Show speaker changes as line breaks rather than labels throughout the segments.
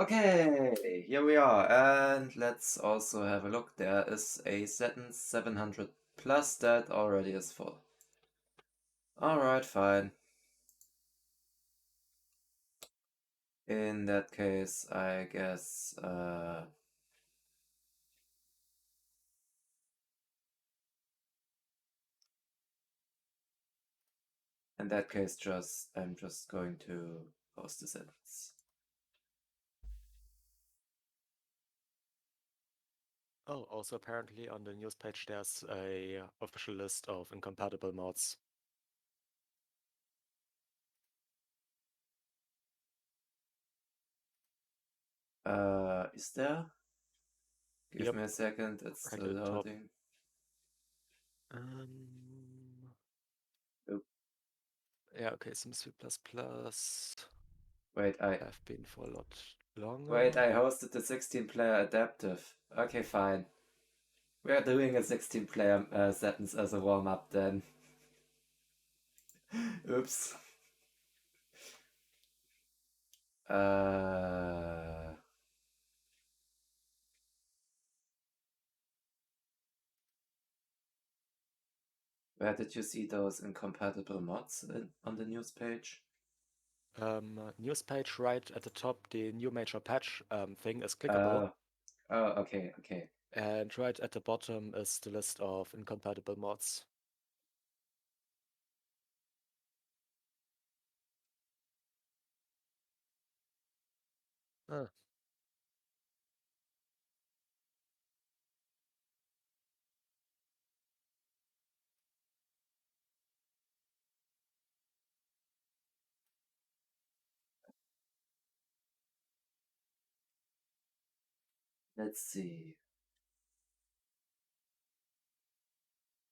Okay, here we are, and let's also have a look. There is a Setons 700 plus that already is full. Alright, fine. In that case, I guess, in that case, I'm just going to post the sentence.
Oh, also apparently on the news page there's a official list of incompatible mods.
Is there? Give
Yep,
me a second, it's
right
still
at the top.
loading. Oop.
Yeah, okay, Sims 3++
Wait,
have been for a lot longer.
Wait, I hosted the 16-player adaptive. Okay, fine. We are doing a 16-player sentence as a warm-up then. Oops. Where did you see those incompatible mods on the news page?
News page right at the top, the new major patch thing is clickable.
Oh, okay, okay.
And right at the bottom is the list of incompatible mods. Ah.
Let's see.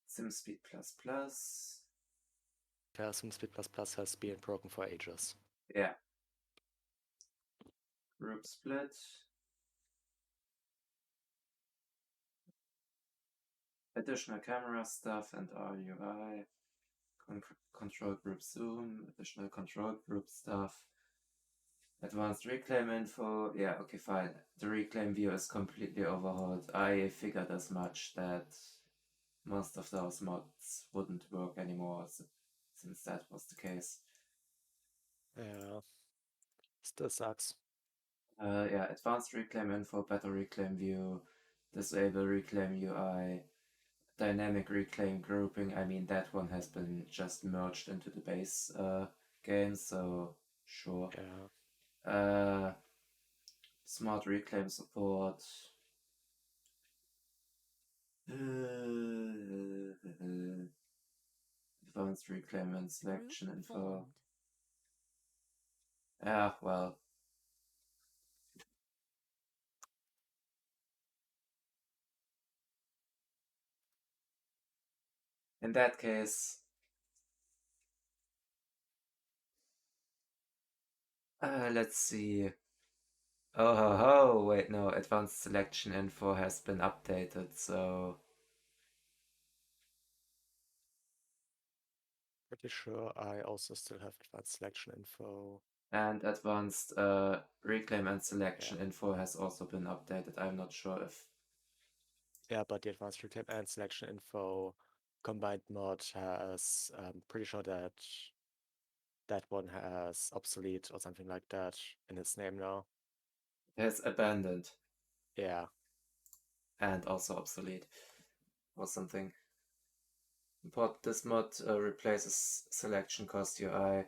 SimSpeed++.
Sims 3++ has been broken for ages.
Yeah. Group split. Additional camera stuff and RUI. Control group zoom. Additional control group stuff. Advanced reclaim info. Yeah, okay, fine. The reclaim view is completely overhauled. I figured as much that most of those mods wouldn't work anymore since that was the case.
Yeah, still sucks.
Yeah, advanced reclaim info, better reclaim view, disable reclaim UI, dynamic reclaim grouping. I mean, that one has been just merged into the base game, so sure.
Yeah.
Smart reclaim support. Advanced reclaim and selection info. Yeah, well. In that case, let's see. Oh ho ho, wait, no, advanced selection info has been updated, so
Pretty sure I also still have advanced selection info.
and advanced reclaim and selection info has also been updated. I'm not sure if...
Yeah, but the advanced reclaim and selection info combined mod has, pretty sure that that one has obsolete or something like that in its name now.
It has abandoned.
Yeah.
And also obsolete or something. Import this mod replaces selection cost UI.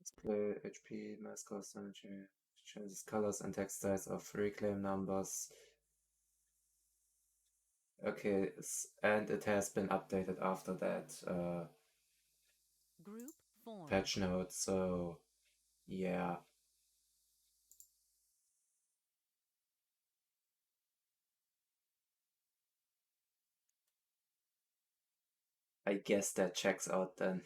Display HP, mass cost energy, changes colors and text size of reclaim numbers. Okay, and it has been updated after that
Group formed.
patch note, so yeah. I guess that checks out then.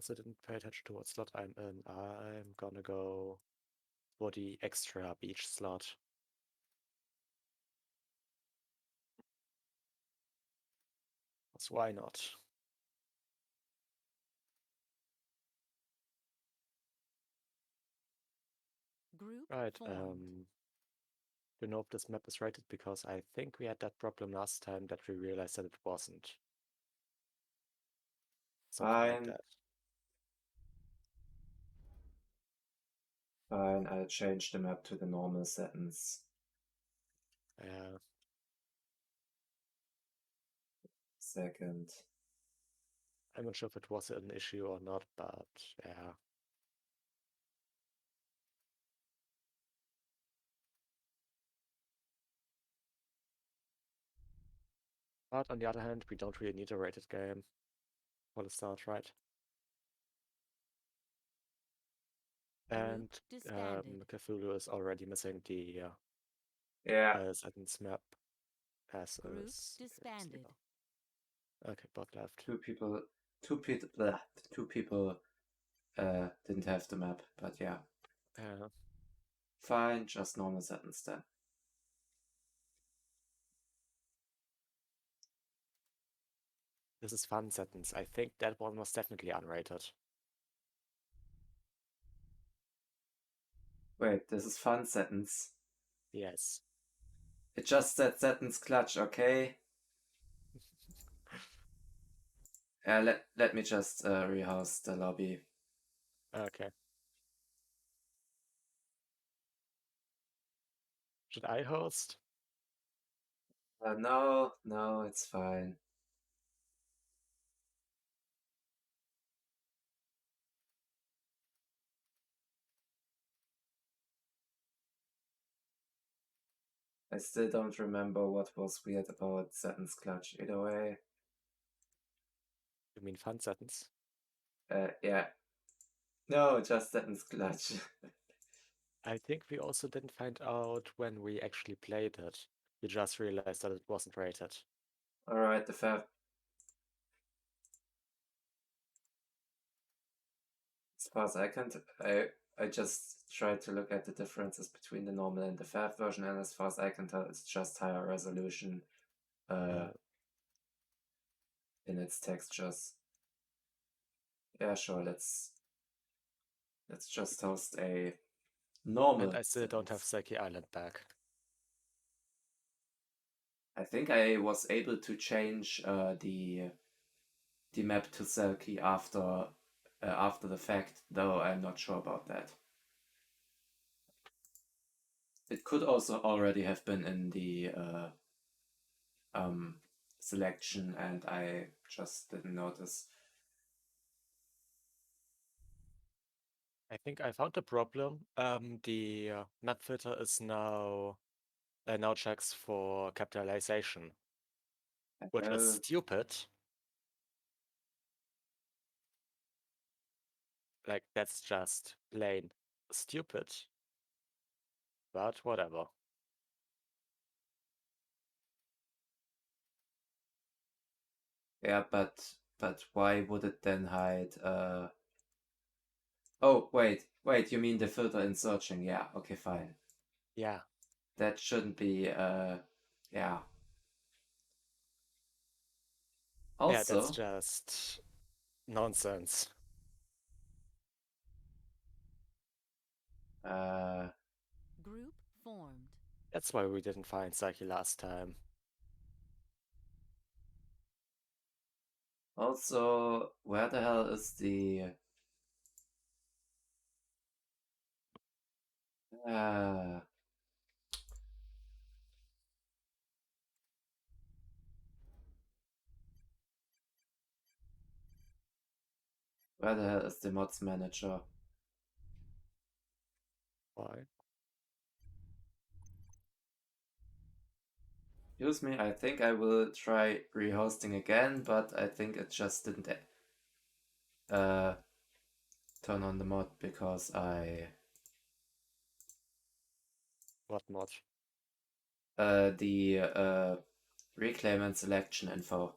also didn't pay attention to what slot I'm in. I'm gonna go for the extra beach slot. 'Cause why not?
Group
Right,
formed.
you know if this map is rated, because I think we had that problem last time that we realized that it wasn't. Something like
Fine.
that.
Fine, I'll change the map to the normal Setons.
Yeah,
Second.
I'm not sure if it was an issue or not, but yeah. But on the other hand, we don't really need a rated game for the start, right? And
disbanded.
Cthulhu is already missing the
Yeah,
Setons map, as
Group
is
disbanded.
Okay, both left.
two people didn't have the map, but yeah. Fine, just normal Setons then.
This is fun Setons. I think that one was definitely unrated.
Wait, this is fun Setons.
Yes.
It just said Setons clutch, okay? Let me just rehouse the lobby.
Okay. Should I host?
No, it's fine. I still don't remember what was weird about Setons clutch either way.
You mean fun Setons?
Yeah. No, just Setons clutch.
I think we also didn't find out when we actually played it. We just realized that it wasn't rated.
Alright, the FAF. As far as I can, I just tried to look at the differences between the normal and the FAF version, and as far as I can tell, it's just higher resolution in its textures. Yeah, sure, let's just host a normal
And I still don't have
Setons.
Psyche Island back.
I think I was able to change the map to Selkie after the fact, though I'm not sure about that. It could also already have been in the selection, and I just didn't notice.
I think I found the problem. The map filter is now checks for capitalization, which is stupid. Like, that's just plain stupid. But whatever.
Yeah, but why would it then hide? Oh, wait, you mean the filter in searching? Yeah, okay, fine.
Yeah.
That shouldn't be. Yeah. Also,
Yeah, that's just nonsense.
Group formed.
That's why we didn't find Psyche last time.
also, where the hell is the? Uh, where the hell is the mods manager?
Why?
Excuse me, I think I will try rehosting again, but I think it just didn't turn on the mod because I
What mod?
the reclaim and selection info.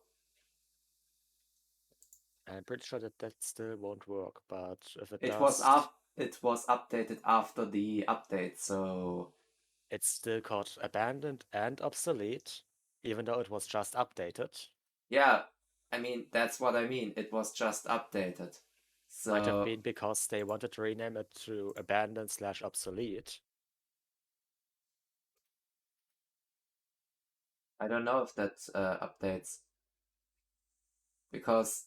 I'm pretty sure that still won't work, but if it
It
does,
it was updated after the update, so
it's still called abandoned and obsolete, even though it was just updated.
yeah, I mean that's what I mean. It was just updated.
Might have
So
been because they wanted to rename it to abandoned/obsolete.
I don't know if that updates because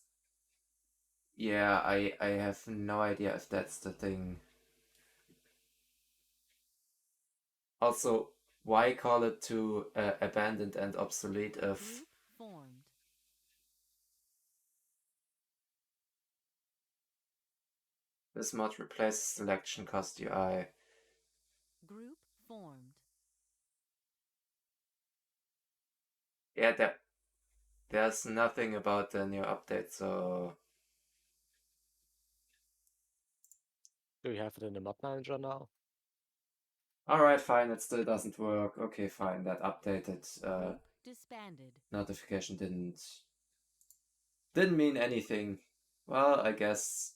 yeah, I have no idea if that's the thing. Also, why call it to abandoned and obsolete if
Group formed.
this mod replaces selection cost UI?
Group formed.
Yeah, there's nothing about the new update, so
Do we have it in the mod manager now?
alright, fine, it still doesn't work. Okay, fine, that updated
Group disbanded.
notification didn't mean anything. Well, I guess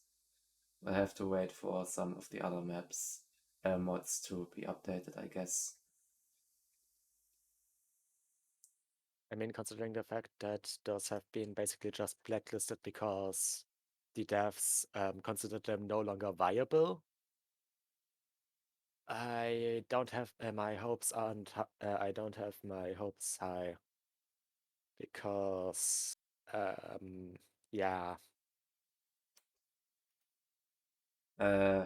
we'll have to wait for some of the other maps mods to be updated, I guess.
I mean, considering the fact that those have been basically just blacklisted because the devs considered them no longer viable, I don't have my hopes I don't have my hopes high because yeah,
Uh,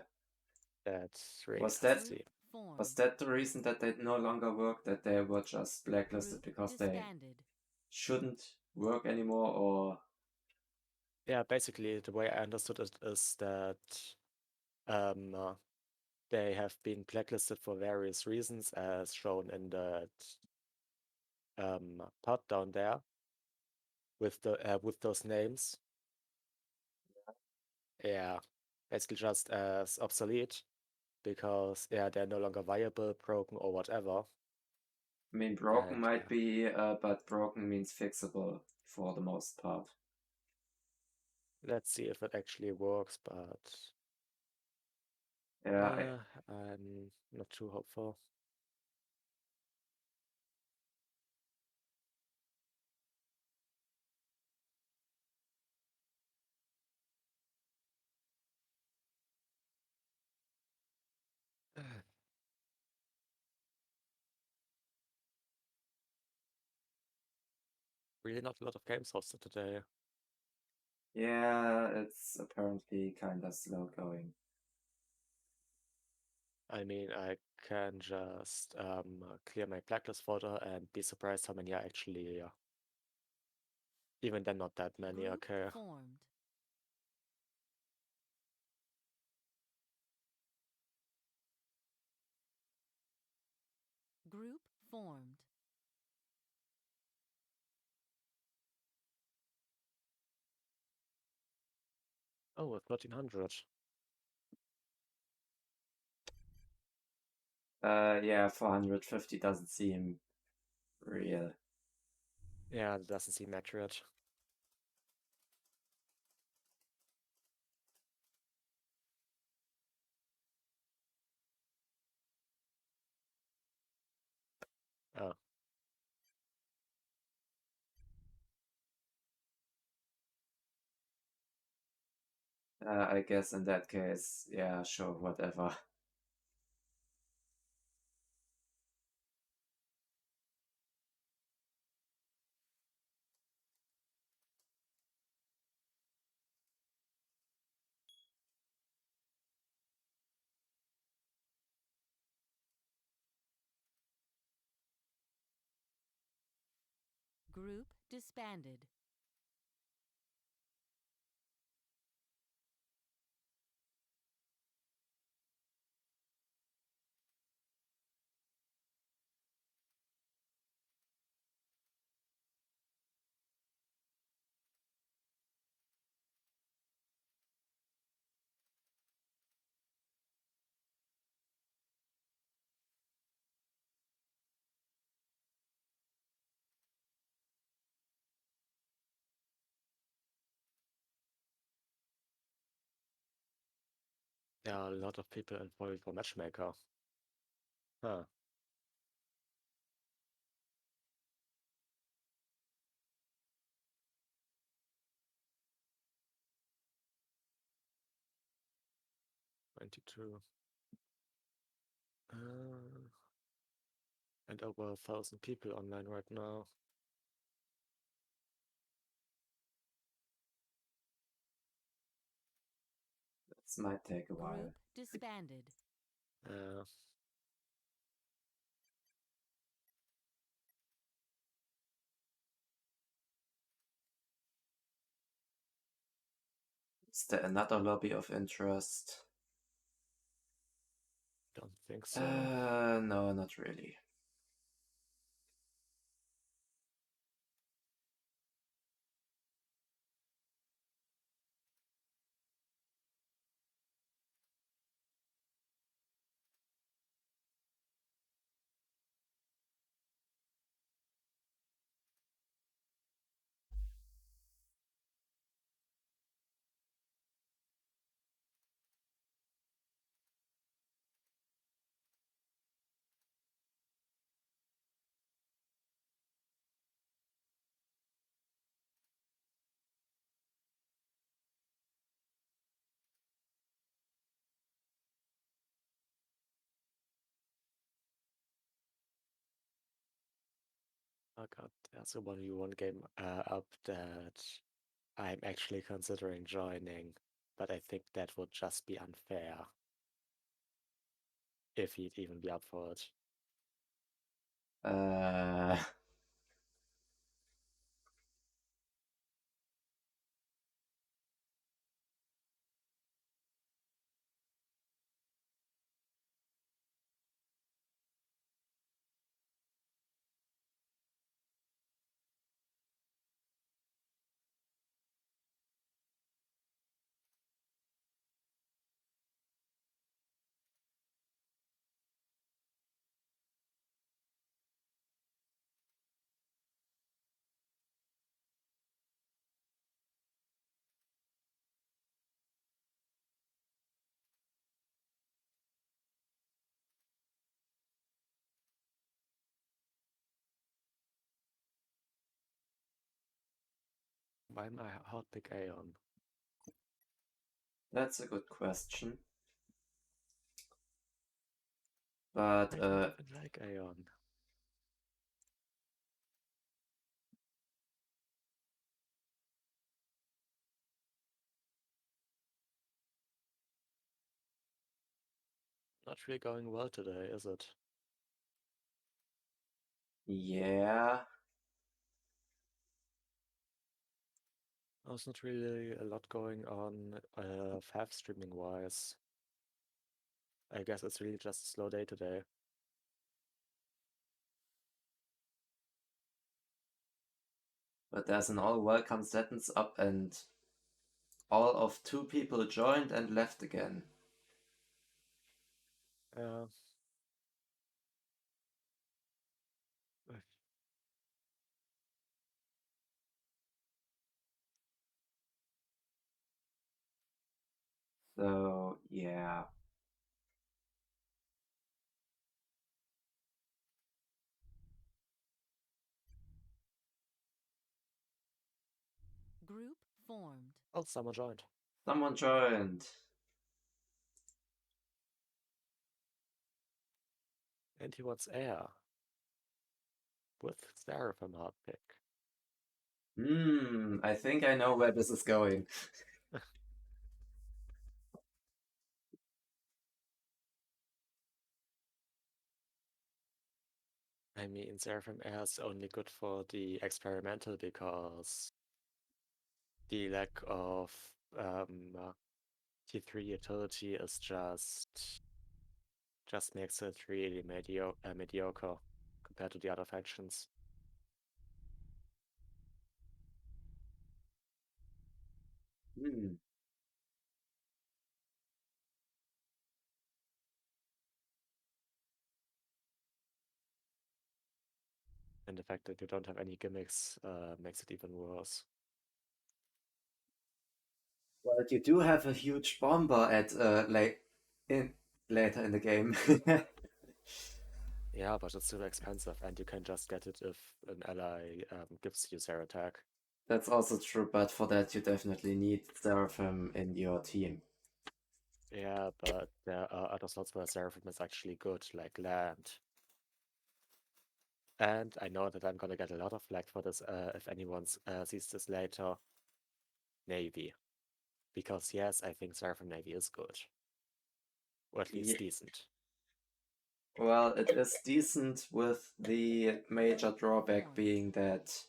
that
was
remains to
that
see.
Formed.
was that the reason that they no longer work? That they were just blacklisted
Group
because they
disbanded.
shouldn't work anymore, or
Yeah, basically the way I understood it is that they have been blacklisted for various reasons, as shown in that pod down there with those names. Yeah, basically just as obsolete because yeah, they're no longer viable, broken, or whatever.
I mean, broken
And
might be, but broken means fixable for the most part.
let's see if it actually works, but
Yeah,
I'm not too hopeful. Really not a lot of games hosted today.
yeah, it's apparently kinda slow going.
I mean, I can just clear my blacklist folder and be surprised how many are actually. Even then, not that many.
Group
Okay.
formed. Group formed.
Oh, 1300.
Yeah, 450 doesn't seem real.
Yeah, that doesn't seem accurate. Oh,
I guess in that case, yeah, sure, whatever.
Group disbanded.
There are a lot of people involved for Matchmaker. Huh. $22. And over 1,000 people online right now.
This might take a while.
Group disbanded.
Is there another lobby of interest?
Don't think so.
No, not really.
Oh god, there's a 1v1 game up that I'm actually considering joining, but I think that would just be unfair if he'd even be up for it. Why am I hard pick Aeon?
That's a good question. But
I don't even like Aeon. Not really going well today, is it?
yeah,
There's not really a lot going on FAF streaming wise. I guess it's really just a slow day today.
but there's an all welcome Setons up and all of 2 people joined and left again.
Uh,
So yeah.
Group formed.
oh, someone joined.
Someone joined.
And he wants air. With Seraphim hard pick.
I think I know where this is going.
I mean, Seraphim Air is only good for the experimental because the lack of T3 utility is just makes it really mediocre compared to the other factions. And the fact that you don't have any gimmicks makes it even worse.
Well, you do have a huge bomber at later in the game.
Yeah, but it's super expensive, and you can just get it if an ally gives you their attack.
That's also true, but for that you definitely need Seraphim in your team.
Yeah, but there are other slots where Seraphim is actually good, like land. And I know that I'm gonna get a lot of flack for this if anyone sees this later. Navy. Because yes, I think Seraphim Navy is good. Or at least decent.
Well, it is decent with the major drawback being that,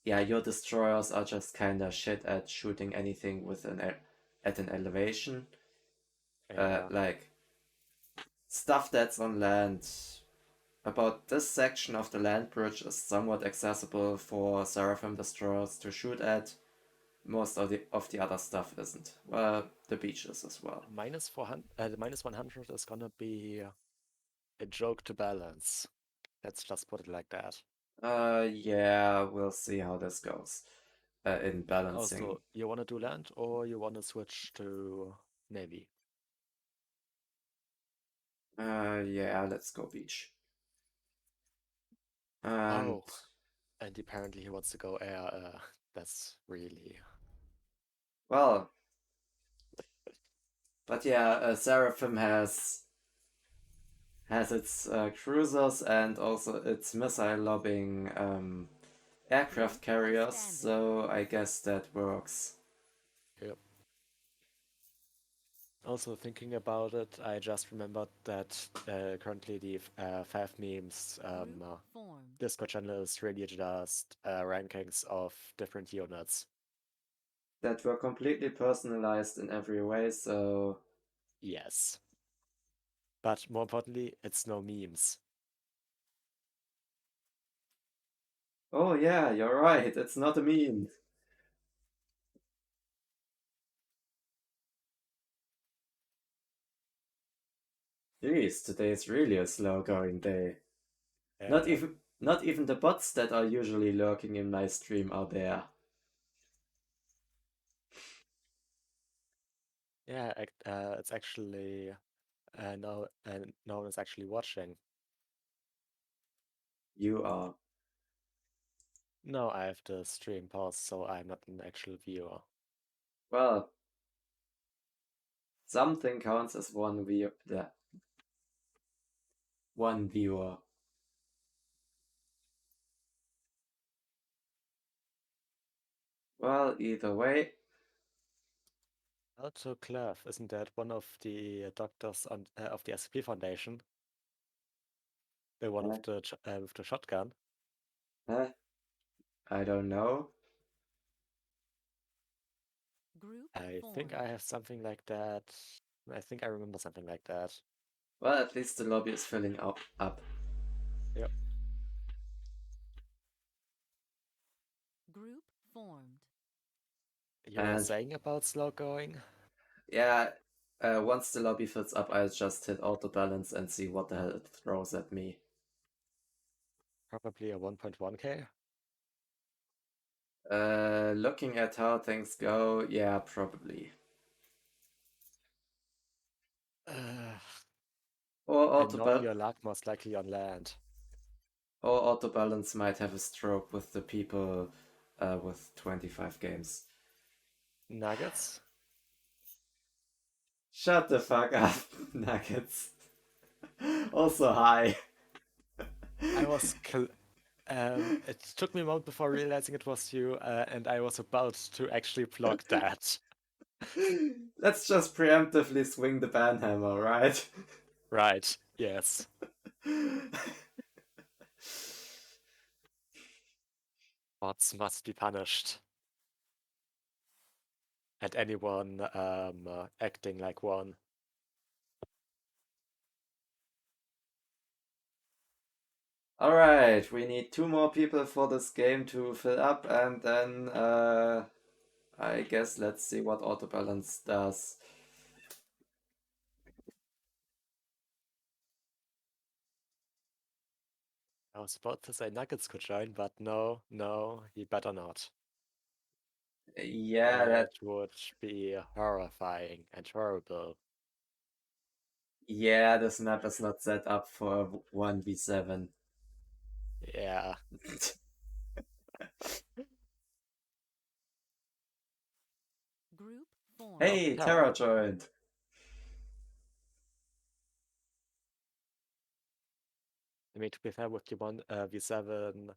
yeah, your destroyers are just kinda shit at shooting anything with at an elevation.
Yeah.
Like, stuff that's on land. About this section of the land bridge is somewhat accessible for Seraphim destroyers to shoot at. Most of the other stuff isn't. Well, the beaches as well.
Minus 400, the minus 100 is gonna be a joke to balance. Let's just put it like that.
Yeah, we'll see how this goes in balancing.
Also, you wanna do land or you wanna switch to Navy?
Yeah, let's go beach. And
Oh, and apparently he wants to go air. That's really...
well, but yeah, Seraphim has its cruisers and also its missile lobbing aircraft carriers, so I guess that works.
Yep. Also thinking about it, I just remembered that currently the FAF memes Discord channel is really just rankings of different units.
That were completely personalized in every way, so...
Yes. But more importantly, it's no memes.
Oh yeah, you're right, it's not a meme. Jeez, today is really a slow going day. Not even the bots that are usually lurking in my stream are there.
Yeah, it's actually no one is actually watching.
You are.
No, I have the stream paused, so I'm not an actual viewer.
Well, something counts as one viewer. One viewer. Well, either way.
Also, Clef, isn't that one of the doctors on of the SCP Foundation? The one with the shotgun?
Huh? I don't know.
I think I have something like that. I think I remember something like that.
Well, at least the lobby is filling up.
Yep.
Group formed.
You were saying about slow going?
Yeah, once the lobby fills up, I'll just hit auto balance and see what the hell it throws at me.
Probably a 1.1k?
Looking at how things go, yeah, probably. Or
And not your luck, most likely on land.
Or auto balance might have a stroke with the people with 25 games.
Nuggets?
Shut the fuck up, Nuggets. Also, hi.
I was it took me a moment before realizing it was you, and I was about to actually block that.
Let's just preemptively swing the banhammer, right?
Right, yes. Bots must be punished. And anyone acting like one.
Alright, we need 2 more people for this game to fill up, and then I guess let's see what auto balance does.
I was about to say Nuggets could join, but no, he better not.
Yeah,
that would be horrifying and horrible.
Yeah, this map is not set up for 1v7.
Yeah.
Group formed.
Hey,
Terra.
Terra joined.
I mean, to be fair with Q1 V7,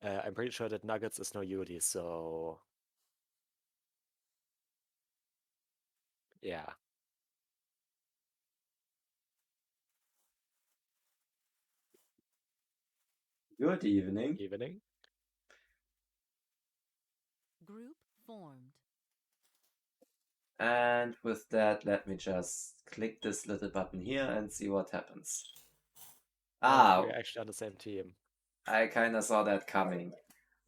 I'm pretty sure that Nuggets is no Yudi, so yeah.
Good evening.
Evening.
Group formed.
And with that, let me just click this little button here and see what happens.
Oh, we're actually on the same team.
I kinda saw that coming.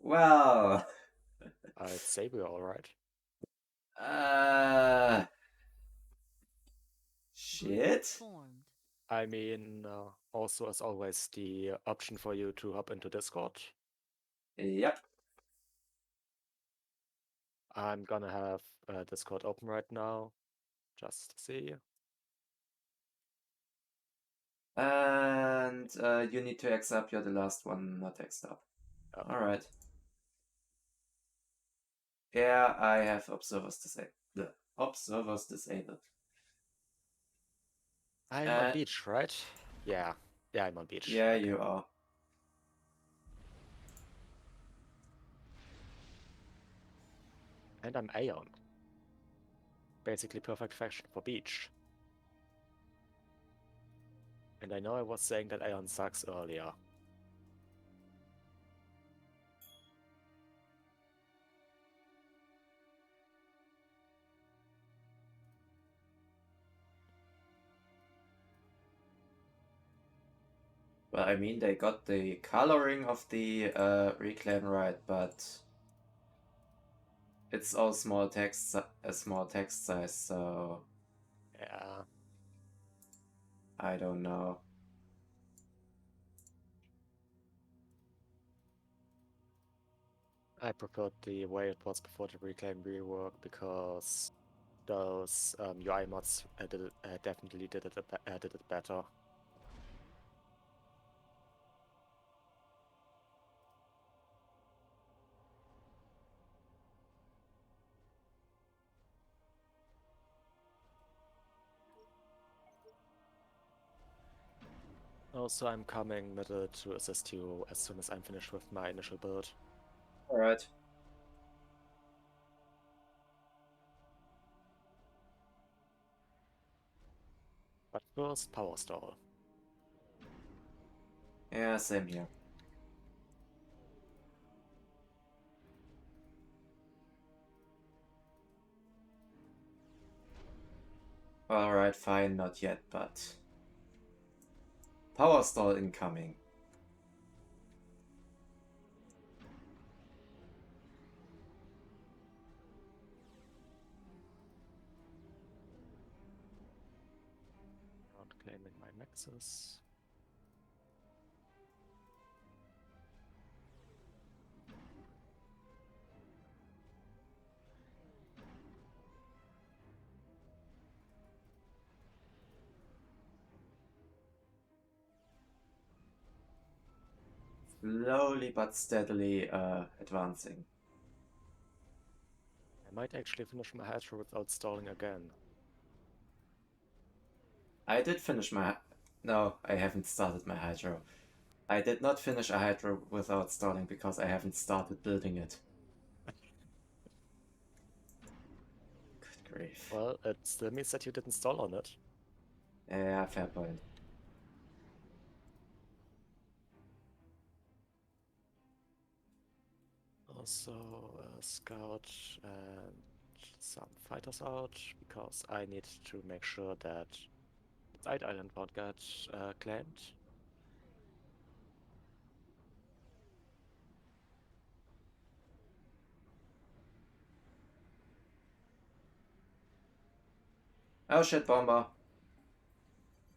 Well,
I'd say we're alright.
Group
shit.
formed.
I mean, also as always, the option for you to hop into Discord.
Yep.
I'm gonna have Discord open right now, just to see.
And you need to accept you're the last one not text up.
Oh.
Alright. Yeah, I have observers disabled. The observers disabled.
I'm on beach, right? Yeah. Yeah, I'm on beach.
Yeah,
Okay.
you are.
And I'm Aeon. Basically perfect faction for beach. And I know I was saying that Aeon sucks earlier.
Well, I mean, they got the coloring of the reclaim right, but it's all small text, a small text size, so
Yeah.
I don't know.
I preferred the way it was before the Reclaim rework because those UI mods definitely did it better. Also, I'm coming middle to assist you as soon as I'm finished with my initial build.
Alright.
But first, power stall.
Yeah, same here. Alright, fine, not yet, but power stall incoming.
Not claiming my nexus.
Slowly but steadily advancing.
I might actually finish my Hydra without stalling again.
I did finish my... No, I haven't started my hydro. I did not finish a hydro without stalling because I haven't started building it. Good grief.
Well, it still means that you didn't stall on it.
Yeah, fair point.
Also, scout and some fighters out, because I need to make sure that the Side Island won't get claimed.
Oh shit, bomber.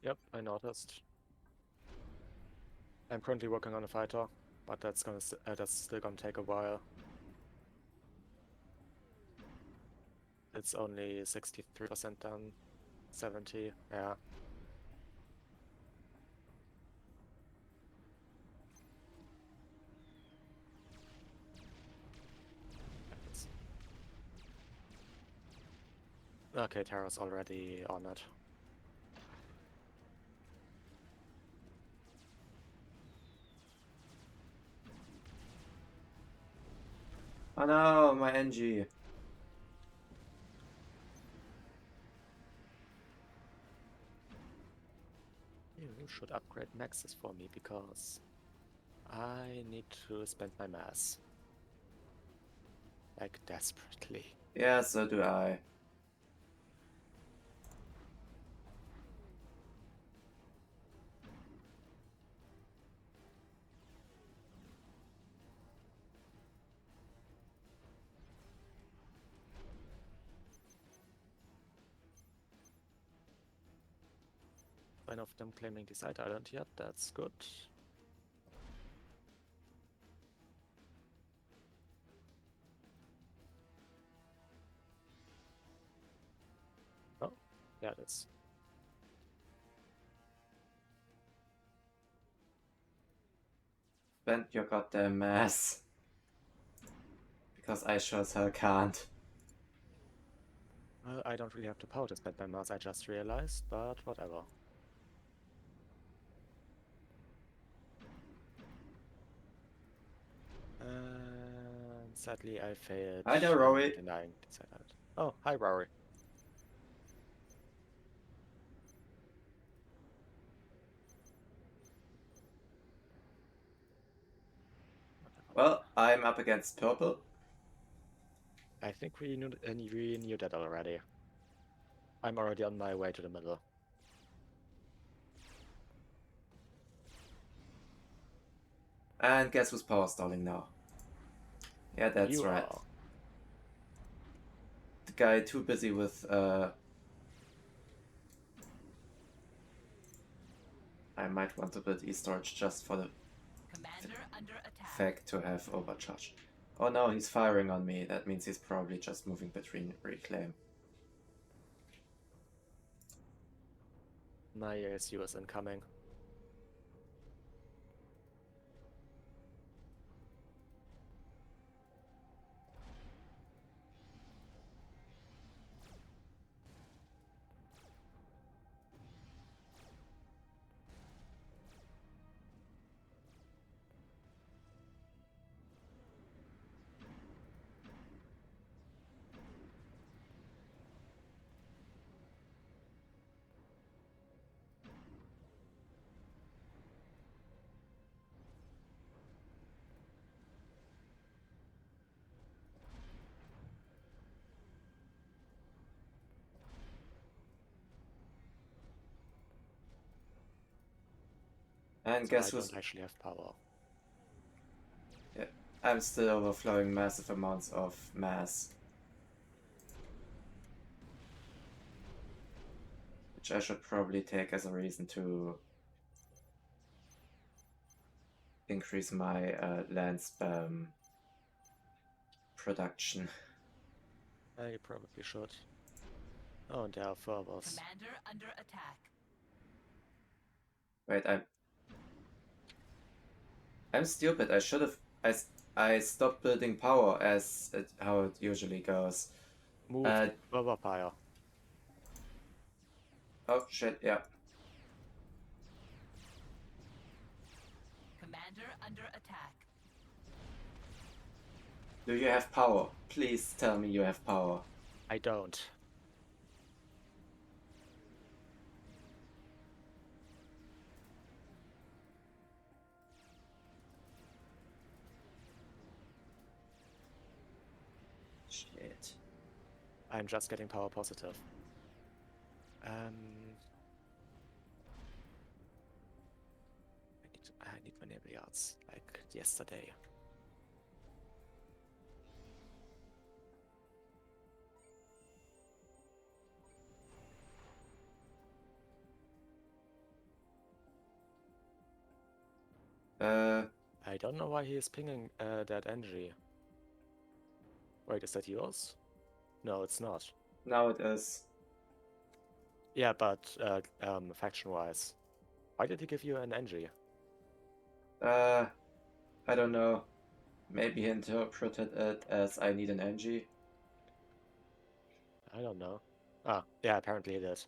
Yep, I noticed. I'm currently working on a fighter, but that's still gonna take a while. It's only 63% done, 70, yeah. Okay, Tara's already on it.
Oh no, my NG.
You should upgrade maxes for me because I need to spend my mass. Like, desperately.
Yeah, so do I.
None of them claiming the side island yet, that's good. Oh, yeah, it is.
Spend your goddamn mass. Because I sure as hell can't.
Well, I don't really have the power to spend my mass, I just realized, but whatever. And sadly, I failed.
Hi there, Rory.
Denying the side island. Oh, hi, Rory.
Well, I'm up against purple.
I think we knew that already. I'm already on my way to the middle.
And guess who's power stalling now? Yeah, that's
You
right.
are.
The guy too busy with I might want to build e-storage just for the
Commander under attack.
fact to have overcharge. Oh no, he's firing on me. That means he's probably just moving between reclaim.
My ASU is incoming.
And
So
guess
I
who's...
don't actually have power.
Yeah, I'm still overflowing massive amounts of mass. Which I should probably take as a reason to increase my land spam production.
You probably should. Oh, and there are furthers.
Commander under attack.
Wait, I'm stupid. I should have... I stopped building power as how it usually goes.
Move further fire.
Oh shit, yeah.
Commander under attack.
Do you have power? Please tell me you have power.
I don't.
Shit.
I'm just getting power positive. I need my naval yards, like yesterday. I don't know why he is pinging that NG. Wait, is that yours? No, it's not.
Now it is.
Yeah, but faction-wise. Why did he give you an NG?
I don't know. Maybe he interpreted it as I need an NG.
I don't know. Ah, yeah, apparently it did.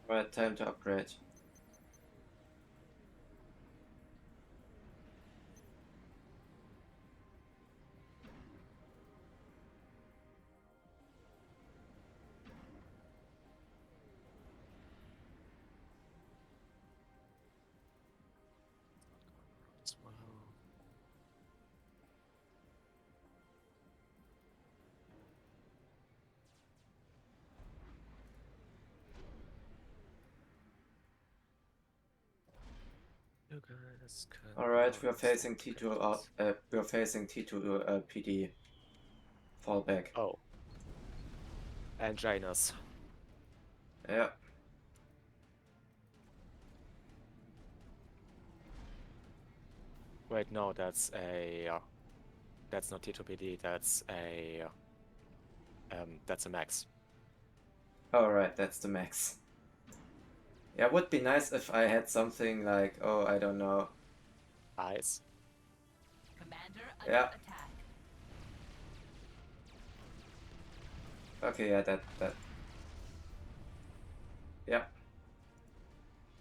Alright, time to upgrade.
As well. You guys can
Alright,
go
we are
and stay
facing T2
together.
we are facing T2 PD fallback.
Oh. And Janus.
Yeah.
Wait, no, that's a that's not T2PD, that's a max.
Alright, that's the max. Yeah, would be nice if I had something like, oh, I don't know.
Eyes.
Commander under
Yeah.
attack.
Okay, yeah, that. Yeah.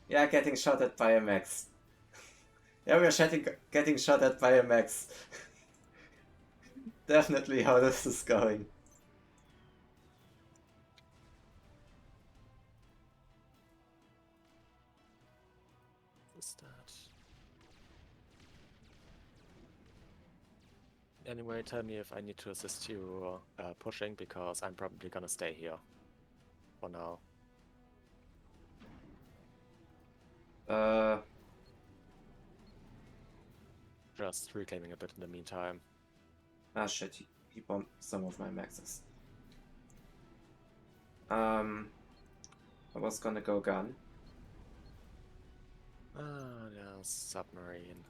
Yeah, getting shot at by a max. Yeah, we are getting shot at by a max. Definitely how this is going.
What's that? Anyway, tell me if I need to assist you pushing, because I'm probably gonna stay here for now. Just reclaiming a bit in the meantime.
Ah shit, he bombed some of my maxes. I was gonna go gun.
Ah, yeah, submarine.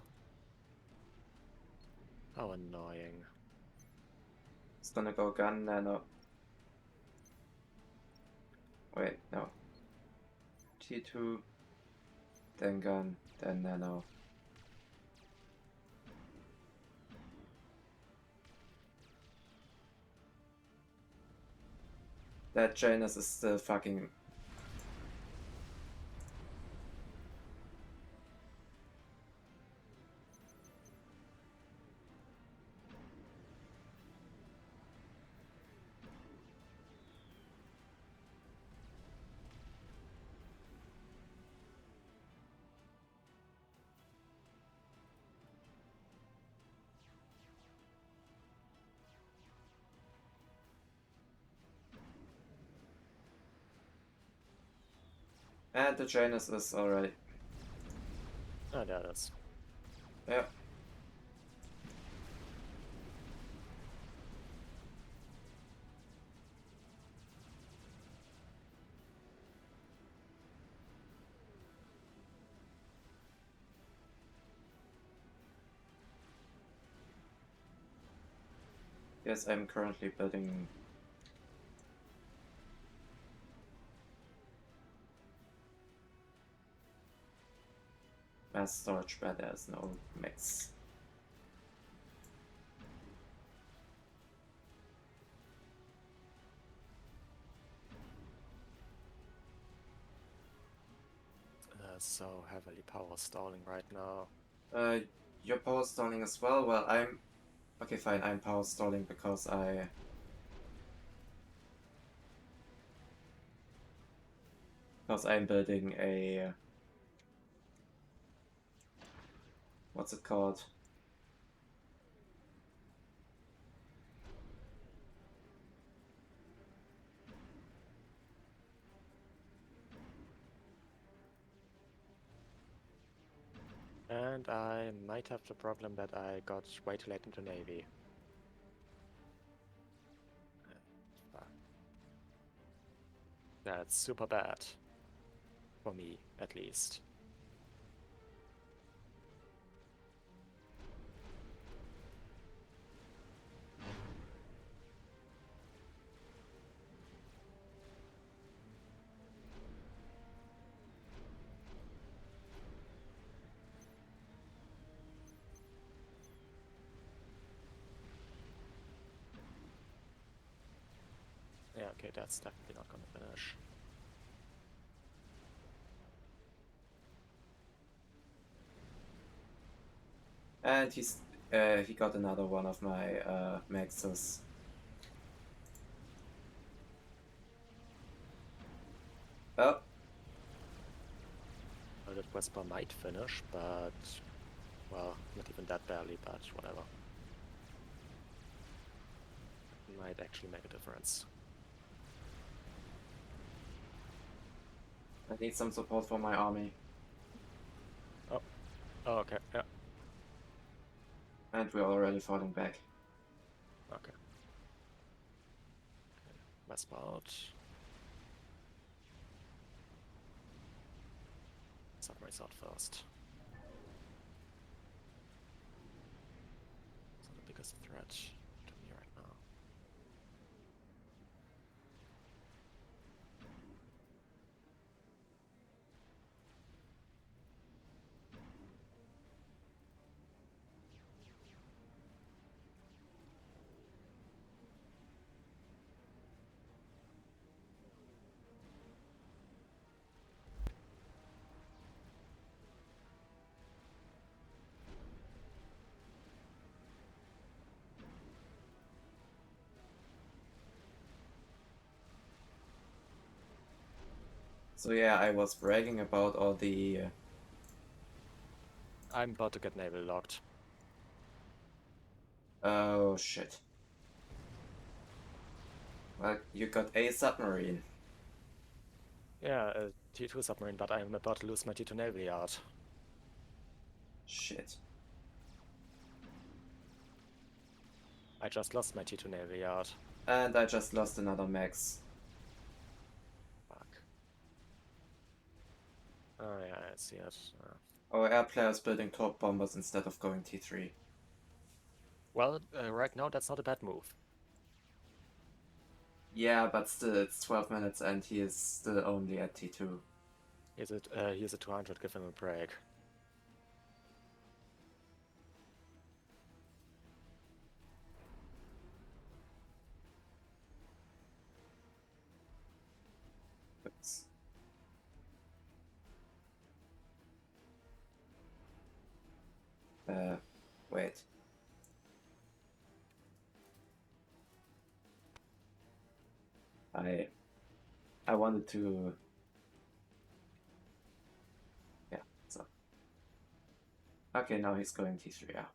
How annoying.
It's gonna go gun, nano. Wait, no. T2, then gun, then nano. That Janus is still fucking. And the Janus is already.
Ah, there it is.
Yeah. Yes, I'm currently building. Mass storage where there's no mix.
So heavily power stalling right now.
You're power stalling as well? Well, I'm. Okay, fine, I'm power stalling because I. Because I'm building a. What's it called?
And I might have the problem that I got way too late into Navy. Fuck. That's super bad. For me, at least. okay, that's definitely not gonna finish.
And he got another one of my maxes. Oh,
Well, that Whisper might finish, but, well, not even that barely, but whatever. It might actually make a difference.
I need some support for my army.
Oh, okay, yeah,
And we're already falling back.
okay. Whisper out. Submarines out first. So the biggest threat to me right now.
So yeah, I was bragging about all the...
I'm about to get naval locked.
Oh shit. Well, you got a submarine.
Yeah, a T2 submarine, but I'm about to lose my T2 naval yard.
Shit.
I just lost my T2 naval yard.
And I just lost another max.
Fuck. Oh yeah, I see it.
Our air players building torp bombers instead of going T3.
Well, right now that's not a bad move.
Yeah, but still, it's 12 minutes and he is still only at T2.
Here's a 200, give him a break.
Oops. Wait. I wanted to... Yeah, so... Okay, now he's going T3, yeah.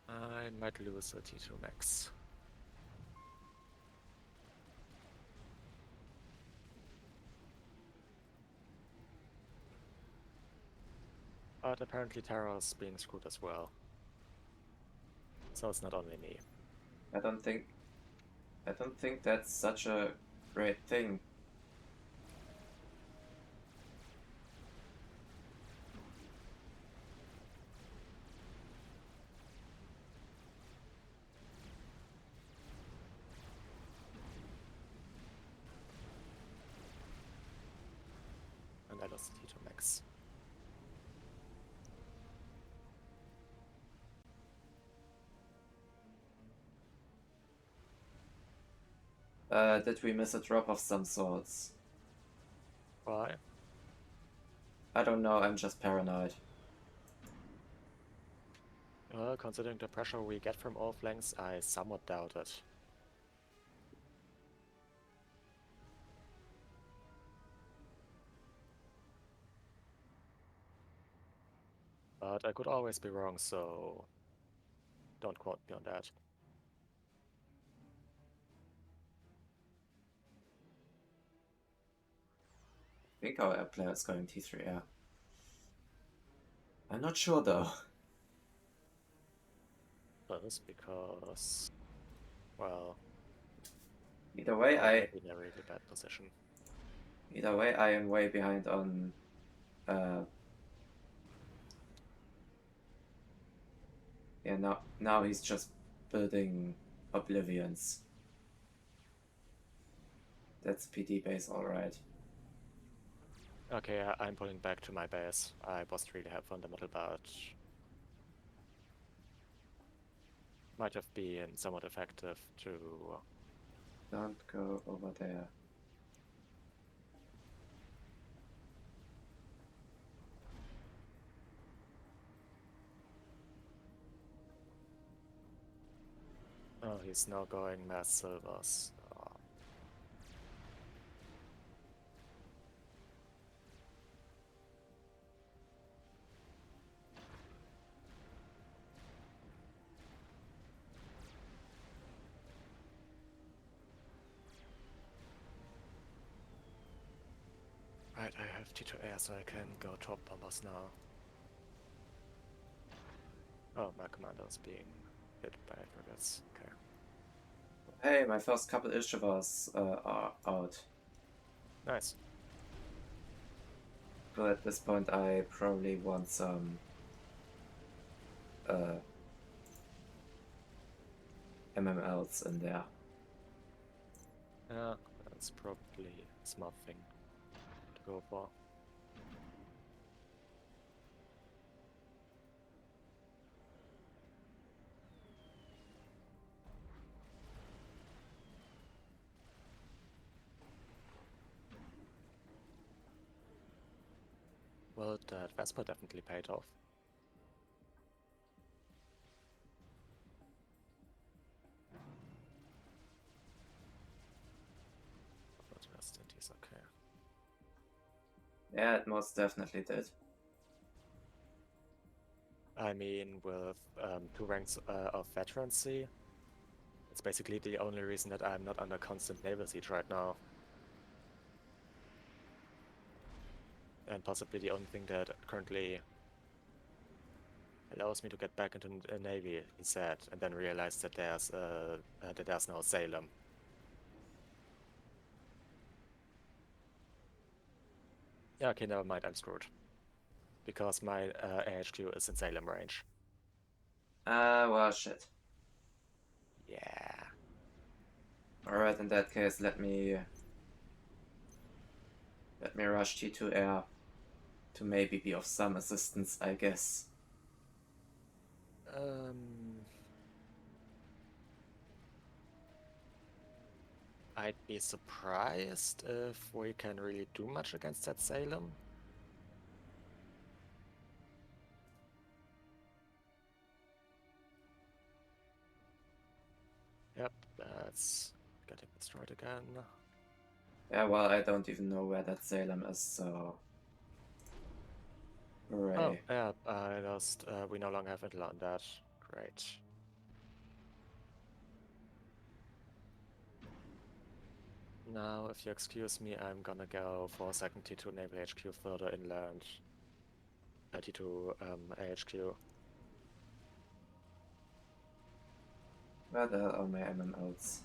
I might lose a T2 max. But apparently Terra's being screwed as well. So it's not only me.
I don't think that's such a great thing.
And I lost the T2 max.
Did we miss a drop of some sorts?
Why?
I don't know, I'm just paranoid.
Well, considering the pressure we get from all flanks, I somewhat doubt it. But I could always be wrong, so don't quote me on that.
I think our air player is going T3, yeah. I'm not sure though.
That is because, well,
Either way,
I'm in a really bad position.
I am way behind on yeah, now he's just building Oblivions. That's PD base, alright.
Okay, I'm pulling back to my base. I wasn't really helpful in the middle, but might have been somewhat effective to...
Don't go over there.
Oh, he's now going mass silvers. Oh. Right, I have T2 air, so I can go top bombers now. Oh, my commander is being hit by aggregates. Okay.
Hey, my first couple Ishivas are out.
Nice.
But at this point, I probably want some MMLs in there.
Yeah, that's probably a smart thing to go for. Well, that Vespa definitely paid off. But West Indies, okay.
Yeah, it most definitely did.
I mean, with 2 ranks of veterancy, it's basically the only reason that I'm not under constant naval siege right now. And possibly the only thing that currently allows me to get back into the navy, he said, and then realized that there's no Salem. Yeah, okay, never mind, I'm screwed. Because my AHQ is in Salem range.
Well, shit.
Yeah.
Alright, in that case, let me rush T2 air to maybe be of some assistance, I guess.
I'd be surprised if we can really do much against that Salem. Yep, that's getting destroyed again.
Yeah, well, I don't even know where that Salem is, so... Hooray.
Oh, yeah, I lost. We no longer have intel on that. Great. Now, if you excuse me, I'm gonna go for a second T2 Naval HQ further inland. T2 AHQ.
Where the hell are my MMLs?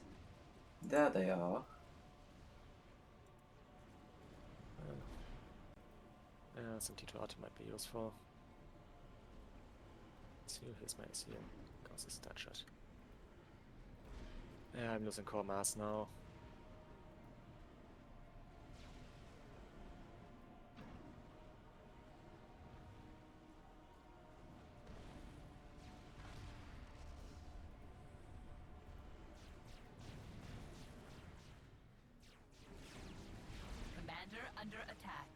There they are.
Yeah, some T2 auto might be useful. Let's see who his mates here. Causes that shot. Yeah, I'm losing core mass now.
Commander under attack.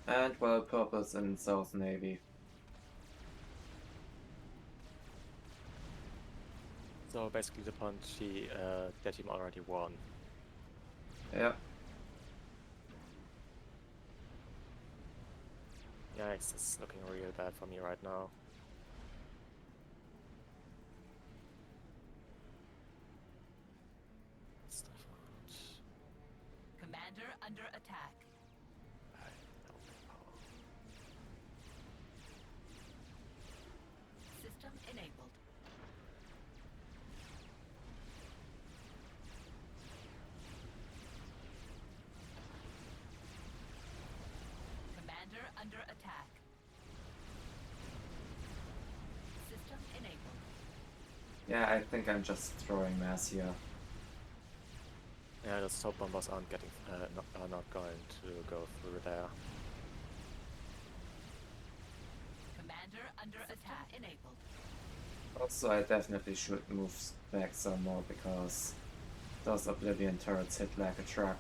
And, well, purple's in South Navy.
So basically the point that team already won.
Yeah.
Yikes, it's looking real bad for me right now. Stuff out.
Commander under attack. System enabled. Commander under attack. System enabled.
Yeah, I think I'm just throwing mass here.
Yeah, the assault bombers aren't getting are not going to go through there.
Commander under attack. Enabled.
Also, I definitely should move back some more because those Oblivion turrets hit like a truck.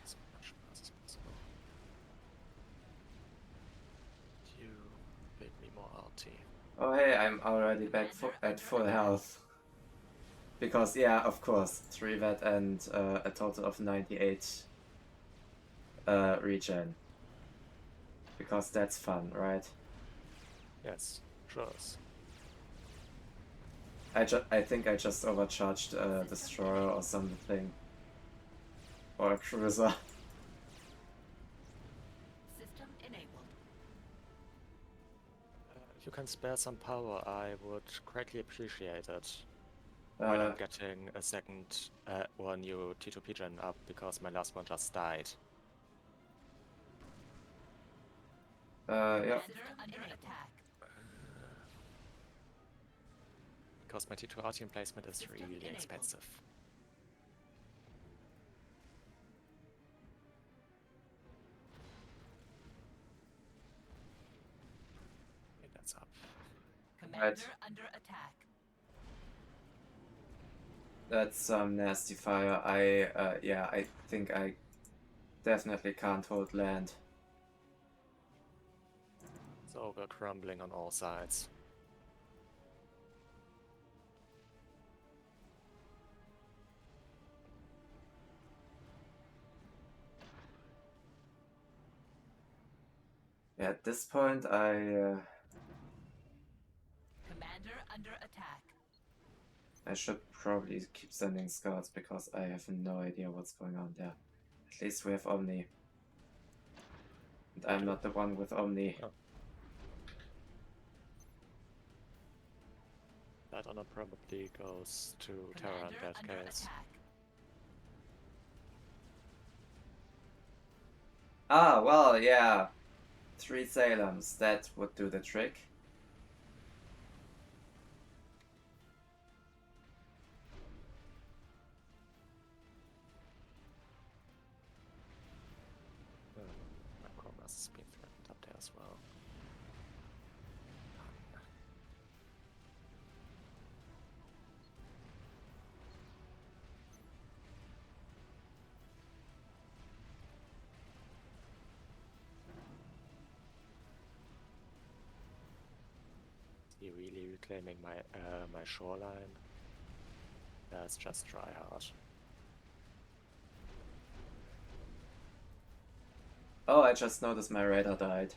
As much as possible. You make me more RT.
Oh hey, I'm already back at full health. Because yeah, of course, 3 vet and a total of 98 regen. Because that's fun, right?
Yes, sure.
I think I just overcharged a destroyer or something. Or a cruiser.
System enabled.
If you can spare some power, I would greatly appreciate it. When I'm getting a second or a new T2P gen up because my last one just died.
Yeah.
Commander under attack.
Because my T2 RT emplacement is
System
really
enabled.
expensive. Okay, that's up.
Commander under attack.
That's some nasty fire. Yeah, I think I definitely can't hold land.
So we're crumbling on all sides.
Yeah, at this point,
Commander under attack.
I should probably keep sending scouts because I have no idea what's going on there. At least we have Omni. And I'm not the one with Omni.
Oh. That honor probably goes to Terra in
Commander
that
under
case.
attack.
Ah, well, yeah. 3 Salems, that would do the trick.
My Chromas has been threatened up there as well. Is he really reclaiming my my shoreline? That's just try hard.
Oh, I just noticed my radar died.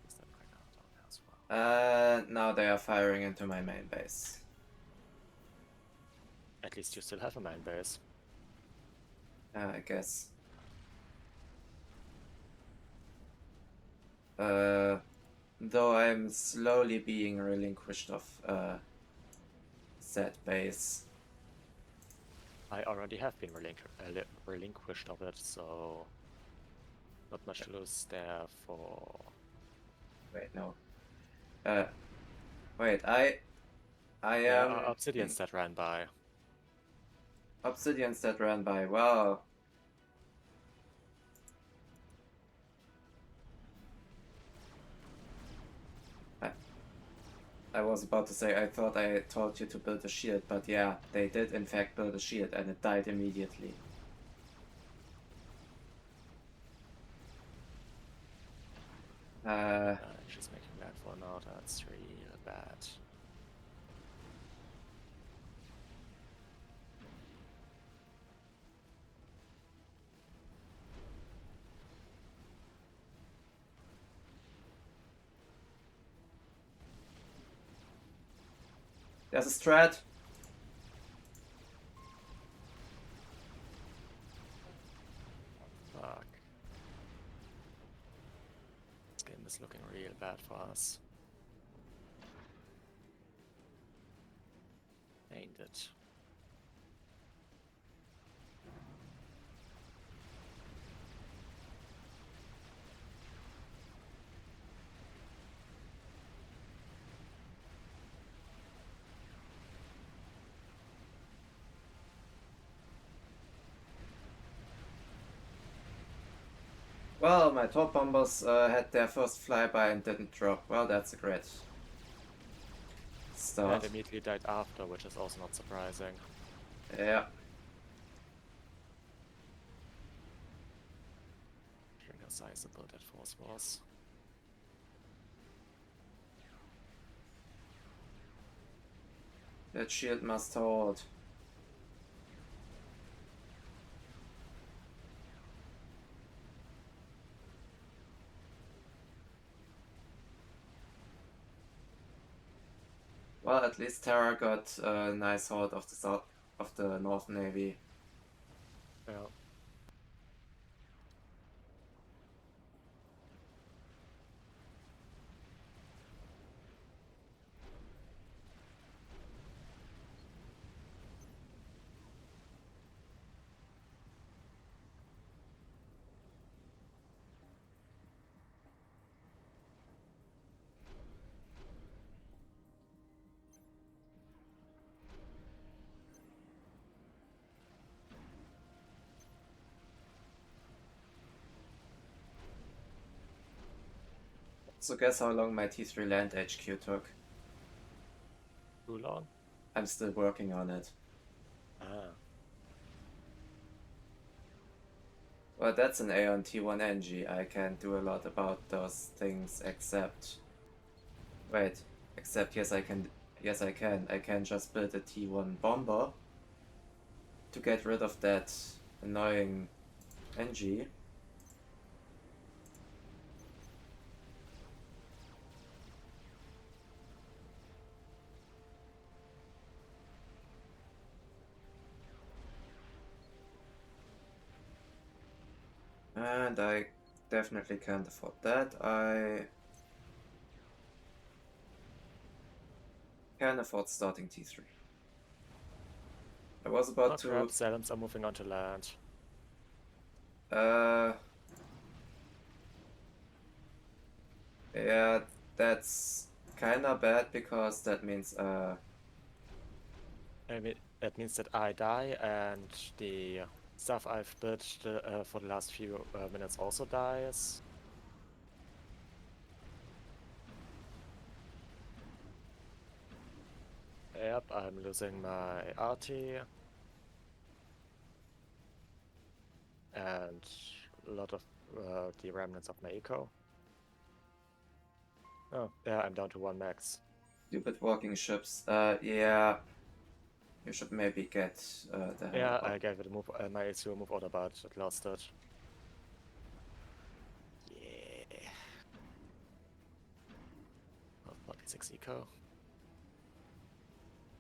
Is that going out on there as well?
Now they are firing into my main base.
At least you still have a main base.
I guess. Though I'm slowly being relinquished of said base.
I already have been relinquished of it, so not much to lose there for...
Wait, no. Wait, I
Yeah, Obsidians that ran by.
Obsidians that ran by. Well, I was about to say, I thought I told you to build a shield, but yeah, they did in fact build a shield and it died immediately.
She's making that for now. That's really bad.
There's a strat.
Fuck. This game is looking real bad for us. Ain't it?
Well, my top bombers had their first flyby and didn't drop. Well, that's a great start.
And immediately died after, which is also not surprising.
Yeah.
Considering how sizable that force was.
That shield must hold. Well, at least Terra got a nice hold of the North Navy.
Yeah.
So guess how long my T3 land HQ took?
Too long?
I'm still working on it.
Ah.
Well, that's an Aeon T1 NG. I can't do a lot about those things except... Wait. Except yes I can. Yes I can. I can just build a T1 bomber to get rid of that annoying NG. And I definitely can't afford that. I can afford starting T3. I was about to...
Crap, Setons are moving onto land.
Yeah, that's kinda bad because that means
I mean, that means that I die and the stuff I've built for the last few minutes also dies. Yep, I'm losing my RT. And a lot of the remnants of my eco. Oh, yeah, I'm down to 1 max.
stupid walking ships. Yeah. You should maybe get the hell
Yeah,
out.
I gave it a move, my ACO move order, but it lost it. Yeah. Well, 46 eco.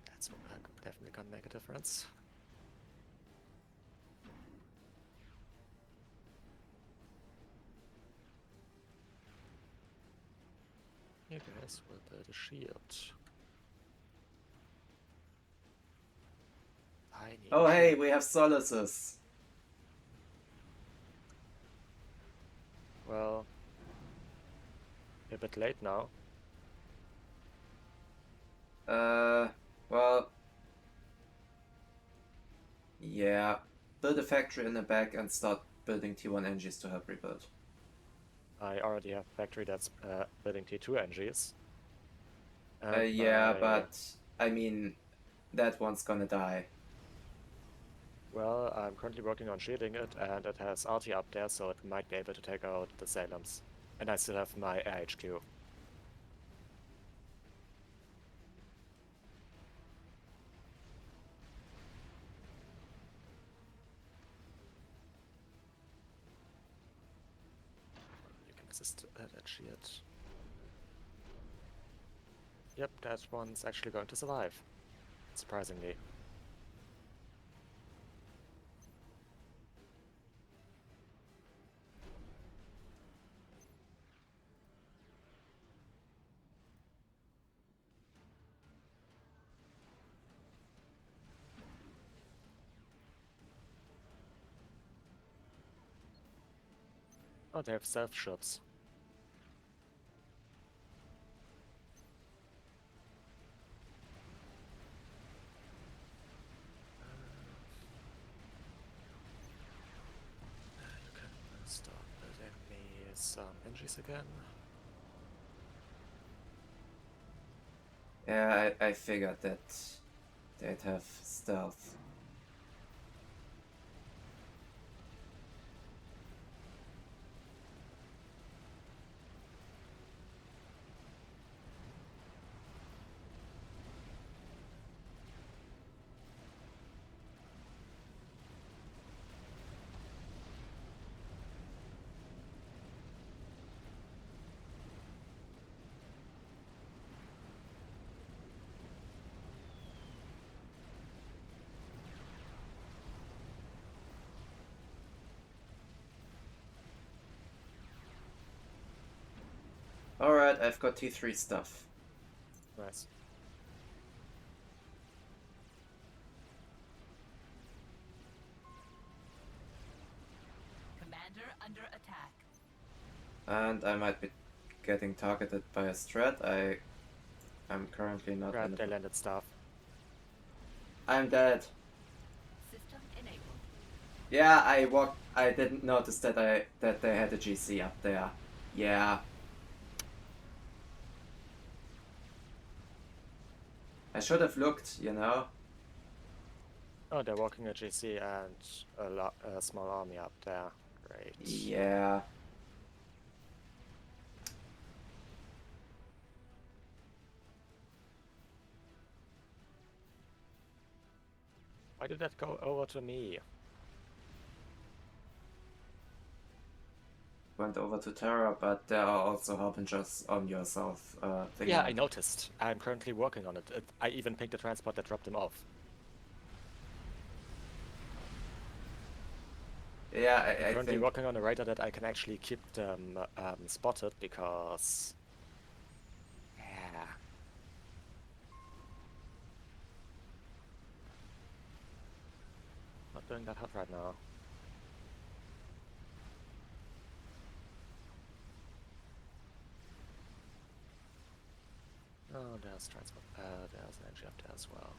That's definitely gonna make a difference. You guys will build a shield. I need
Oh
a
hey,
shield.
we have solaces.
Well, a bit late now.
Well, yeah. Build a factory in the back and start building T1 engines to help rebuild.
I already have a factory that's building T2 NGs.
Yeah, but I mean, that one's gonna die.
Well, I'm currently working on shielding it, and it has RT up there, so it might be able to take out the Salems. And I still have my air HQ. You can resist that shit. Yep, that one's actually going to survive. Surprisingly. Oh, they have stealth ships. You can start building me some engines again.
Yeah, I figured that they'd have stealth. Alright, I've got T3 stuff.
Nice.
Commander under attack.
And I might be getting targeted by a strat. I'm currently not
Grab
in
their
a...
landed stuff.
I'm dead.
System enabled.
Yeah, I didn't notice that they had a GC up there. Yeah. I should have looked, you know.
Oh, they're walking a GC and a small army up there. Great.
Yeah.
Why did that go over to me?
Went over to Terra, but there are also harbingers on your south thing.
Yeah, I noticed. I'm currently working on it. I even picked the transport that dropped them off.
Yeah,
I'm
I
currently
think...
working on a radar that I can actually keep them spotted because... Yeah. Not doing that hot right now. Oh, there's transport. There's an energy up there as well.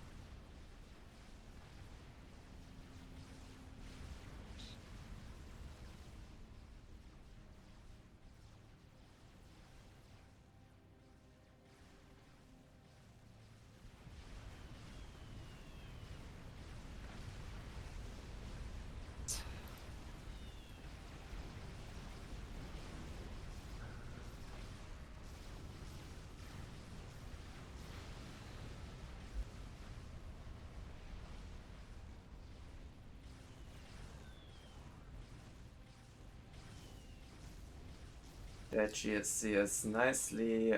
That GSC is nicely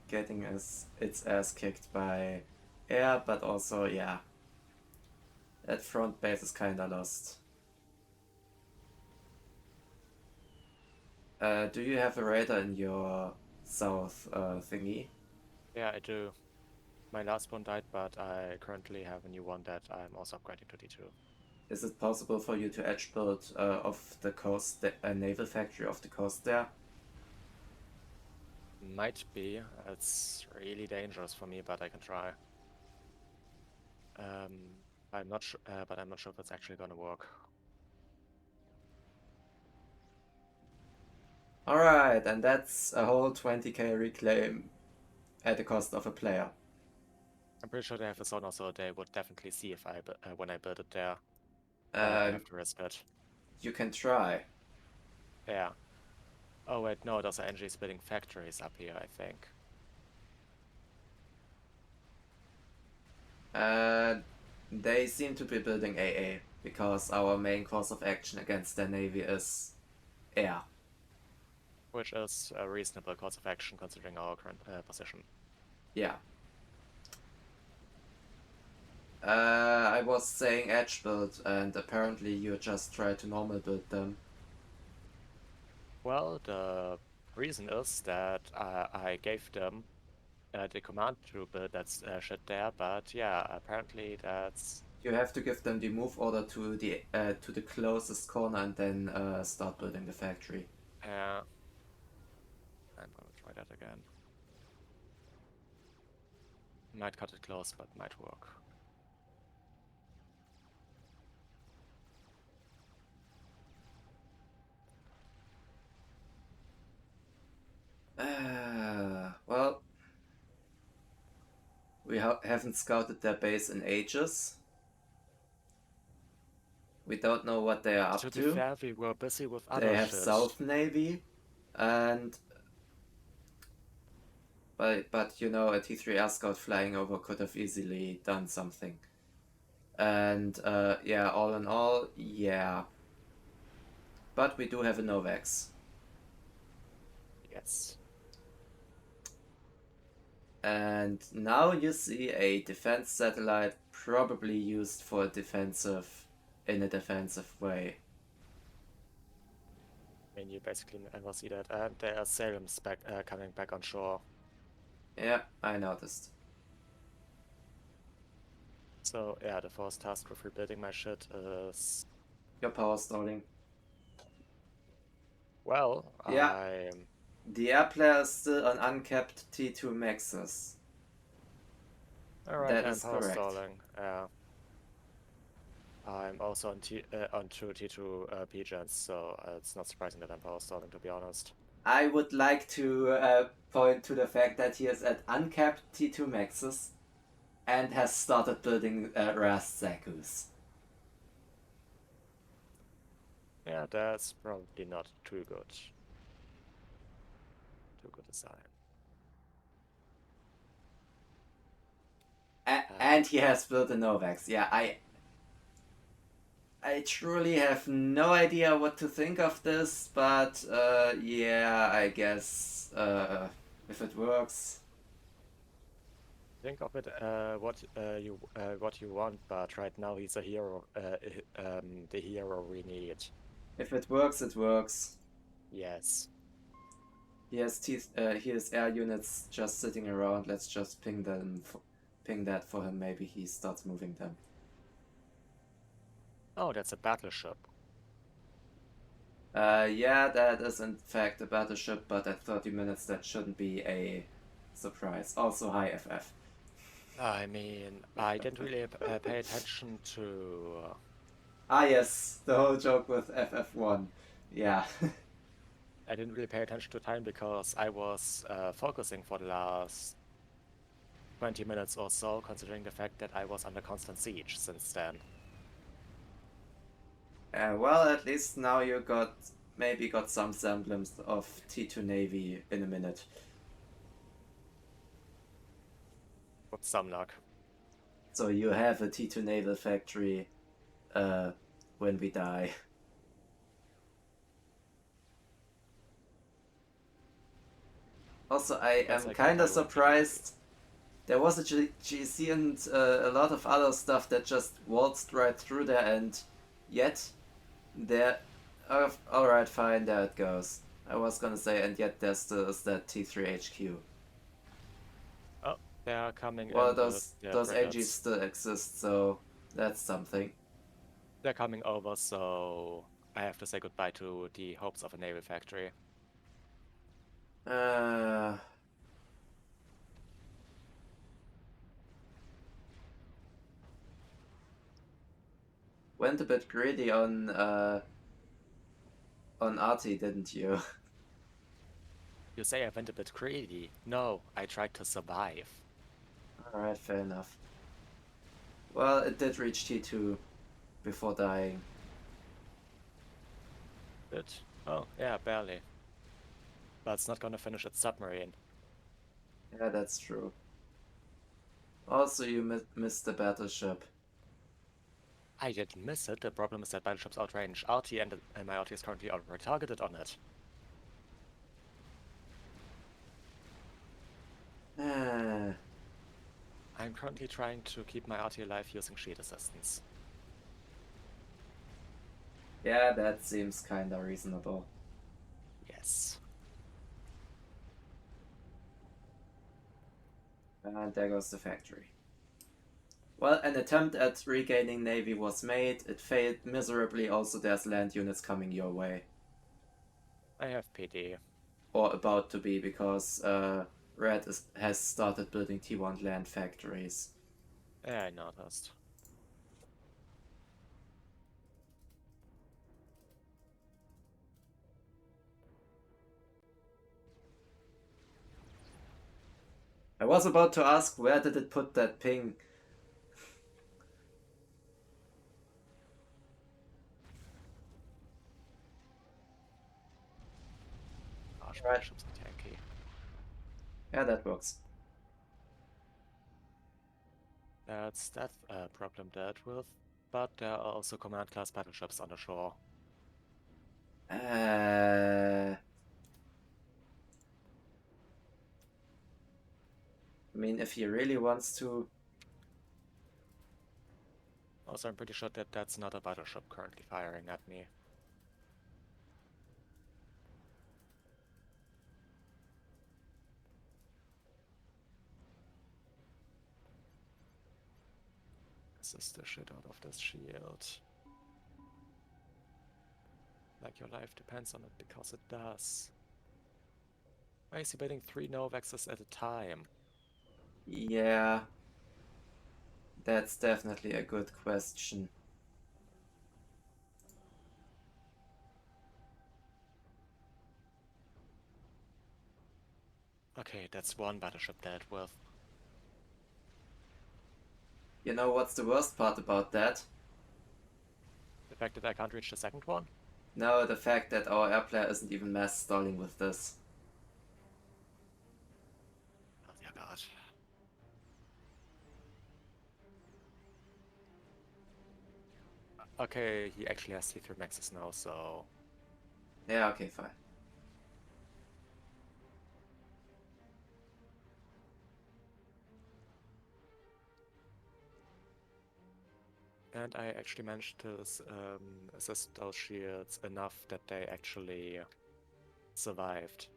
getting its ass kicked by air, but also, yeah, that front base is kinda lost. Do you have a radar in your south thingy?
Yeah, I do. My last one died, but I currently have a new one that I'm also upgrading to D2.
Is it possible for you to edge build off the coast, a naval factory off the coast there?
Might be. It's really dangerous for me, but I can try. I'm not sure, but I'm not sure if it's actually gonna work.
Alright, and that's a whole 20k reclaim at the cost of a player.
I'm pretty sure they have a sonar, so they would definitely see if when I build it there. I have to risk it.
You can try.
Yeah. Oh wait, no, those are energies building factories up here, I think.
They seem to be building AA because our main course of action against their navy is air.
Which is a reasonable course of action considering our current position.
Yeah. I was saying edge build, and apparently you just try to normal build them.
Well, the reason is that I gave them the command to build that shit there, but yeah, apparently that's...
You have to give them the move order to the closest corner and then start building the factory.
I'm gonna try that again. Might cut it close, but might work.
Well, we haven't scouted their base in ages. We don't know what they are up to.
To be fair, we were busy with other
They have
shit.
South Navy, and but you know, a T3 air scout flying over could have easily done something. And yeah, all in all, yeah. But we do have a Novax.
Yes.
And now you see a defense satellite probably used for in a defensive way.
I mean, you basically never see that. And there are Salem's coming back on shore.
Yeah, I noticed.
So yeah, the first task with rebuilding my shit is...
Your power stalling.
Well,
Yeah. The air player is still on uncapped T2 maxes.
Alright,
That
I'm
is
power
correct.
stalling. I'm also on two T2 P-gens, so it's not surprising that I'm power stalling, to be honest.
I would like to point to the fact that he is at uncapped T2 maxes and has started building Rast Zakus.
Yeah, that's probably not too good. Too good a sign.
And he has built a Novax. Yeah, I truly have no idea what to think of this, but yeah, I guess if it works.
Think of it what you want, but right now he's a hero, the hero we need.
If it works, it works.
Yes.
He has air units just sitting around. Let's just ping that for him. Maybe he starts moving them.
Oh, that's a battleship.
Yeah, that is in fact a battleship, but at 30 minutes that shouldn't be a surprise. Also, hi FF.
I mean, I didn't really pay attention to...
Ah yes, the whole joke with FF1. Yeah.
I didn't really pay attention to time because I was focusing for the last 20 minutes or so, considering the fact that I was under constant siege since then.
Well, at least now you maybe got some semblance of T2 Navy in a minute.
With some luck.
So you have a T2 naval factory when we die. Also, I am kind of surprised. There was a GC and a lot of other stuff that just waltzed right through there, and yet there... alright, fine, there it goes. I was gonna say, and yet there still is that T3 HQ.
Oh, they are coming
Well,
in.
those AGs still exist, so that's something.
They're coming over, so I have to say goodbye to the hopes of a naval factory.
Went a bit greedy on Artie, didn't you?
You say I went a bit greedy. No, I tried to survive.
Alright, fair enough. Well, it did reach T2 before dying.
Did? Oh, yeah, barely. but it's not gonna finish its submarine.
Yeah, that's true. Also, you missed the battleship.
I didn't miss it. The problem is that battleships outrange RT, and my RT is currently already targeted on it.
Ah,
I'm currently trying to keep my RT alive using shield assistance.
yeah, that seems kinda reasonable.
Yes.
And there goes the factory. Well, an attempt at regaining Navy was made. It failed miserably. Also, there's land units coming your way.
I have PD.
Or about to be, because Red has started building T1 land factories.
Yeah, I noticed.
I was about to ask, where did it put that ping?
Large
Right.
battleships are tanky.
Yeah, that works.
That's that problem dealt with, but there are also command class battleships on the shore.
I mean, if he really wants to...
Also, I'm pretty sure that that's not a battleship currently firing at me. Assist the shit out of this shield. Like your life depends on it, because it does. Why is he building 3 Novexes at a time?
Yeah, that's definitely a good question.
Okay, that's one battleship dealt with.
You know what's the worst part about that?
The fact that I can't reach the second one?
No, the fact that our air player isn't even mass stalling with this.
Oh dear god. Okay, he actually has C3 maxes now, so...
Yeah, okay, fine.
And I actually managed to assist those shields enough that they actually survived.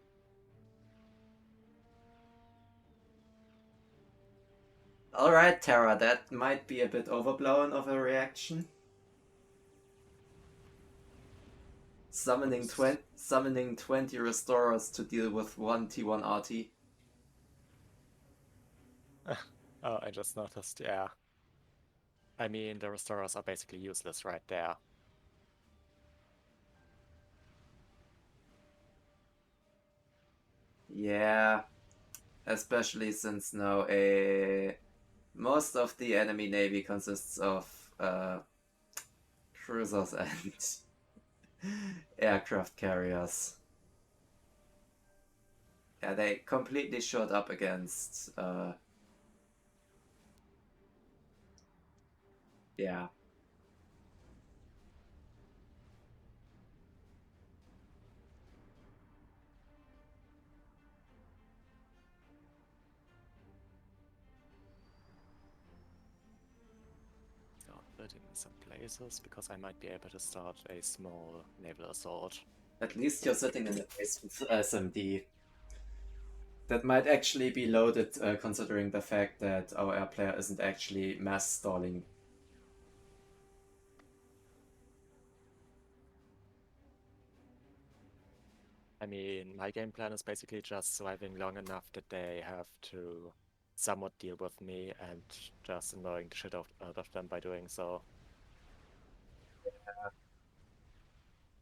Alright, Terra, that might be a bit overblown of a reaction. Summoning 20 restorers to deal with one T1 RT.
Oh, I just noticed, yeah. I mean, the restorers are basically useless right there.
Yeah, especially since now most of the enemy navy consists of cruisers and aircraft carriers. Yeah, they completely showed up against yeah.
Start building some places, because I might be able to start a small naval assault.
At least you're sitting in the base with SMD. That might actually be loaded, considering the fact that our air player isn't actually mass stalling.
I mean, my game plan is basically just surviving long enough that they have to somewhat deal with me and just annoying the shit out of them by doing so.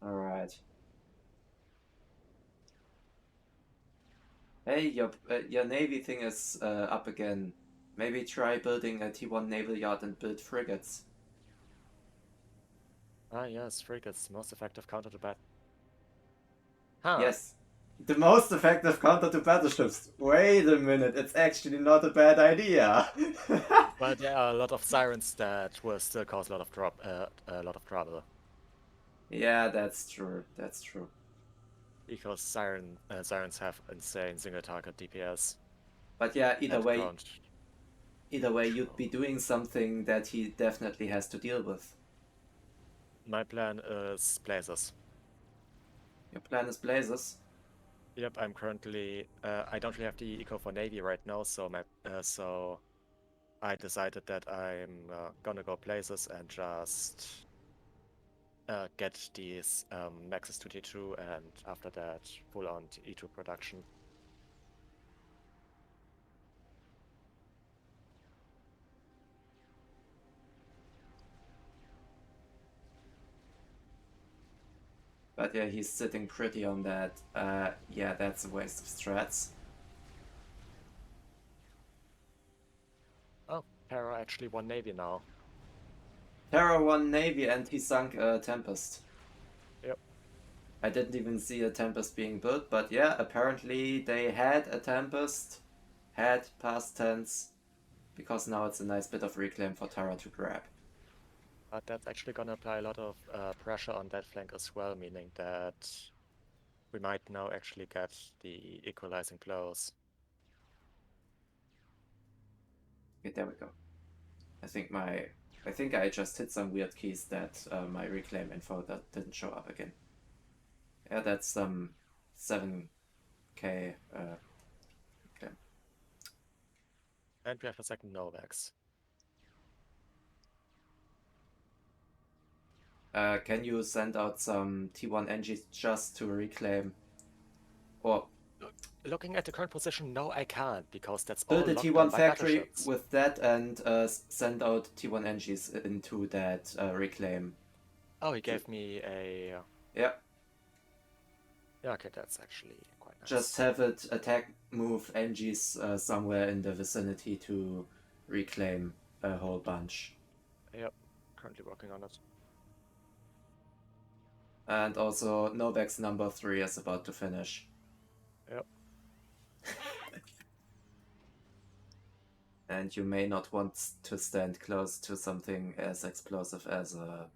Alright. Hey, your navy thing is up again. Maybe try building a T1 naval yard and build frigates.
Ah yes, frigates, most effective counter to bat. Huh.
Yes, The most effective counter to battleships. Wait a minute, it's actually not a bad idea.
But there are a lot of sirens that will still cause a lot of trouble.
Yeah, that's true. That's true.
Because sirens have insane single target DPS.
But yeah,
Either
way, you'd be doing something that he definitely has to deal with.
My plan is Blazers.
Your plan is Blazes.
Yep, I'm currently. I don't really have the eco for Navy right now, so so I decided that I'm gonna go Blazers and just get these maxes to T2, and after that, full on E2 production.
But yeah, he's sitting pretty on that. Yeah, that's a waste of strats.
Oh, Terra actually won Navy now.
Terra won Navy and he sunk a Tempest.
Yep.
I didn't even see a Tempest being built, but yeah, apparently they had a Tempest, had past tense, because now it's a nice bit of reclaim for Terra to grab.
But that's actually gonna apply a lot of pressure on that flank as well, meaning that we might now actually get the equalizing blows.
Okay, there we go. I think I just hit some weird keys that my reclaim info that didn't show up again. Yeah, that's some 7k reclaim.
And we have a second Novax.
Can you send out some T1 NGs just to reclaim? Or
Looking at the current position, no, I can't, because that's all
build a
locked
T1
down by
factory
battleships.
with that and send out T1 NGs into that reclaim.
Oh, he gave me a...
Yeah.
Yeah, okay, that's actually quite nice.
Just have it attack move NGs somewhere in the vicinity to reclaim a whole bunch.
Yep, currently working on it.
And also, Novex number 3 is about to finish.
Yep.
And you may not want to stand close to something as explosive as a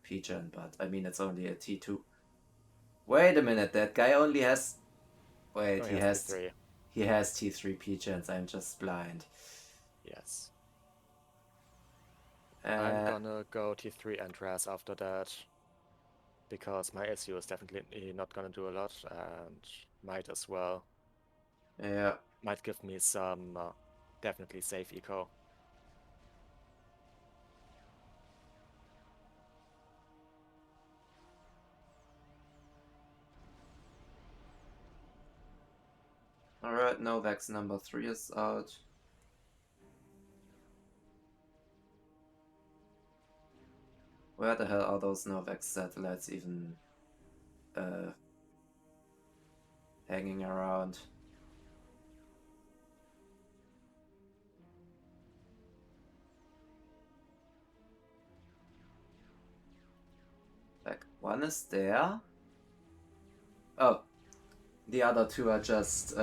P-Gen, but I mean, it's only a T2. Wait a minute, that guy only has... Wait,
Oh,
he has T3 P-Gens, I'm just blind.
Yes. I'm gonna go T3 and Raz after that, because my SU is definitely not gonna do a lot, and might as well.
Yeah.
Might give me some definitely safe eco.
Alright, Novex number 3 is out. Where the hell are those Novex satellites even hanging around? Like, one is there. Oh, the other two are just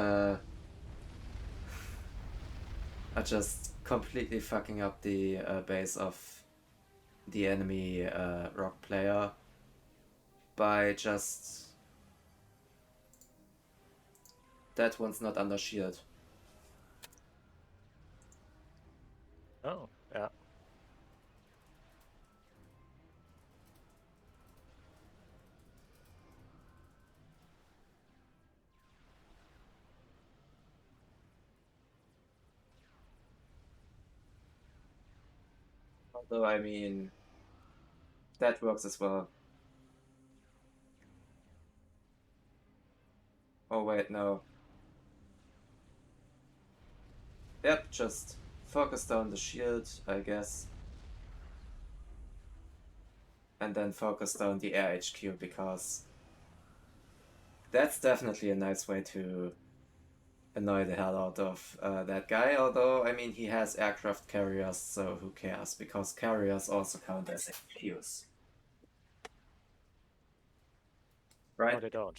completely fucking up the base of the enemy rock player by just... That one's not under shield.
Oh, yeah.
Although, I mean, that works as well. Oh wait, no. Yep, just focus down the shield, I guess. And then focus down the air HQ, because that's definitely a nice way to annoy the hell out of that guy. Although, I mean, he has aircraft carriers, so who cares? Because carriers also count as HQs. Right?
No, they don't.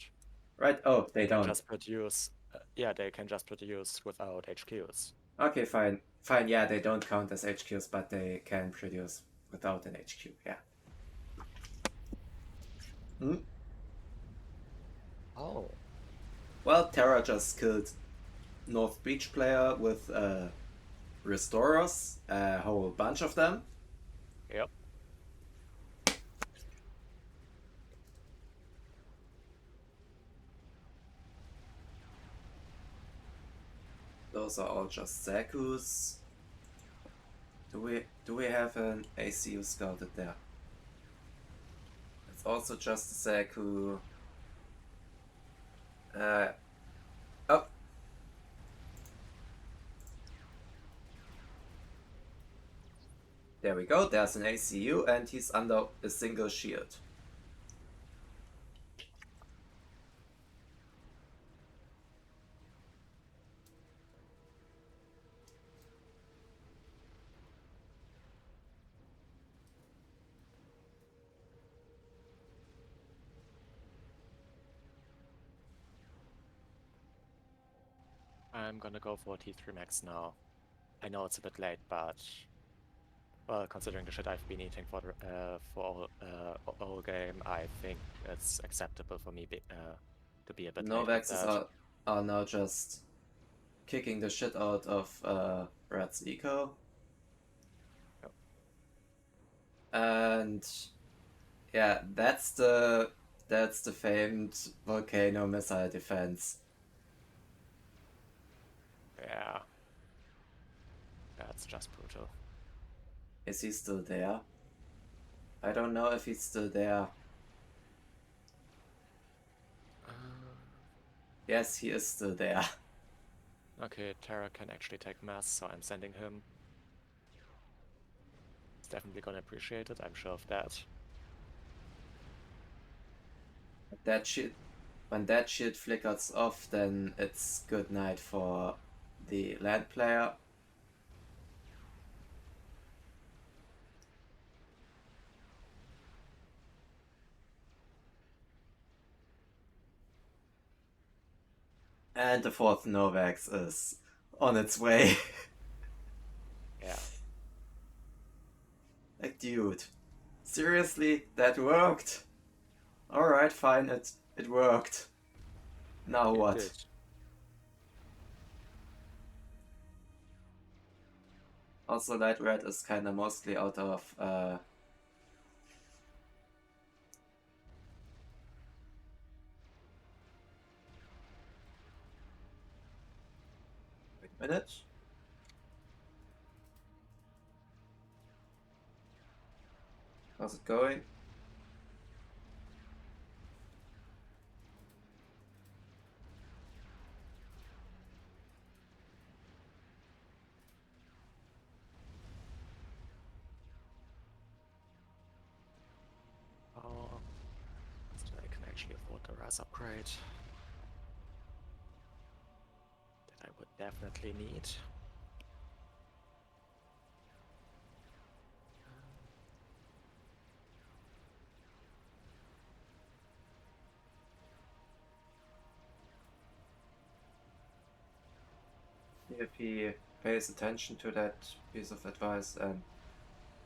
Right? Oh, they don't.
Just produce. Yeah, they can just produce without HQs.
Okay, fine. Fine, yeah, they don't count as HQs, but they can produce without an HQ, yeah. Hmm?
Oh.
Well, Terra just killed North Beach player with Restorers, a whole bunch of them.
Yep.
Those are all just Zakus. Do we have an ACU scouted there? It's also just a Zaku. Oh. There we go, there's an ACU and he's under a single shield.
I'm gonna go for T3 max now. I know it's a bit late, but well, considering the shit I've been eating for all game, I think it's acceptable for me to be a bit late with
Novaxes
that.
are now just kicking the shit out of Brad's eco.
Yep.
And yeah, that's the famed volcano missile defense.
Yeah. That's just brutal.
Is he still there? I don't know if he's still there. Yes, he is still there.
Okay, Terra can actually take mass, so I'm sending him. He's definitely gonna appreciate it, I'm sure of that.
That shit, when that shit flickers off, then it's good night for the land player. And the fourth Novax is on its way.
Yeah.
Like, dude, seriously, that worked? Alright, fine, it worked. Now
It
what?
did.
Also, Light Red is kinda mostly out of wait a minute. How's it going?
Oh, so I can actually afford the Rise upgrade. That I would definitely need.
If he pays attention to that piece of advice and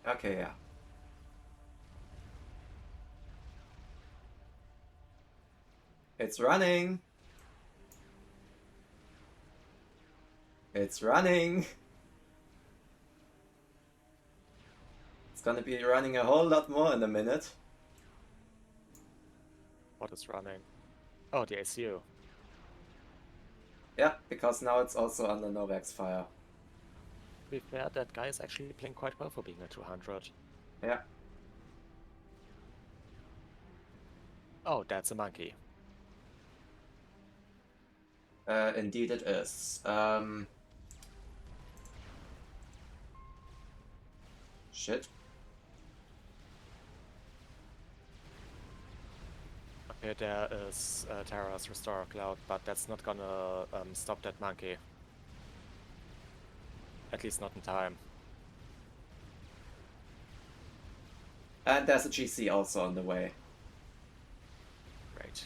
okay, yeah. It's running. It's running. It's gonna be running a whole lot more in a minute.
What is running? Oh, the ACU.
Yeah, because now it's also under Novax fire.
To be fair, that guy is actually playing quite well for being a 200.
Yeah.
Oh, that's a monkey.
Indeed it is. Shit.
Okay, there is Terra's Restorer Cloud, but that's not gonna stop that monkey. At least not in time.
And there's a GC also on the way.
Great.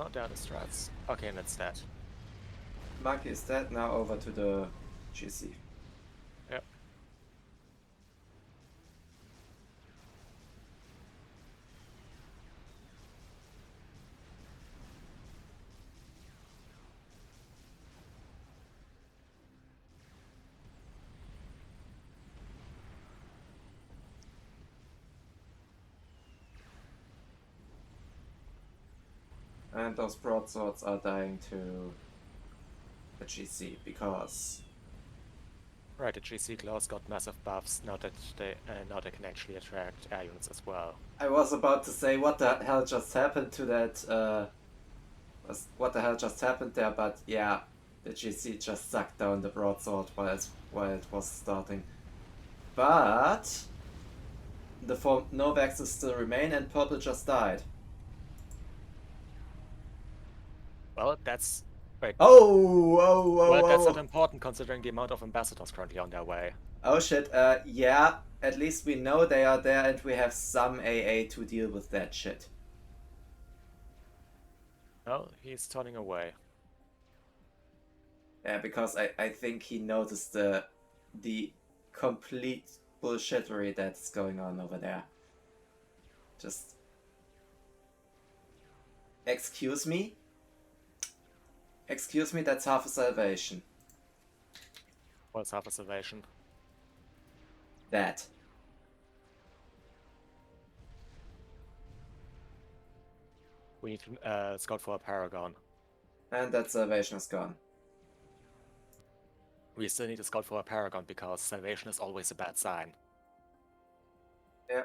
Oh, there are the strats. Okay, and it's dead.
Monkey is dead, now over to the GC.
Yep.
And those broadswords are dying to the GC because
Right, the GC claws got massive buffs now that now they can actually attract air units as well.
I was about to say what the hell just happened to that what the hell just happened there, but yeah, the GC just sucked down the broadsword while it was starting. But the four Novaxes still remain and purple just died.
Well, that's wait.
Oh,
Well, that's not important considering the amount of ambassadors currently on their way.
Oh shit, yeah, at least we know they are there and we have some AA to deal with that shit.
Oh, he's turning away.
Yeah, because I think he noticed the complete bullshittery that's going on over there. Just... Excuse me? Excuse me, that's half a salvation.
What's half a salvation?
That.
We need to scout for a paragon.
And that salvation is gone.
We still need to scout for a paragon because salvation is always a bad sign.
Yeah.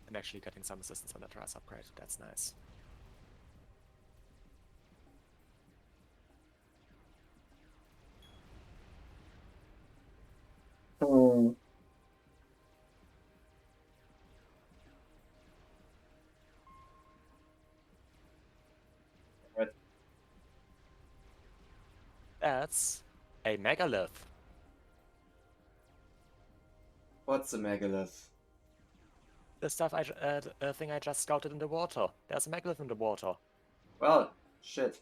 And actually getting some assistance on that rise upgrade, that's nice. Right. That's a megalith.
What's a megalith?
The stuff thing I just scouted in the water. There's a megalith in the water.
Well, shit.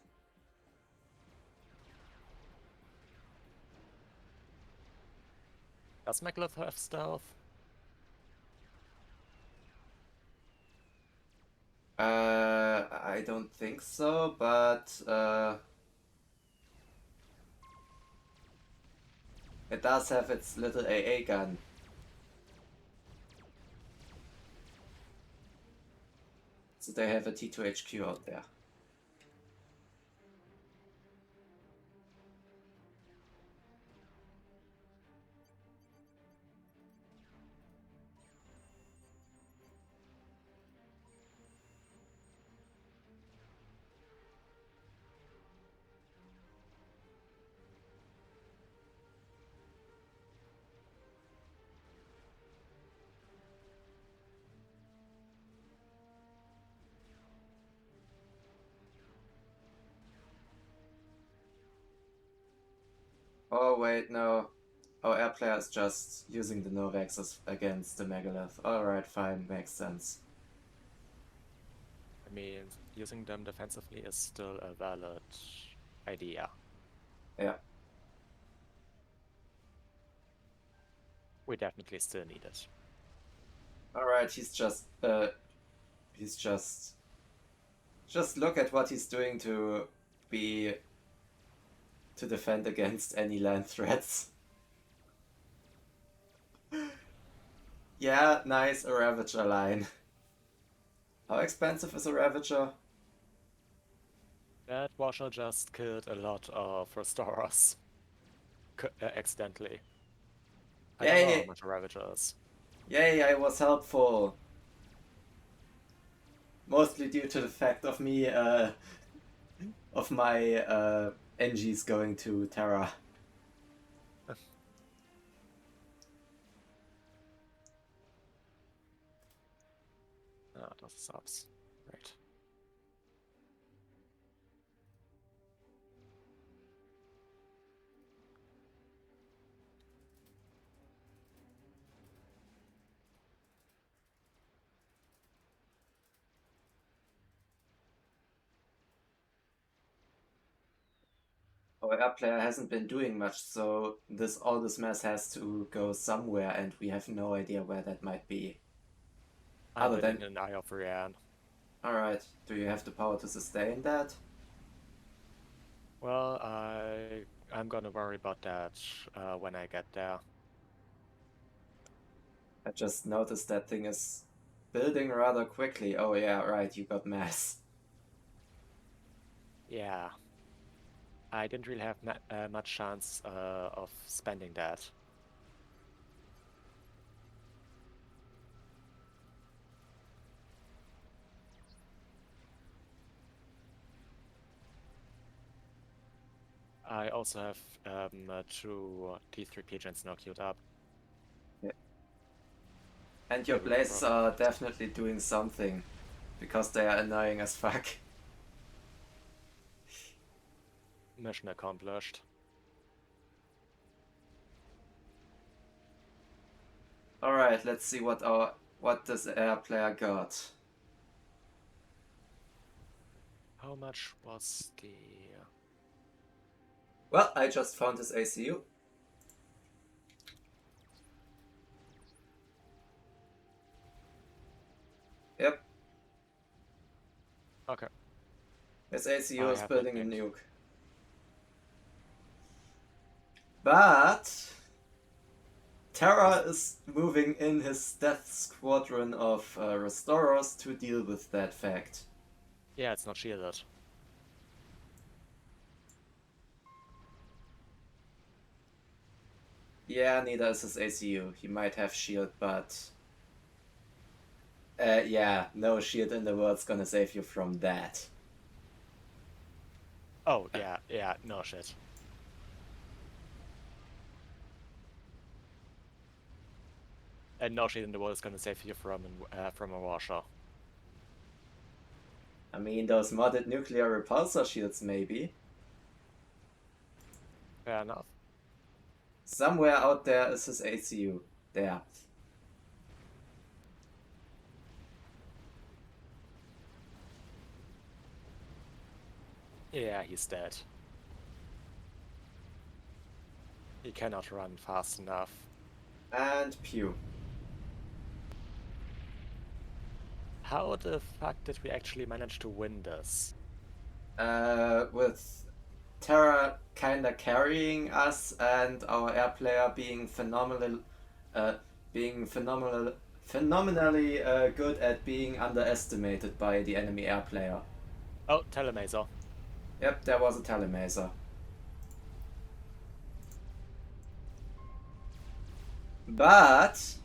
Does megalith have stealth?
I don't think so, but it does have its little AA gun. So they have a T2 HQ out there. Oh wait, no. Our air player is just using the Novaxes against the Megalith. Alright, fine, makes sense.
I mean, using them defensively is still a valid idea.
Yeah.
We definitely still need it.
Alright, just look at what he's doing to defend against any land threats. Yeah, nice, a Ravager line. How expensive is a Ravager?
That Washer just killed a lot of Restorers. Accidentally. I don't know how much a Ravager is.
Yay, I was helpful. Mostly due to the fact of me, of my NGs going to Terra.
Ah, those subs. Right.
our air player hasn't been doing much, so all this mess has to go somewhere, and we have no idea where that might be.
I'm
Other
building
than
an Eye of Rian.
alright, do you have the power to sustain that?
Well, I'm gonna worry about that when I get there.
I just noticed that thing is building rather quickly. Oh yeah, right, you got mass.
Yeah. I didn't really have much chance of spending that. I also have 2 T3 pigeons now queued up.
Yeah. And your blazes are definitely doing something, because they are annoying as fuck.
Mission accomplished.
Alright, let's see what this air player got.
How much was the...
Well, I just found his ACU. Yep.
Okay.
His ACU
I
is
have
building a
that
nuke. But Terra is moving in his death squadron of restorers to deal with that fact.
Yeah, it's not shielded.
Yeah, neither is his ACU. He might have shield, but yeah, no shield in the world's gonna save you from that.
Oh, yeah, no shit. And no shit in the world is gonna save you from a washer.
I mean, those modded nuclear repulsor shields, maybe.
Fair enough.
Somewhere out there is his ACU. There.
Yeah, he's dead. He cannot run fast enough.
And pew.
How the fuck did we actually manage to win this?
With Terra kinda carrying us and our air player being phenomenally good at being underestimated by the enemy air player.
Oh, telemaser.
Yep, there was a telemaser. But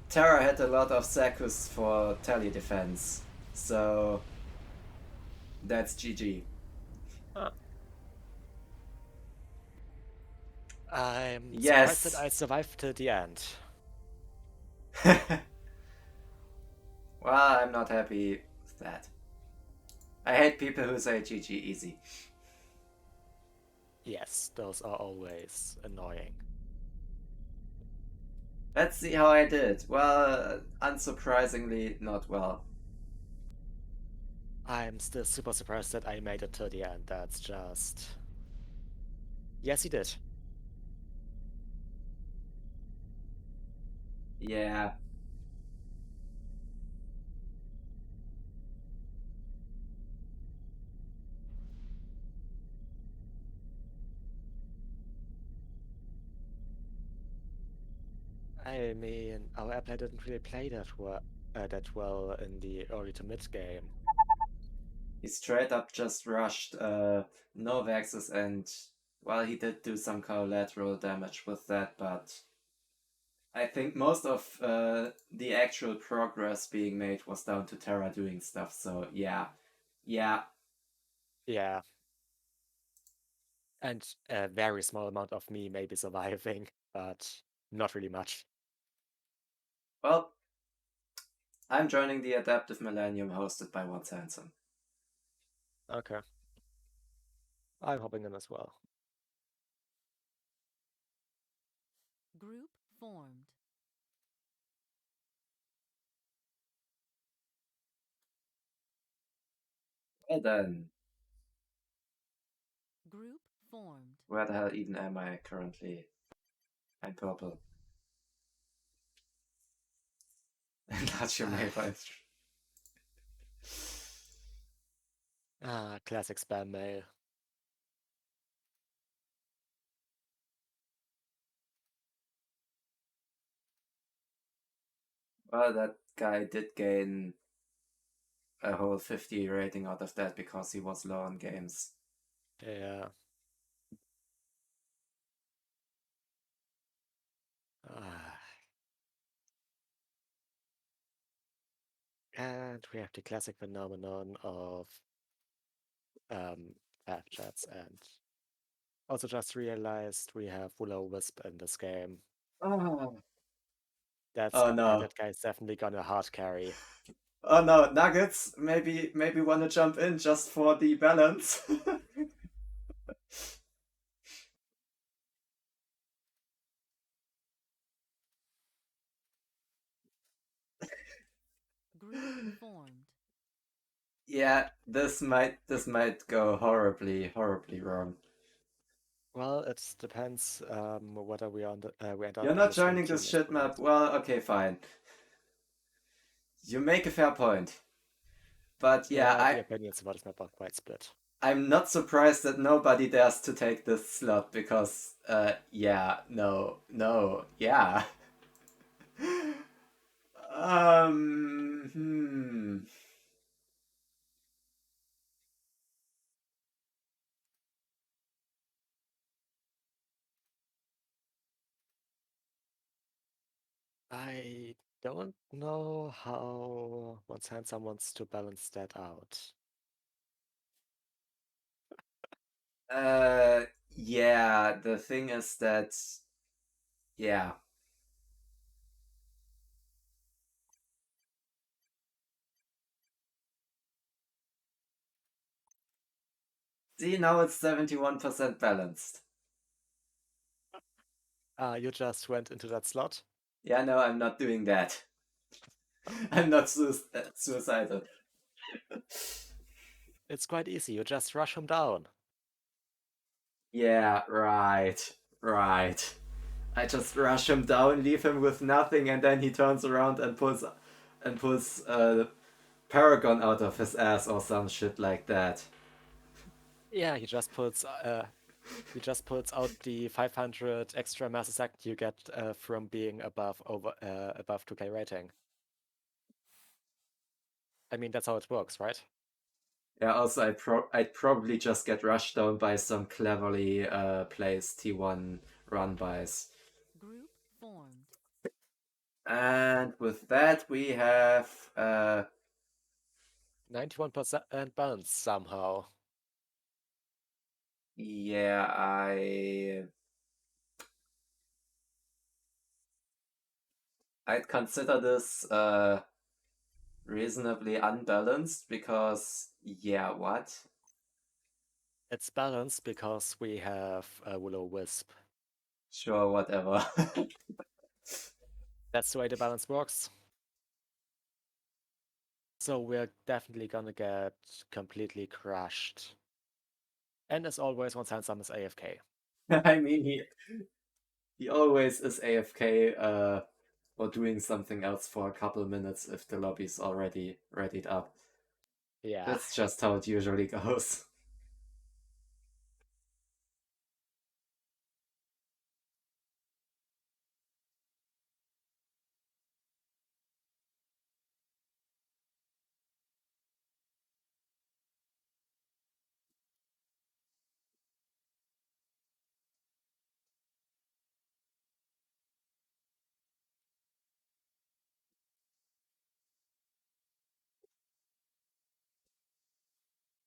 Terra had a lot of Zakus for tele defense, so that's GG.
Huh. I'm
Yes.
surprised that I survived to the end.
Well, I'm not happy with that. I hate people who say GG easy.
Yes, those are always annoying.
Let's see how I did. Well, unsurprisingly, not well.
I'm still super surprised that I made it to the end. That's just... Yes, he did.
Yeah.
I mean, our airplane didn't really play that well in the early to mid game.
He straight up just rushed Novaxes and, well, he did do some collateral damage with that, but I think most of the actual progress being made was down to Terra doing stuff, so yeah. Yeah.
Yeah. And a very small amount of me maybe surviving, but not really much.
Well, I'm joining the Adaptive Millennium hosted by One Sanson.
Okay. I'm hopping in as well.
Group formed.
Well then.
Group formed.
Where the hell even am I currently? I'm purple. Enlarge your mailbox.
Classic spam mail.
Well, that guy did gain a whole 50 rating out of that because he was low on games.
Yeah. Ah. And we have the classic phenomenon of FAF chats, and also just realized we have Willow Wisp in this game.
Oh,
That's
oh no.
that guy's definitely gonna hard carry.
Oh no, Nuggets, maybe wanna jump in just for the balance.
Group formed.
Yeah, this might go horribly wrong.
Well, it depends whether we end up
You're
on
not
the same
joining
team
this
as
shit
we had.
map. Well, okay, fine. You make a fair point. But yeah,
Yeah, the opinions about this map are quite split.
I'm not surprised that nobody dares to take this slot because, yeah, no, yeah. Hmm.
I don't know how Once Handsome wants to balance that out.
Yeah, the thing is that, yeah. See, now it's 71% balanced.
You just went into that slot?
Yeah, no, I'm not doing that. I'm not suicidal.
It's quite easy, you just rush him down.
Yeah, right. I just rush him down, leave him with nothing, and then he turns around and pulls Paragon out of his ass or some shit like that.
Yeah, he just puts out the 500 extra mass a second you get from being above 2k rating. I mean, that's how it works, right?
Yeah, also I'd probably just get rushed down by some cleverly placed T1 run-bys.
Group formed.
And with that we have
91% balance somehow.
yeah, I'd consider this reasonably unbalanced because yeah, what?
It's balanced because we have Will-O-Wisp.
Sure, whatever.
That's the way the balance works. So we're definitely gonna get completely crushed. And as always, Once Handsome is AFK.
I mean, he always is AFK or doing something else for a couple minutes if the lobby's already readied up.
Yeah.
That's just how it usually goes.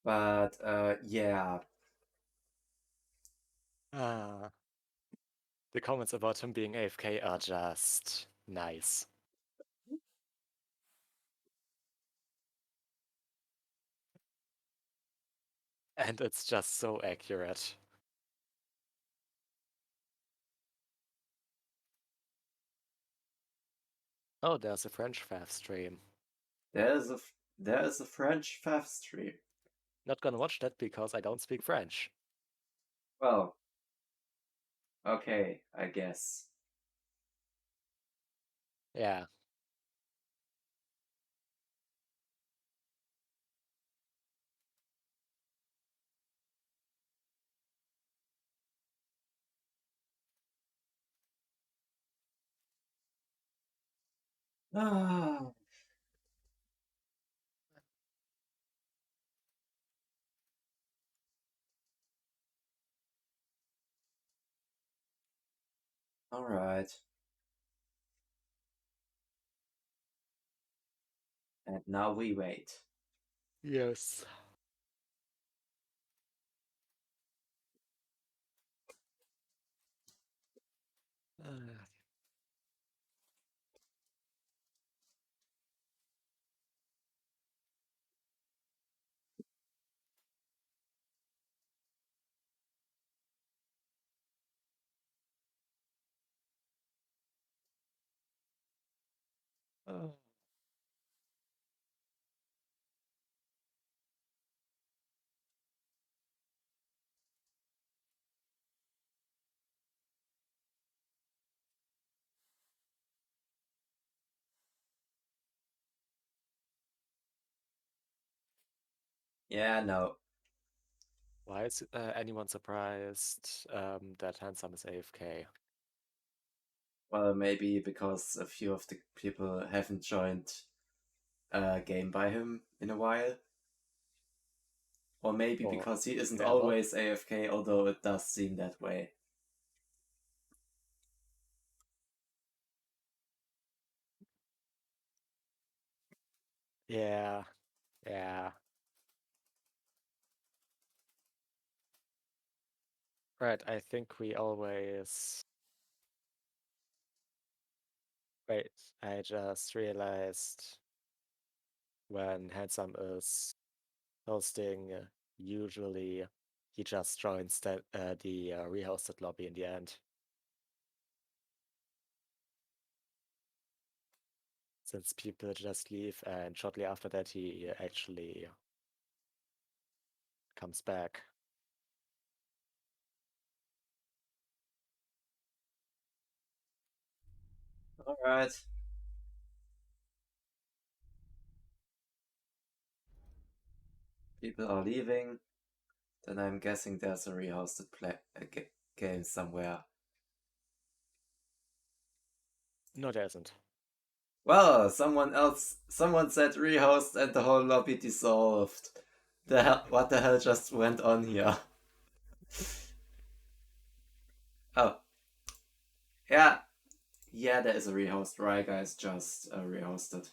But yeah.
The comments about him being AFK are just nice. And it's just so accurate. Oh, there's a French FAF stream.
There's a French FAF stream.
Not gonna watch that because I don't speak French.
Well, okay, I guess.
Yeah.
Ah, all right. And now we wait.
Yes. Uh, uh,
Yeah, no.
why is anyone surprised that Handsome is AFK?
Well, maybe because a few of the people haven't joined a game by him in a while. Or maybe
Or
because he isn't
yeah, well,
always AFK, although it does seem that way.
yeah, yeah. Right, I think we always. Wait, I just realized when Handsome is hosting, usually he just joins the rehosted lobby in the end. Since people just leave, and shortly after that he actually comes back.
Alright. People are leaving. Then I'm guessing there's a rehosted game somewhere.
No, there isn't.
Well, someone said rehost and the whole lobby dissolved. What the hell just went on here? Oh, yeah, yeah, there is a rehost. Right, guys, just rehosted.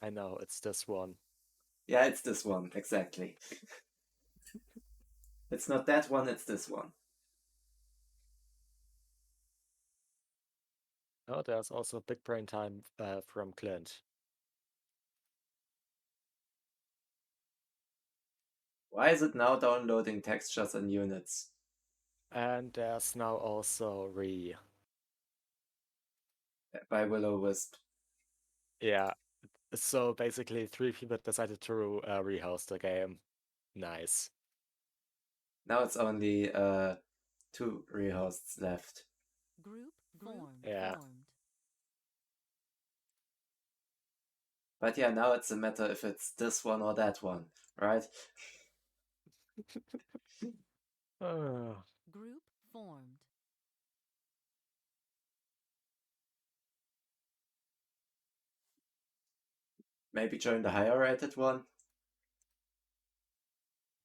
I know, it's this one.
Yeah, it's this one, exactly. It's not that one, it's this one.
Oh, there's also big brain time from Clint.
Why is it now downloading textures and units?
And there's now also
By Will-O-Wisp.
Yeah, so basically 3 people decided to rehost the game. Nice.
Now it's only 2 rehosts left.
Group formed.
Yeah.
But yeah, now it's a matter if it's this one or that one, right?
Group formed.
Maybe join the higher rated one.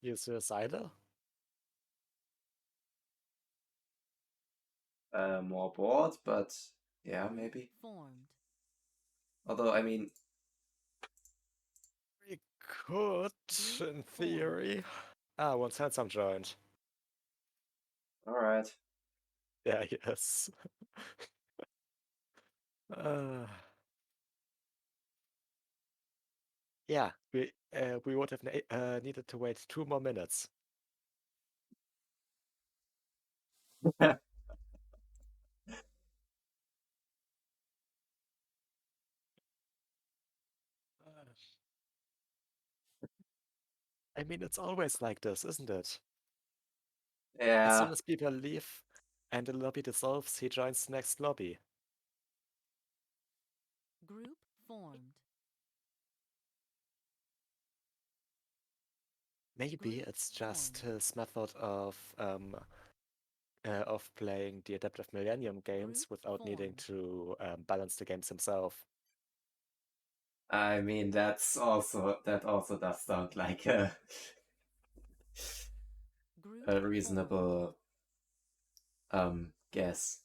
You suicidal?
More bored, but yeah, maybe.
Formed.
Although, I mean,
We could, in theory. Ah, once Handsome joined.
alright.
Yeah, yes. Yeah, we would have needed to wait 2 more minutes. I mean, it's always like this, isn't it? As soon
Yeah,
as people leave and the lobby dissolves, he joins the next lobby.
Group formed.
Maybe
Group
it's just
formed.
his method of playing the Adaptive Millennium games
Group
without needing
formed.
to balance the games himself.
I mean that also does sound like
Group
a
formed.
reasonable guess.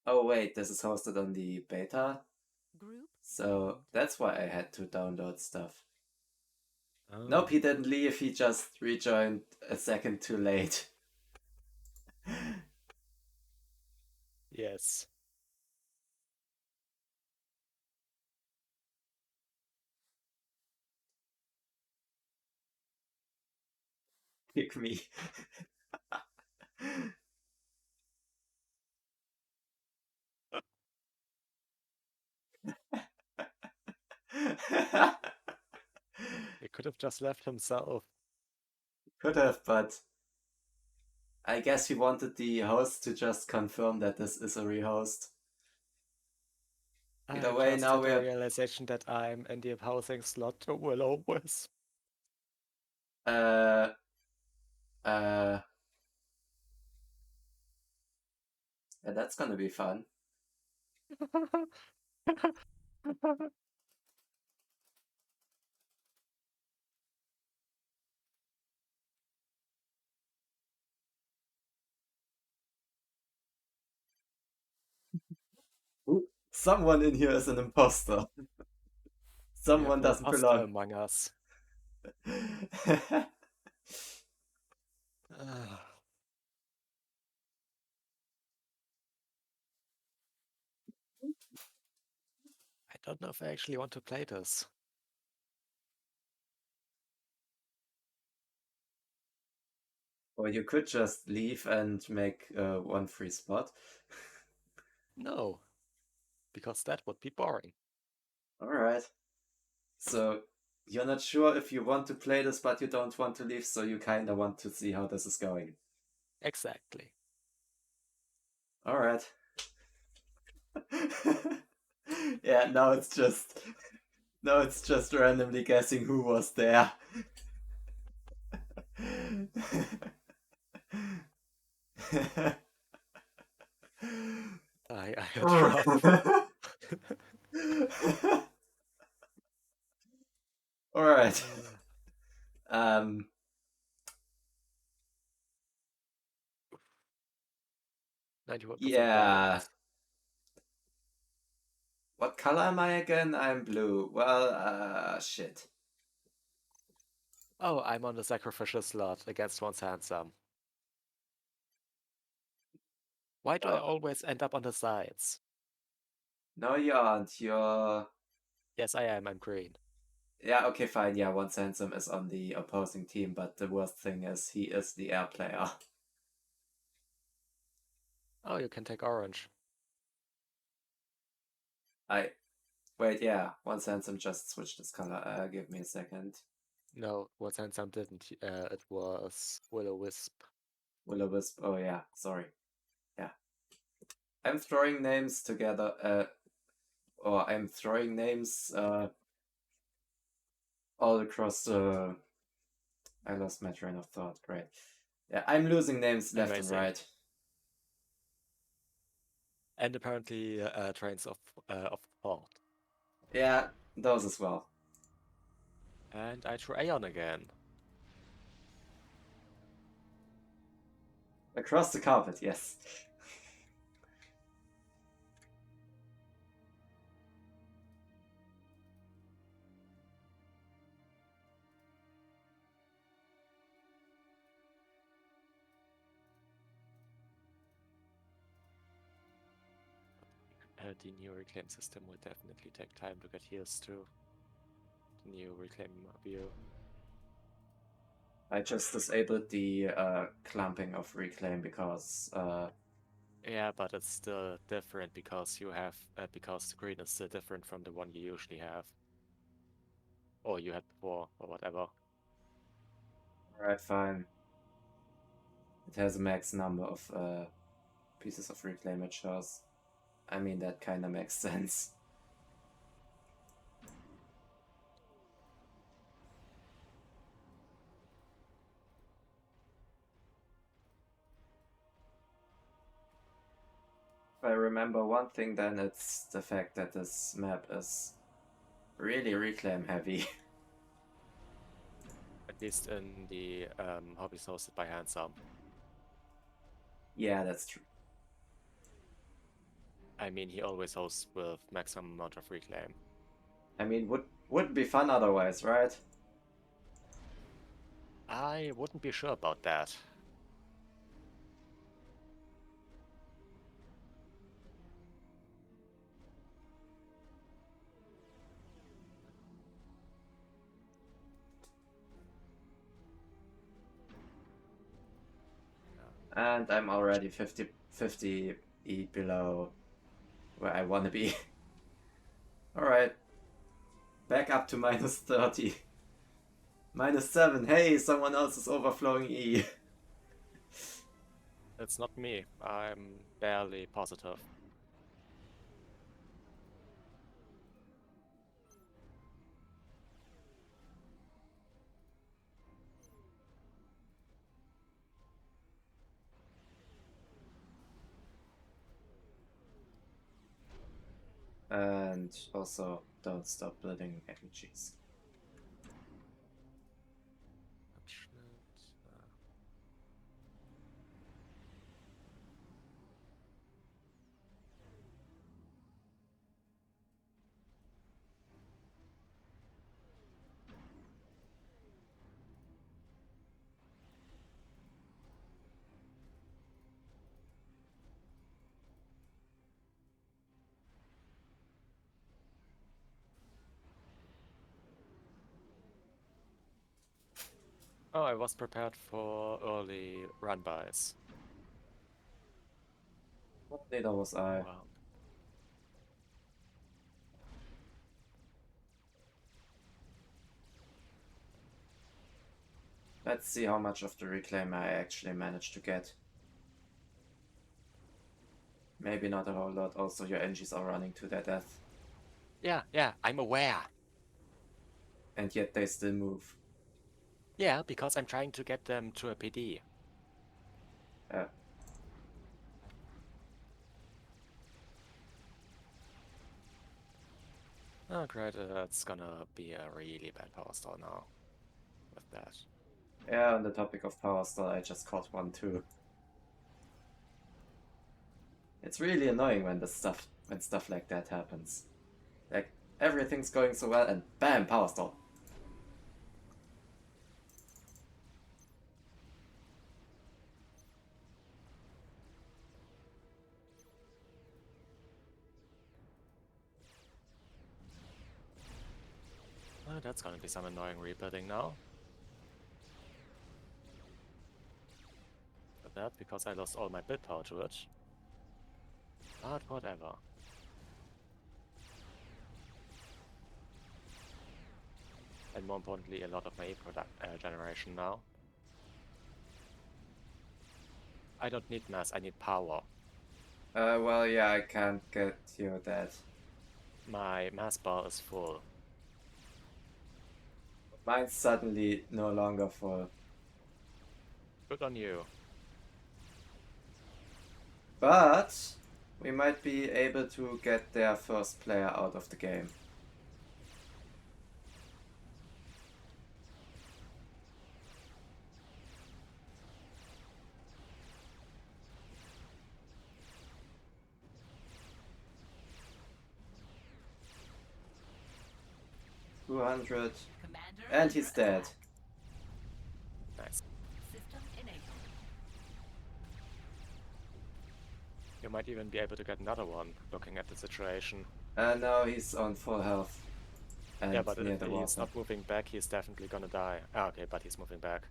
Oh wait, this is hosted on the beta,
Group
so
formed.
that's why I had to download stuff.
Oh.
Nope, he didn't leave, he just rejoined a second too late.
Yes.
Kick me.
He could have just left himself.
Could have, but I guess he wanted the host to just confirm that this is a rehost. Either
I
way,
just
now
had the
we're
realization that I'm in the opposing slot to Will-O-Wisp.
uh yeah, that's gonna be fun. Ooh, someone in here is an imposter. Someone
We have an
doesn't
imposter
belong.
among us. I don't know if I actually want to play this.
Or you could just leave and make one free spot.
No, because that would be boring.
Alright. So you're not sure if you want to play this, but you don't want to leave, so you kinda want to see how this is going.
Exactly.
Alright. Yeah, now it's just randomly guessing who was there.
I got dropped.
Alright.
91%
Yeah.
bonus.
What color am I again? I'm blue. Well, shit.
Oh, I'm on the sacrificial slot against one's handsome. Why do I
Oh.
always end up on the sides?
No, you aren't. You're...
Yes, I am. I'm green.
Yeah, okay, fine. Yeah, one Sansom is on the opposing team, but the worst thing is he is the air player.
Oh, you can take orange.
Wait, yeah, one Sansom just switched his color. Give me a second.
No, what handsome didn't. It was Will-O-Wisp.
Will-O-Wisp. Oh, yeah, sorry. Yeah. I'm throwing names together, or I'm throwing names all across the... I lost my train of thought. Great. Yeah, I'm losing names left and
Amazing.
right.
And apparently trains of thought.
Yeah, those as well.
And I drew Aeon again.
Across the carpet, yes.
The new reclaim system will definitely take time to get used to. The new reclaim view.
I just disabled the clamping of reclaim because
Yeah, but it's still different because you have because the green is still different from the one you usually have, or you had before, or whatever.
Alright, fine. It has a max number of pieces of reclaim it shows. I mean, that kinda makes sense. If I remember one thing, then it's the fact that this map is really reclaim heavy.
At least in the hobbies hosted by Handsome.
Yeah, that's true.
I mean, he always hosts with maximum amount of reclaim.
I mean, would be fun otherwise, right?
I wouldn't be sure about that.
And I'm already 50 E below where I want to be. Alright. Back up to minus 30. Minus 7. Hey, someone else is overflowing E.
It's not me. I'm barely positive.
And also, don't stop building effigies.
Oh, I was prepared for early run-bys.
Neither was I.
Wow.
Let's see how much of the reclaim I actually managed to get. Maybe not a whole lot. Also, your NGs are running to their death.
Yeah, I'm aware.
And yet they still move.
Yeah, because I'm trying to get them to a PD. Oh, great, that's gonna be a really bad power stall now with that.
Yeah, on the topic of power stall, I just caught one too. It's really annoying when stuff like that happens. Like, everything's going so well and bam, power stall.
Oh, that's gonna be some annoying rebuilding now. But that because I lost all my build power to it. But whatever. And more importantly, a lot of my E-product generation now. I don't need mass, I need power.
Well, yeah, I can't get you that.
My mass bar is full.
Mine's suddenly no longer full.
Good on you.
But we might be able to get their first player out of the game. $200,
Commander
and he's
under
dead.
attack.
Nice.
System enabled.
You might even be able to get another one, looking at the situation.
And now he's on full health. And
Yeah, but
near
if
the
he's
water.
not moving back, he's definitely gonna die. Ah, okay, but he's moving back.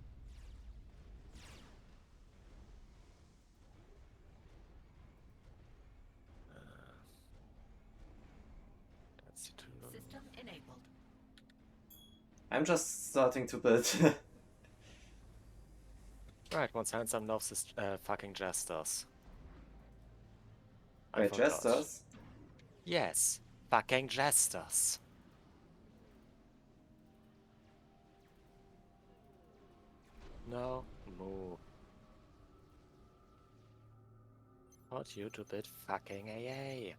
I'm just starting to build.
Right, once handsome loves his fucking jesters. I
Wait,
forgot.
jesters?
Yes, fucking jesters. No, moo. What you to bit fucking AA?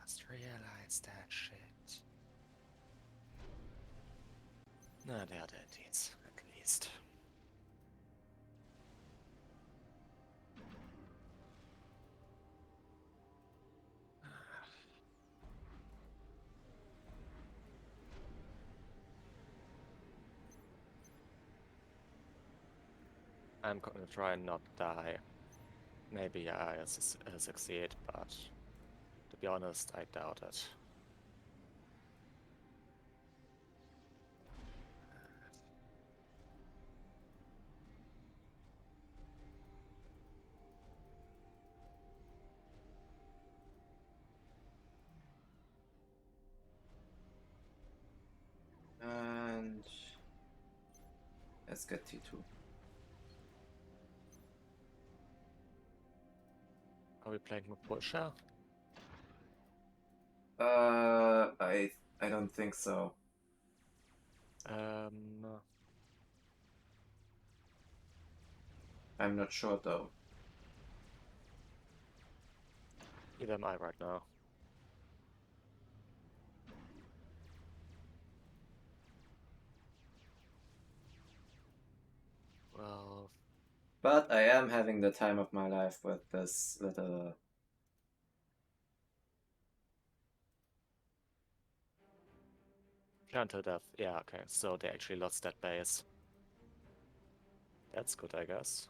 Just realize that shit. No, they are dead deeds, at least. I'm gonna try and not die. Maybe I succeed, but to be honest, I doubt it.
And let's get T2.
Are we playing with Pusher?
I don't think so. I'm not sure though.
Neither am I right now. Well,
But I am having the time of my life with this little...
until death. Yeah, okay, so they actually lost that base. That's good, I guess.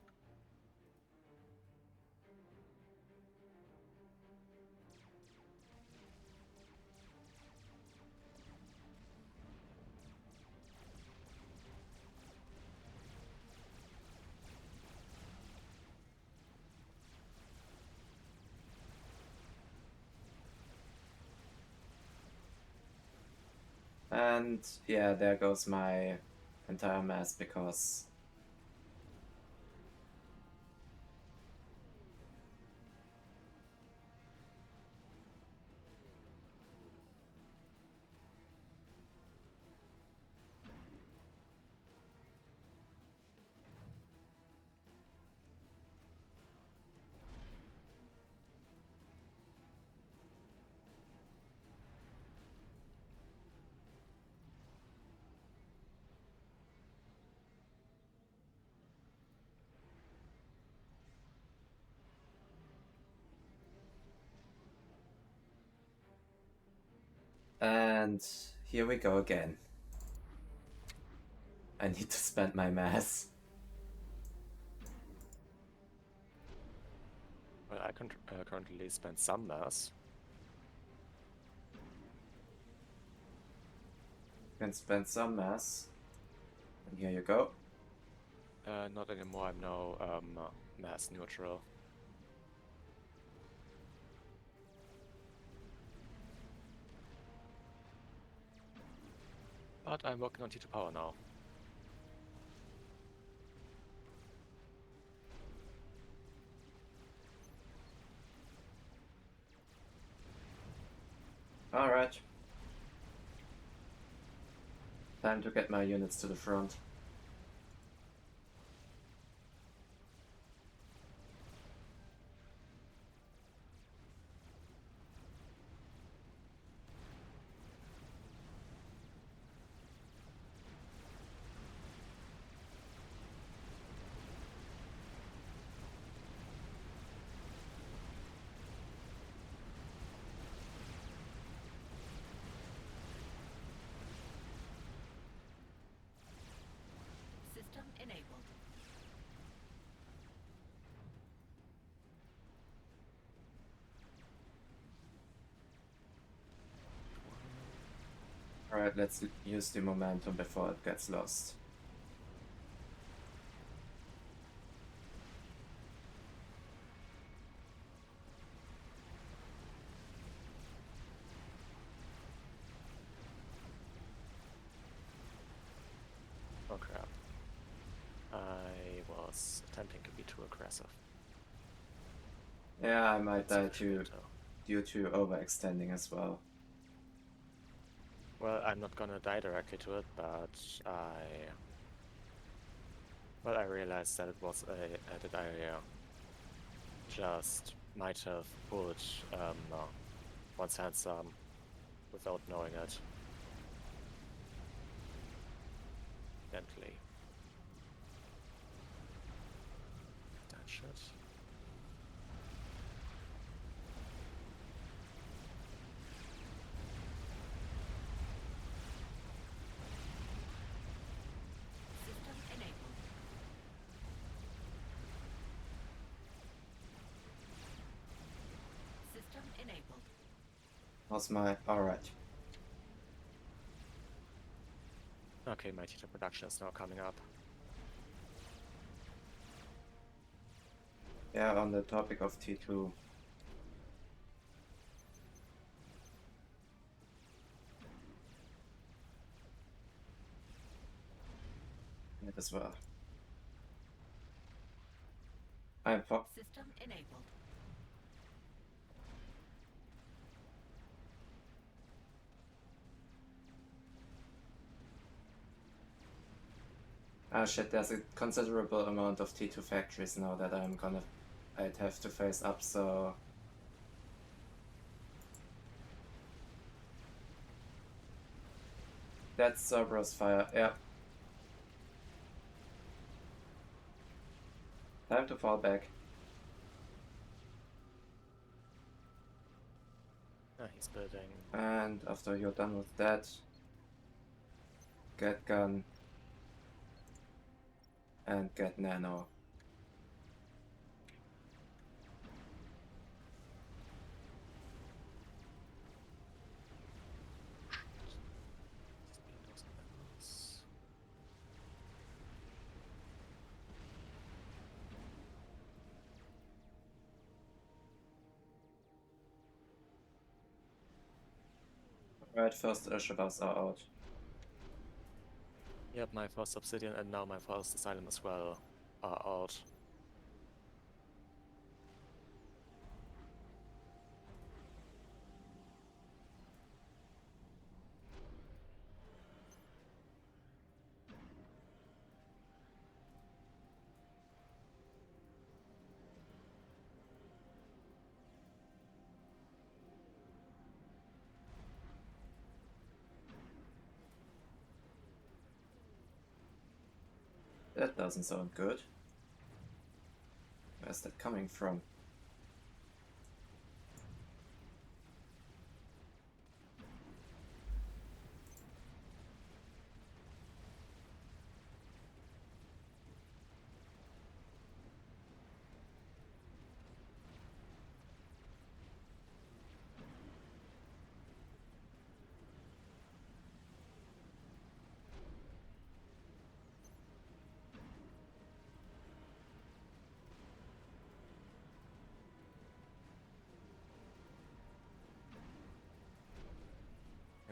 And yeah, there goes my entire mass because... And here we go again. I need to spend my mass.
Well, I can currently spend some mass.
You can spend some mass. And here you go.
Not anymore, I'm now mass neutral. But I'm working on T2 power now.
Alright. Time to get my units to the front.
System enabled.
Alright, let's use the momentum before it gets lost.
was attempting to be too aggressive.
Yeah, I might die
Especially
too,
into-
due to overextending as well.
Well, I'm not gonna die directly to it, but I realized that it was that I just might have pulled one sandstorm without knowing it. Gently. That shit.
System enabled. System enabled.
How's my... Alright.
Okay, my teacher production is now coming up.
Yeah, on the topic of T2. Might as well.
System enabled.
Ah shit, there's a considerable amount of T2 factories now that I'd have to face up, so... That's Cerberus fire, yeah. Time to fall back.
Ah, he's building.
And after you're done with that, get gun and get nano. Right, first Shabazz are out.
Yep, my first obsidian and now my first asylum as well are out.
That doesn't sound good. Where's that coming from?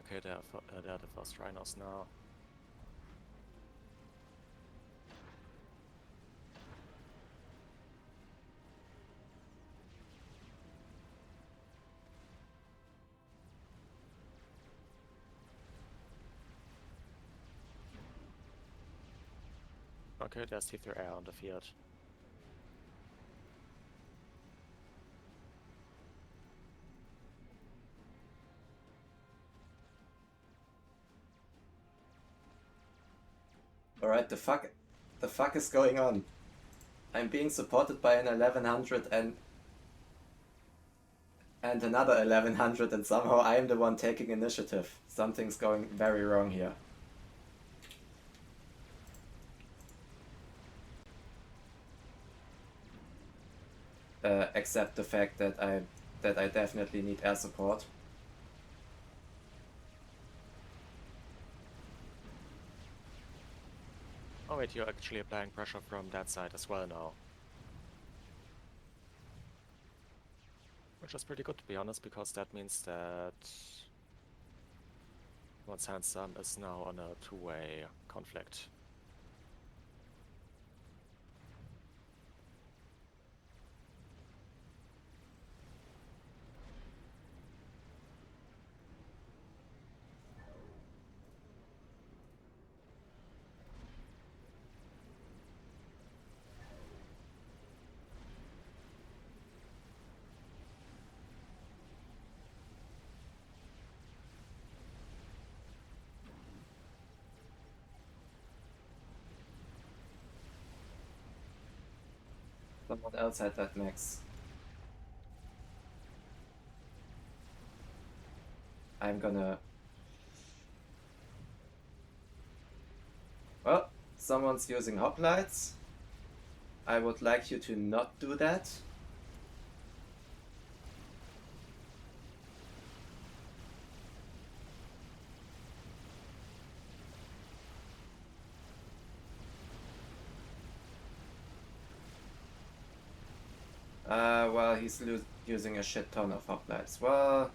Okay, they are the first rhinos now. Okay, there's T3 air on the field.
Alright, the fuck is going on? I'm being supported by an 1100 and another 1100 and somehow I am the one taking initiative. Something's going very wrong here. Except the fact that I definitely need air support.
Oh wait, you're actually applying pressure from that side as well now. Which is pretty good to be honest, because that means that one sandstorm is now on a two-way conflict.
Someone else had that max. I'm gonna... Well, someone's using hoplites. I would like you to not do that. Well, he's using a shit ton of hoplites. Well,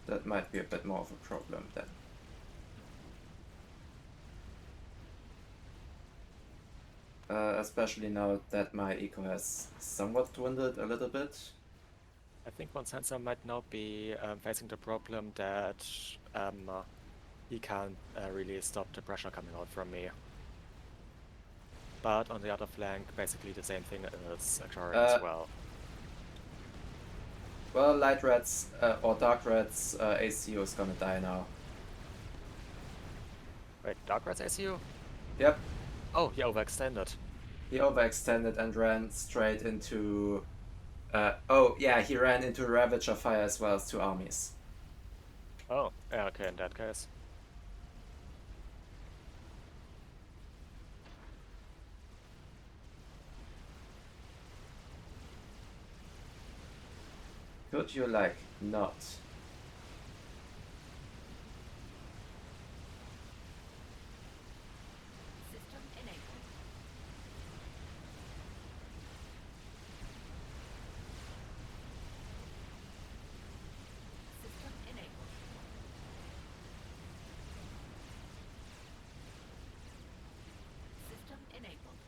that might be a bit more of a problem then. Especially now that my eco has somewhat dwindled a little bit.
I think one sensor might now be facing the problem that he can't really stop the pressure coming out from me. But on the other flank, basically the same thing is occurring as well.
Well, light red's or dark red's ACU is gonna die now.
Wait, Dark Red's ACU?
Yep.
Oh, he overextended.
He overextended and ran straight into... oh, yeah, he ran into Ravager Fire as well as 2 armies.
Oh, yeah, okay, in that case.
Could you, like, not?
System enabled. System enabled. System enabled.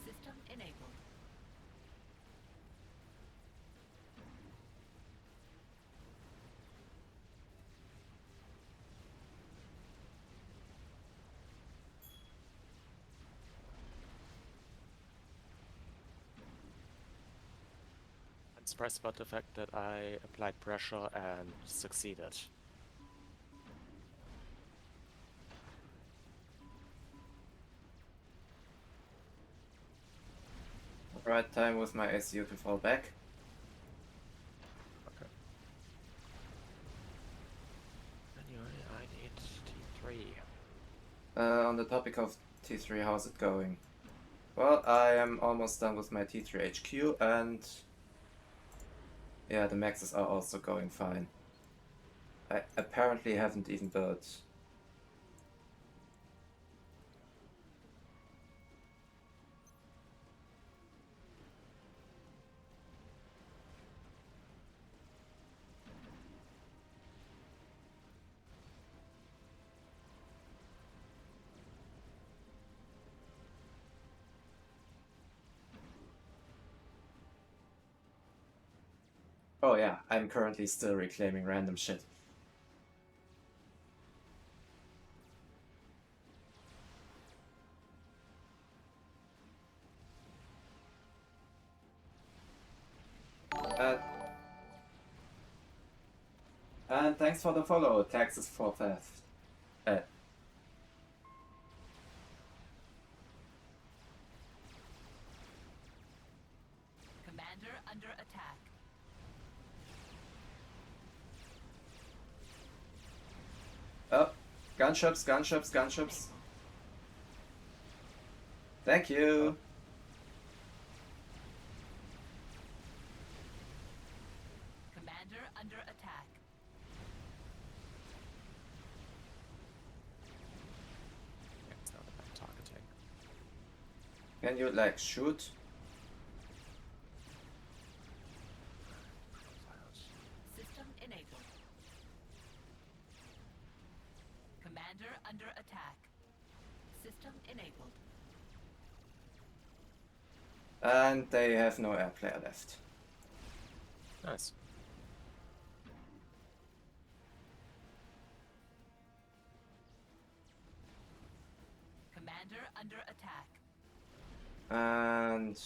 System enabled.
I'm surprised about the fact that I applied pressure and succeeded.
Right time with my ACU to fall back.
Okay. Anyway, I need T3.
On the topic of T3, how's it going? Well, I am almost done with my T3 HQ, and yeah, the maxes are also going fine. I apparently haven't even built. Oh yeah, I'm currently still reclaiming random shit. And thanks for the follow, Taxes for FAF.
Commander under attack.
Oh, gunships, gunships, gunships. Thank you.
Commander under attack.
It's not about targeting.
Can you like shoot?
System enabled. Commander under attack. System enabled.
And they have no air player left.
Nice.
Commander under attack.
And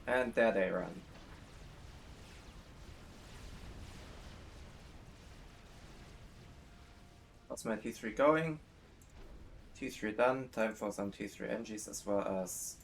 And there they run. How's my T3 going? T3 done. Time for some T3 NGs as well as...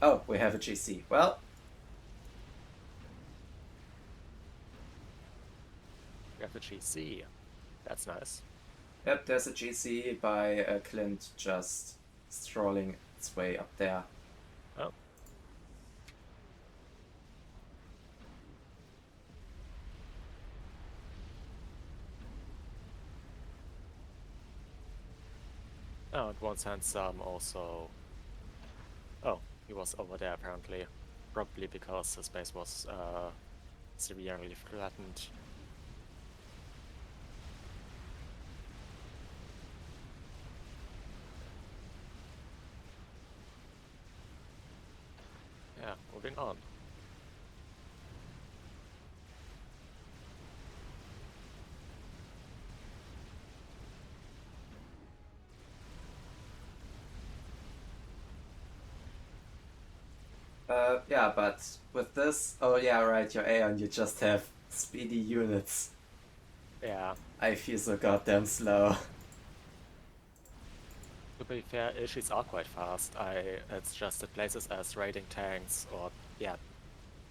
Oh, we have a GC. Well,
We have a GC. That's nice.
yep, there's a GC by Clint just strolling its way up there.
Oh. Oh, and once handsome also. Oh, he was over there apparently. Probably because his base was severely threatened. Yeah, moving on.
Yeah, but with this... Oh yeah, right, your Aeon, you just have speedy units.
Yeah.
I feel so goddamn slow.
To be fair, Ilshis are quite fast. It's just that places as raiding tanks or, yeah,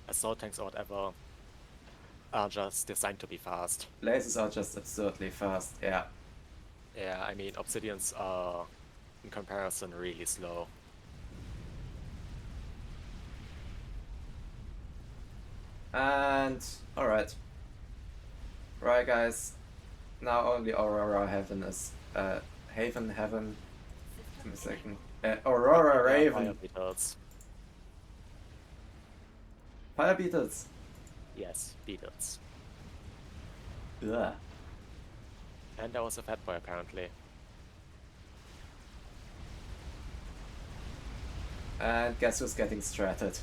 assault tanks or whatever are just designed to be fast.
Lasers are just absurdly fast, yeah.
Yeah, I mean, Obsidians are, in comparison, really slow.
And... alright. Right, guys. Now only Aurora Heaven is... Haven, Heaven... Give me a second. Aurora Raven!
Fire beetles.
Fire Beetles!
Yes, beetles.
Ugh.
And there was a fat boy apparently.
And guess who's getting stratted?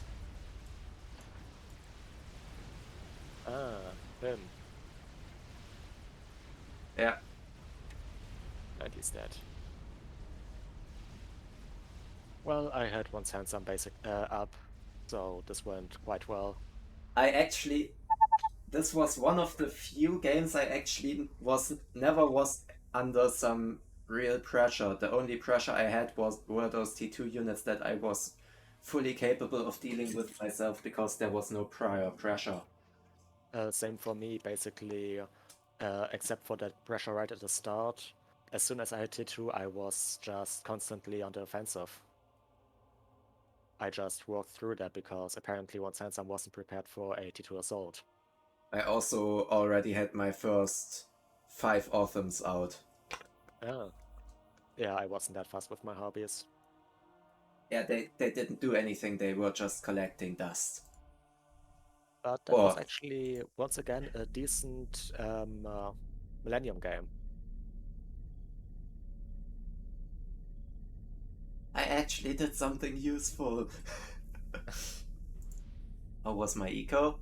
Ah, him.
Yeah.
And he's dead. Well, I had once handsome basic up, so this went quite well.
I actually... This was one of the few games I actually never was under some real pressure. The only pressure I had were those T2 units that I was fully capable of dealing with myself because there was no prior pressure.
Same for me, basically, except for that pressure right at the start. As soon as I hit T2, I was just constantly on the offensive. I just walked through that because apparently once handsome wasn't prepared for a T2 assault.
I also already had my first 5 Autumns out.
Oh. Yeah, I wasn't that fast with my hobbies.
Yeah, they didn't do anything, they were just collecting dust.
But that was actually, once again, a decent Millennium game.
I actually did something useful. How was my eco?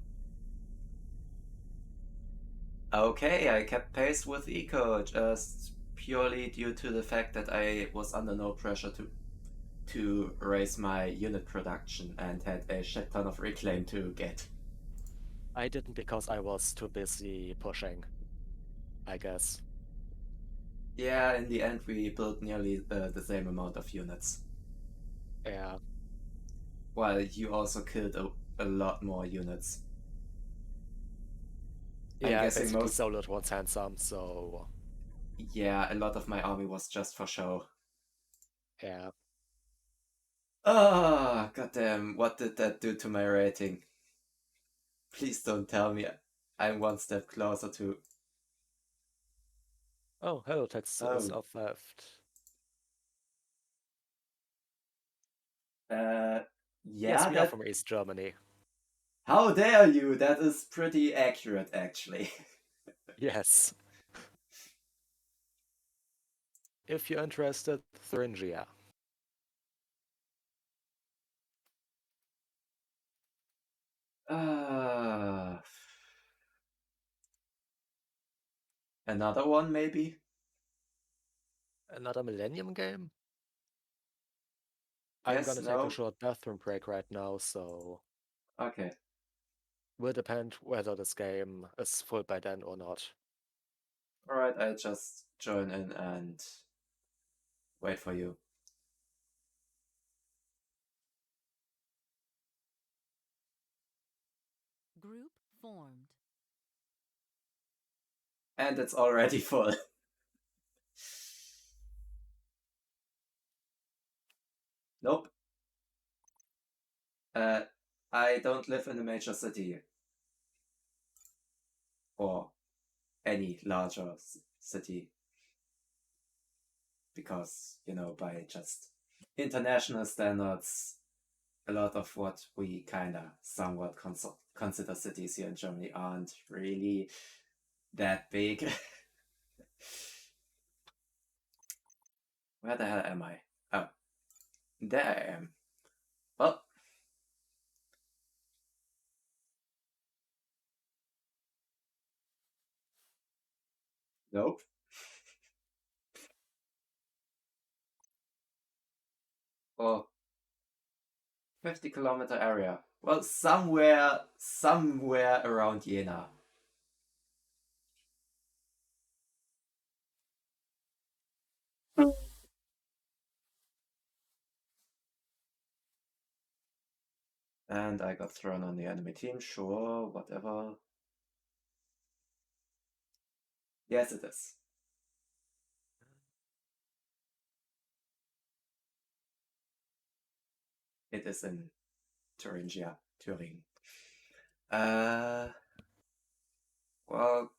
Okay, I kept pace with eco, just purely due to the fact that I was under no pressure to raise my unit production and had a shit ton of reclaim to get.
I didn't because I was too busy pushing, I guess.
Yeah, in the end we built nearly the same amount of units.
Yeah.
While you also killed a lot more units.
Yeah,
I'm
I
guessing
basically soloed once handsome, so...
Yeah, a lot of my army was just for show.
Yeah.
Ah, goddamn, what did that do to my rating? Please don't tell me I'm one step closer to...
Oh, hello, text is
Oh.
of theft.
Yeah,
Yes, we are
that.
from East Germany.
How dare you? That is pretty accurate, actually.
Yes. If you're interested, Thuringia.
Another one, maybe?
Another Millennium game? I'm
Yes,
gonna take a
no?
short bathroom break right now, so
Okay.
will depend whether this game is full by then or not.
Alright, I'll just join in and wait for you.
Group formed.
And it's already full. Nope. I don't live in a major city. Or any larger city. Because, by just international standards, a lot of what we kinda somewhat consider cities here in Germany aren't really that big. Where the hell am I? Oh, there I am. Well, nope. Oh, 50-kilometer area. Well, somewhere around Jena. And I got thrown on the enemy team, sure, whatever. Yes, it is. It is in Thuringia, Turing. Well,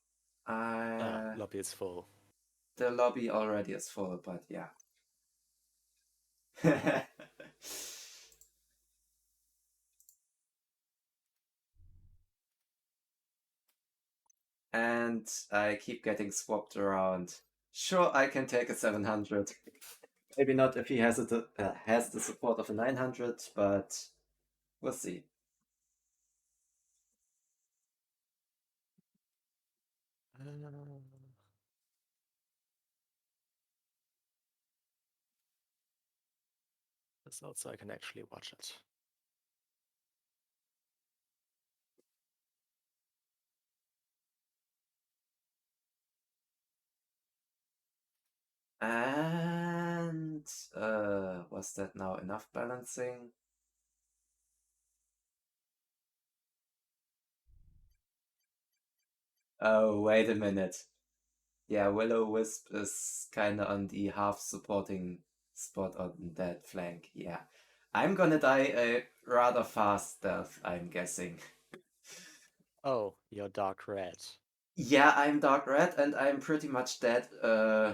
Lobby is full.
the lobby already is full, but yeah. And I keep getting swapped around. Sure, I can take a 700. Maybe not if he has has the support of a 900, but we'll see.
So I can actually watch it.
And was that now enough balancing? Oh, wait a minute. Yeah, Will-O-Wisp is kinda on the half supporting spot on that flank. Yeah. I'm gonna die a rather fast death, I'm guessing.
Oh, you're dark red.
Yeah, I'm dark red and I'm pretty much dead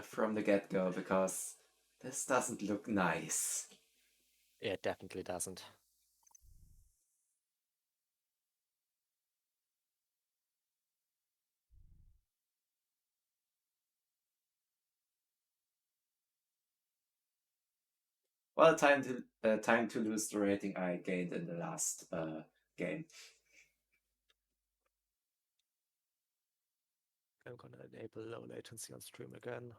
from the get-go because this doesn't look nice.
It definitely doesn't.
Well, time to lose the rating I gained in the last game.
I'm gonna enable low latency on stream again.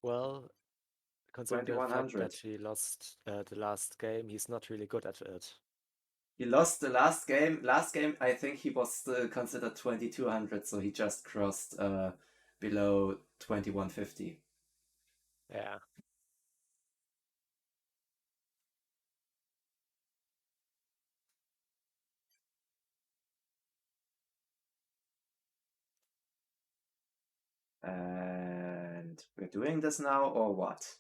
Well, considering the fact
2100.
that he lost the last game, he's not really good at it.
He lost the last game. Last game, I think he was still considered 2200, so he just crossed below 2150.
Yeah.
And we're doing this now, or what?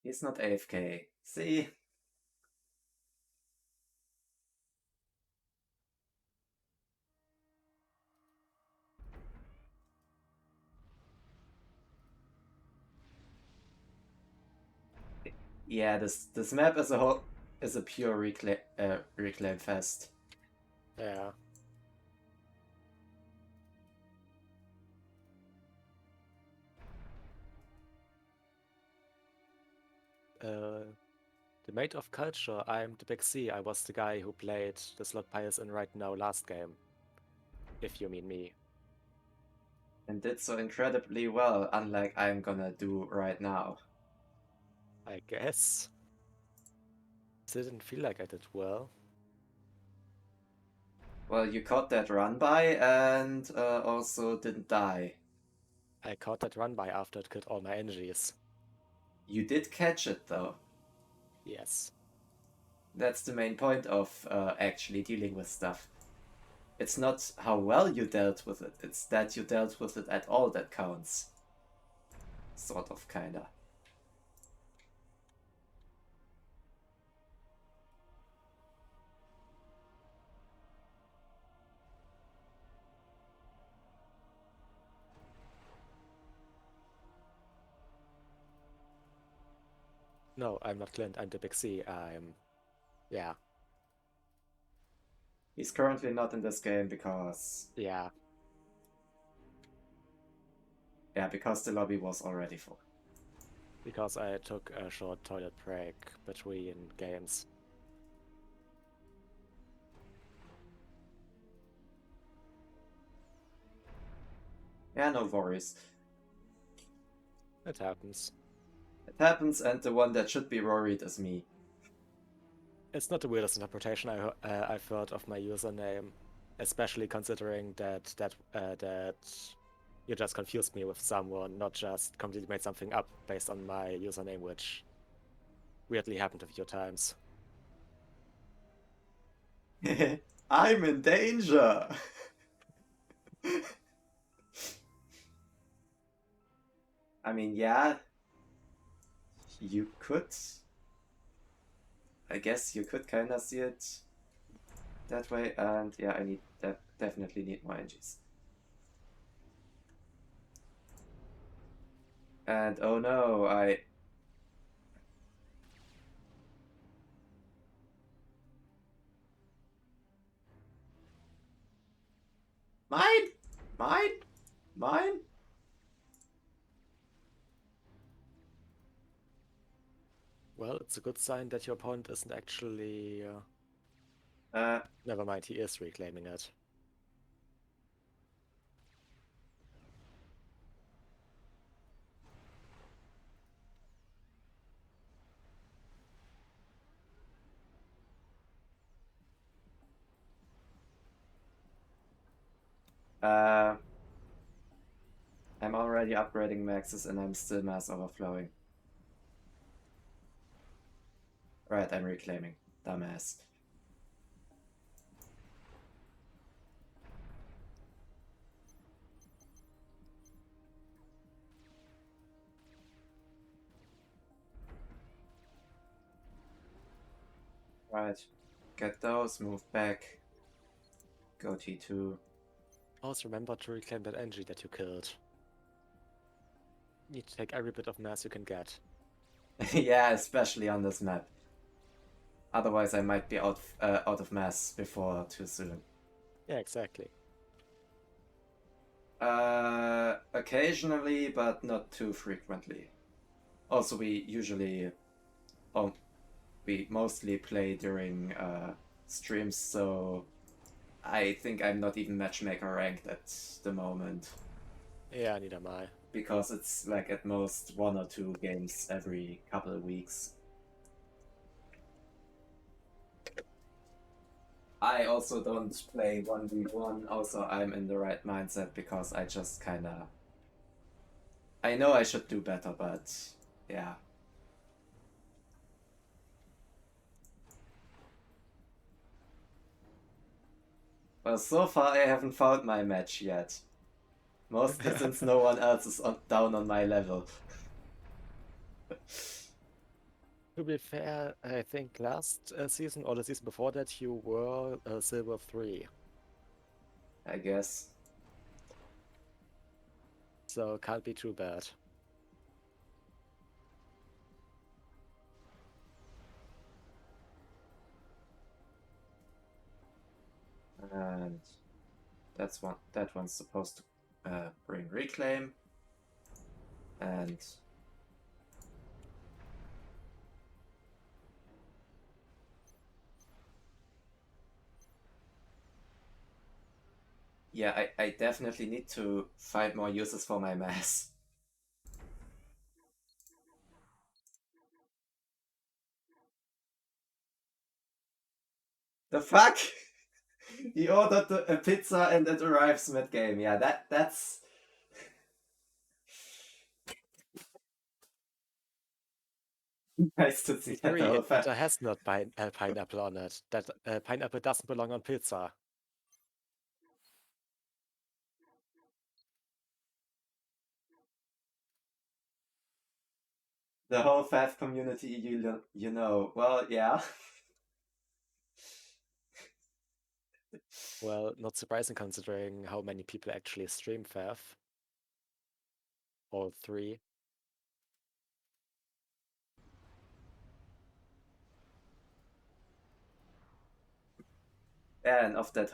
He's not AFK. See? Yeah, this map as a whole is a pure reclaim fest.
Yeah. The Mate of Culture, I'm the Big C. I was the guy who played the Slot Pious in right now last game. If you mean me.
And did so incredibly well, unlike I'm gonna do right now.
I guess. Didn't feel like I did well.
Well, you caught that run by and also didn't die.
I caught that run by after it killed all my energies.
You did catch it though.
Yes.
That's the main point of actually dealing with stuff. It's not how well you dealt with it, it's that you dealt with it at all that counts. Sort of, kinda.
No, I'm not Clint, I'm the Big C. Yeah.
He's currently not in this game because...
Yeah.
Yeah, because the lobby was already full.
Because I took a short toilet break between games.
Yeah, no worries.
It happens.
It happens, and the one that should be worried is me.
It's not the weirdest interpretation I've heard of my username, especially considering that you just confused me with someone, not just completely made something up based on my username, which weirdly happened a few times.
I'm in danger! I mean, yeah, you could... I guess you could kinda see it that way, and yeah, I need definitely need more engines. And oh no, Mine! Mine! Mine!
Well, it's a good sign that your opponent isn't actually...
Uh,
Never mind, he is reclaiming it.
I'm already upgrading maxes and I'm still mass overflowing. Right, I'm reclaiming. Dumbass. Right. Get those, move back. Go T2.
Also remember to reclaim that energy that you killed. You need to take every bit of mass you can get.
Yeah, especially on this map. Otherwise I might be out of mass before too soon.
Yeah, exactly.
Occasionally, but not too frequently. Also, we mostly play during streams, so I think I'm not even matchmaker ranked at the moment.
Yeah, neither am I.
Because it's like at most 1 or 2 games every couple of weeks. I also don't play 1v1, also I'm in the right mindset because I just kinda... I know I should do better, but yeah. Well, so far I haven't found my match yet. Mostly since no one else is down on my level.
To be fair, I think last season or the season before that you were Silver 3.
I guess.
So can't be too bad.
And that one's supposed to bring reclaim. And yeah, I definitely need to find more uses for my mass. The fuck? He ordered a pizza and it arrives mid-game. Yeah, that's... nice to see that the whole
Pizza has not pineapple on it. That pineapple doesn't belong on pizza.
The whole FAF community, you know. Well, yeah.
Well, not surprising considering how many people actually stream FAF. All 3.
And of those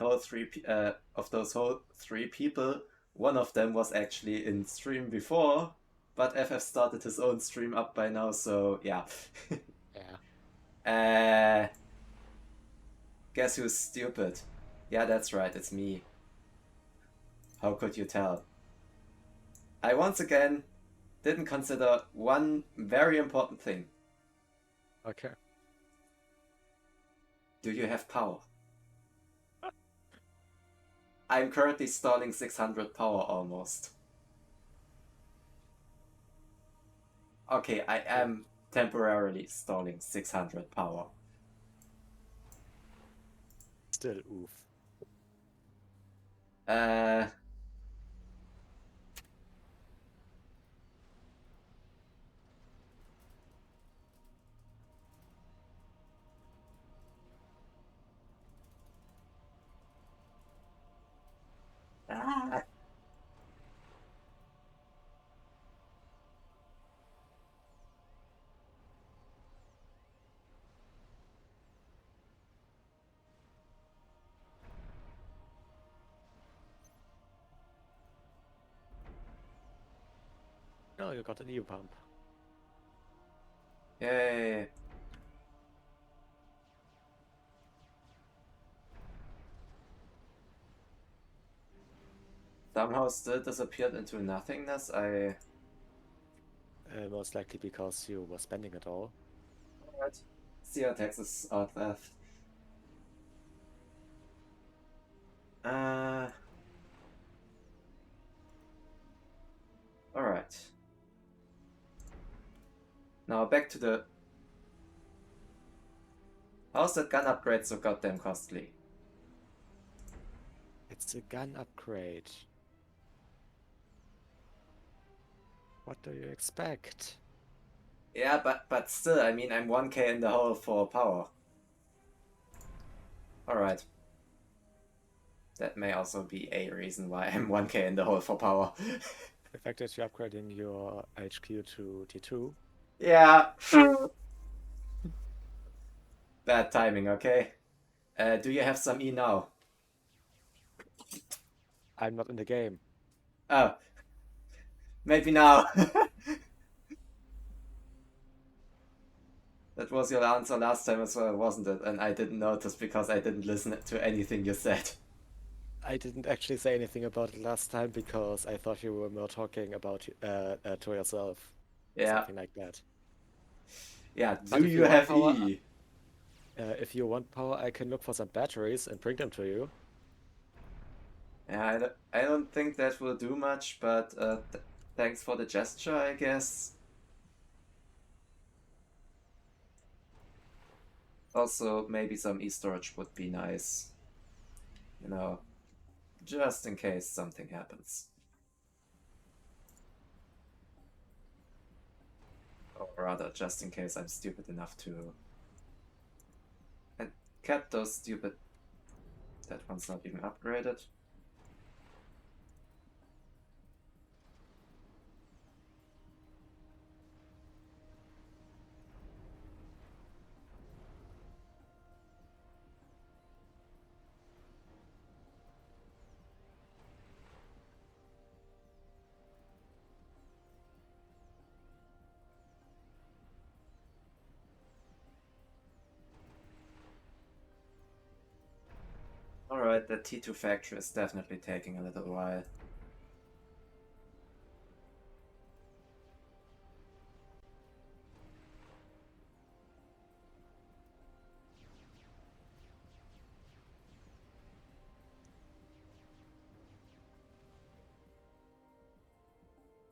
whole 3 people, one of them was actually in stream before, but FF started his own stream up by now, so yeah.
Yeah.
Guess who's stupid? Yeah, that's right, it's me. How could you tell? I once again didn't consider one very important thing.
Okay.
Do you have power? I'm currently stalling 600 power almost. Okay, I am temporarily stalling 600 power.
Still, oof.
Ah.
No, you got a new pump.
Yay. Somehow still disappeared into nothingness.
Most likely because you were spending it all.
Alright. See our taxes out left. Alright. Now back to the... How's that gun upgrade so goddamn costly?
It's a gun upgrade. What do you expect?
Yeah, but still, I mean, I'm 1k in the hole for power. Alright. That may also be a reason why I'm 1k in the hole for power.
The fact that you're upgrading your HQ to T2.
Yeah. Bad timing, okay? Do you have some E now?
I'm not in the game.
Oh. Maybe now. That was your answer last time as well, wasn't it? And I didn't notice because I didn't listen to anything you said.
I didn't actually say anything about it last time because I thought you were more talking about to yourself.
Yeah.
Something like that.
Yeah,
But
do
if
you
want
have
power,
E?
if you want power, I can look for some batteries and bring them to you.
Yeah, I don't think that will do much, but thanks for the gesture, I guess. Also, maybe some e-storage would be nice. You know, just in case something happens. Or rather, just in case I'm stupid enough to... And kept those stupid... That one's not even upgraded. Alright, the T2 factory is definitely taking a little while.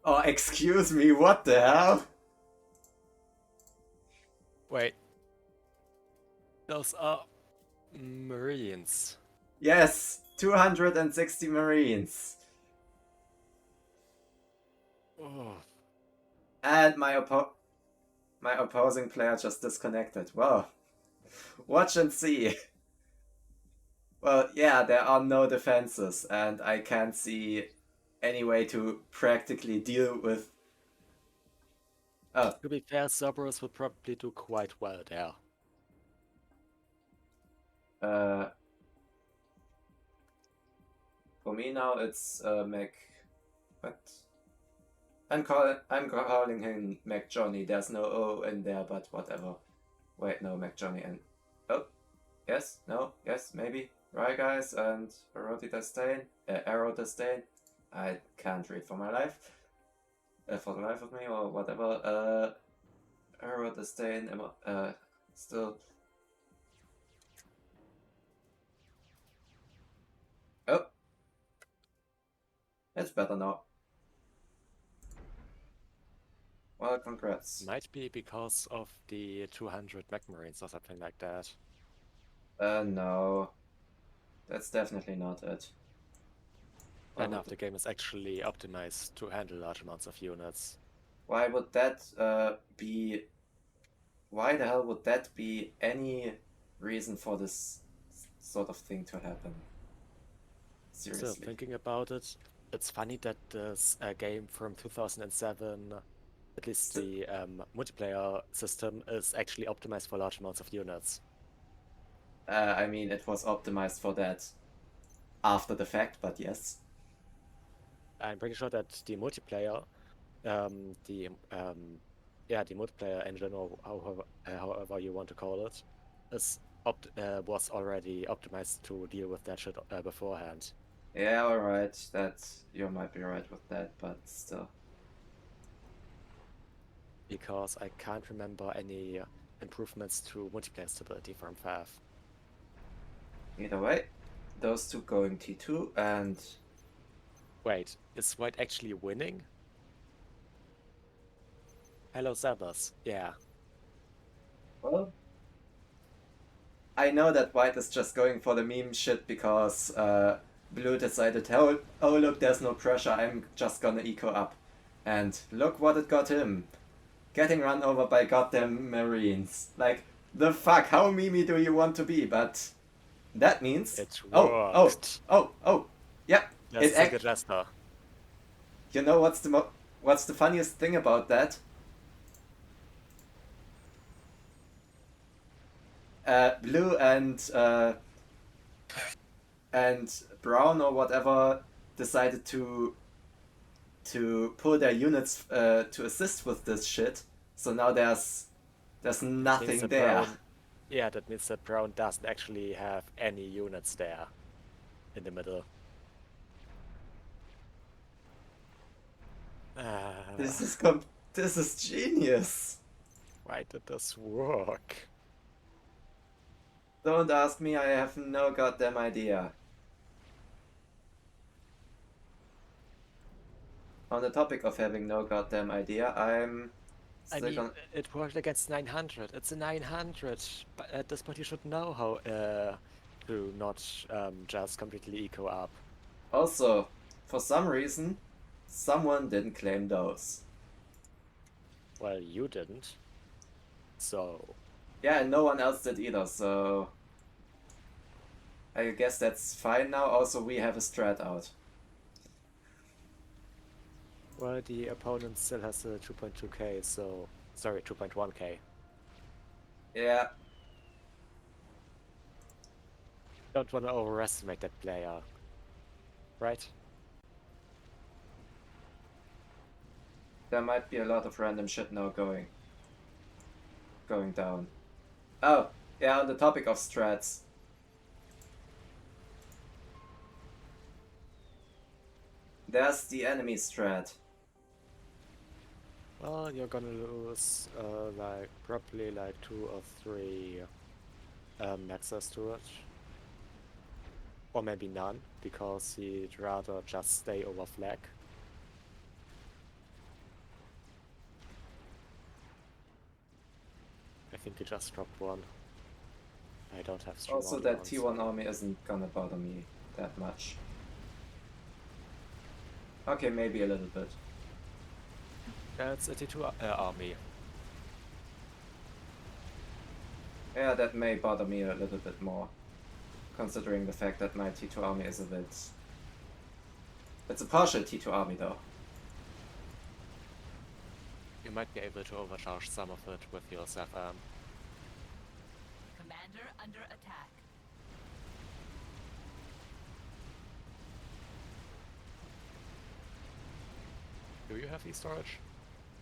Oh, excuse me, what the hell?
Wait. Those are Marines.
Yes, 260 Marines.
Oh.
And my opposing player just disconnected. Well, watch and see. Well, yeah, there are no defenses, and I can't see any way to practically deal with... Oh,
To be fair, Cerberus would probably do quite well there.
For me now it's Mac... What? I'm calling him Mac Johnny. There's no O in there, but whatever. Wait, no, Mac Johnny and... Oh, yes, no, yes, maybe. Right, guys, and Arrow Disdain. I can't read for my life. For the life of me, or whatever. Arrow Disdain, still... Oh! It's better now. Well, congrats.
Might be because of the 200 Mech Marines or something like that.
No. That's definitely not it.
And now the game is actually optimized to handle large amounts of units.
Why would that be... Why the hell would that be any reason for this sort of thing to happen? Seriously.
Still, thinking about it, it's funny that this game from 2007, at least the multiplayer system, is actually optimized for large amounts of units.
I mean, it was optimized for that after the fact, but yes.
I'm pretty sure that the multiplayer, the multiplayer engine, or however you want to call it, is was already optimized to deal with that shit beforehand.
Yeah, alright, you might be right with that, but still.
Because I can't remember any improvements to multiplayer stability from FAF.
Either way, those two going T2 and...
Wait, is White actually winning? Hello, Zabas. Yeah.
Well, I know that White is just going for the meme shit because Blue decided, oh look, there's no pressure, I'm just gonna eco up. And look what it got him. Getting run over by goddamn Marines. Like, the fuck, how memey do you want to be? But that means...
It
worked. Oh, yeah.
That's a good Jester.
You know what's the funniest thing about that? Blue and Brown or whatever decided to pull their units to assist with this shit. So now there's nothing there.
Yeah, that means that Brown doesn't actually have any units there in the middle.
This is genius.
Why did this work?
Don't ask me, I have no goddamn idea. On the topic of having no goddamn idea,
I mean, it worked against 900. It's a 900. But at this point, you should know how to not just completely eco up.
Also, for some reason, someone didn't claim those.
Well, you didn't. So,
Yeah, and no one else did either, so I guess that's fine now. Also, we have a strat out.
well, the opponent still has a 2.2k, so... Sorry, 2.1k.
Yeah,
Don't want to overestimate that player. Right?
there might be a lot of random shit now going down. Oh, yeah, on the topic of strats. There's the enemy strat.
Well, you're gonna lose, like, probably like 2 or 3 maxes to it. Or maybe none, because he'd rather just stay over flag. I think he just dropped one. I don't have stream
Also,
audio
that
on,
T1
so-
army isn't gonna bother me that much. Okay, maybe a little bit.
That's a T2 army.
Yeah, that may bother me a little bit more, considering the fact that my T2 army is a bit... It's a partial T2 army though.
You might be able to overcharge some of it with your self-arm.
Commander under attack.
Do you have e-storage?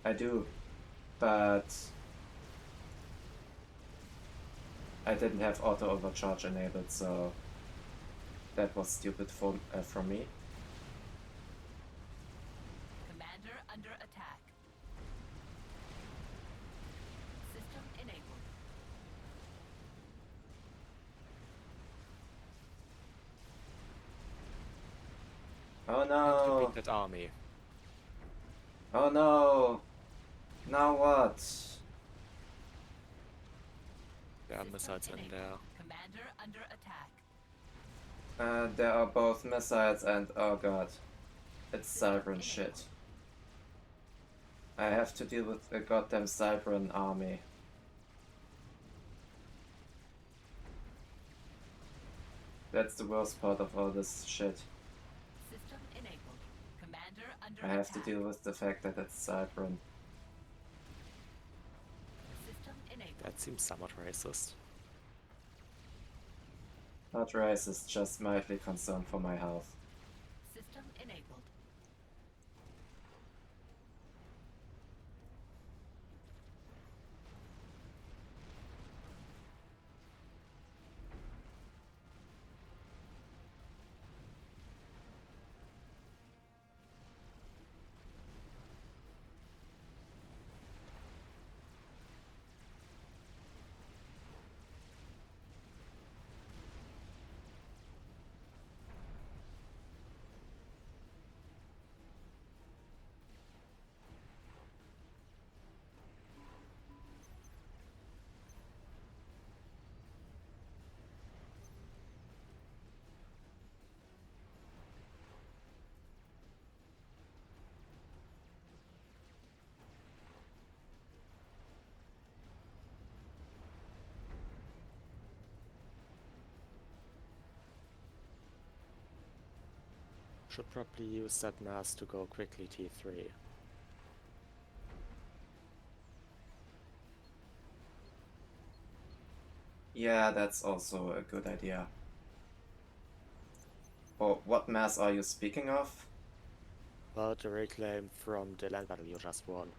I do, but I didn't have auto overcharge enabled, so that was stupid from me.
Commander under attack. System enabled.
Oh
And you
no!
beat that army.
Oh no! Now what?
There are
System
missiles in
enabled.
there.
Commander under attack.
There are both missiles and oh god, it's
System
Cybran shit.
enabled.
I have to deal with a goddamn Cybran army. That's the worst part of all this shit.
System enabled. Commander under
I have to
attack.
deal with the fact that it's Cybran.
System enabled.
That seems somewhat racist.
Not racist, just mildly concerned for my health.
System enabled.
Should probably use that mass to go quickly T3.
Yeah, that's also a good idea. Oh, what mass are you speaking of?
Well, the reclaim from the land battle you just won.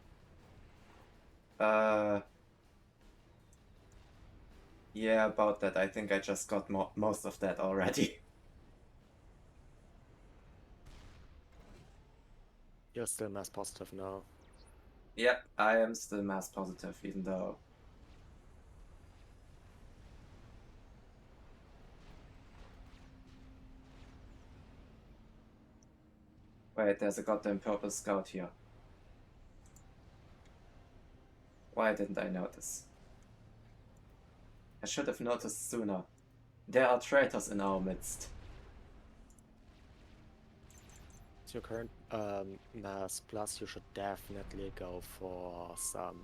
Yeah, about that. I think I just got most of that already.
You're still mass positive now.
Yep, I am still mass positive, even though... Wait, there's a goddamn purple scout here. Why didn't I notice? I should have noticed sooner. There are traitors in our midst.
Is your current Mass plus, you should definitely go for some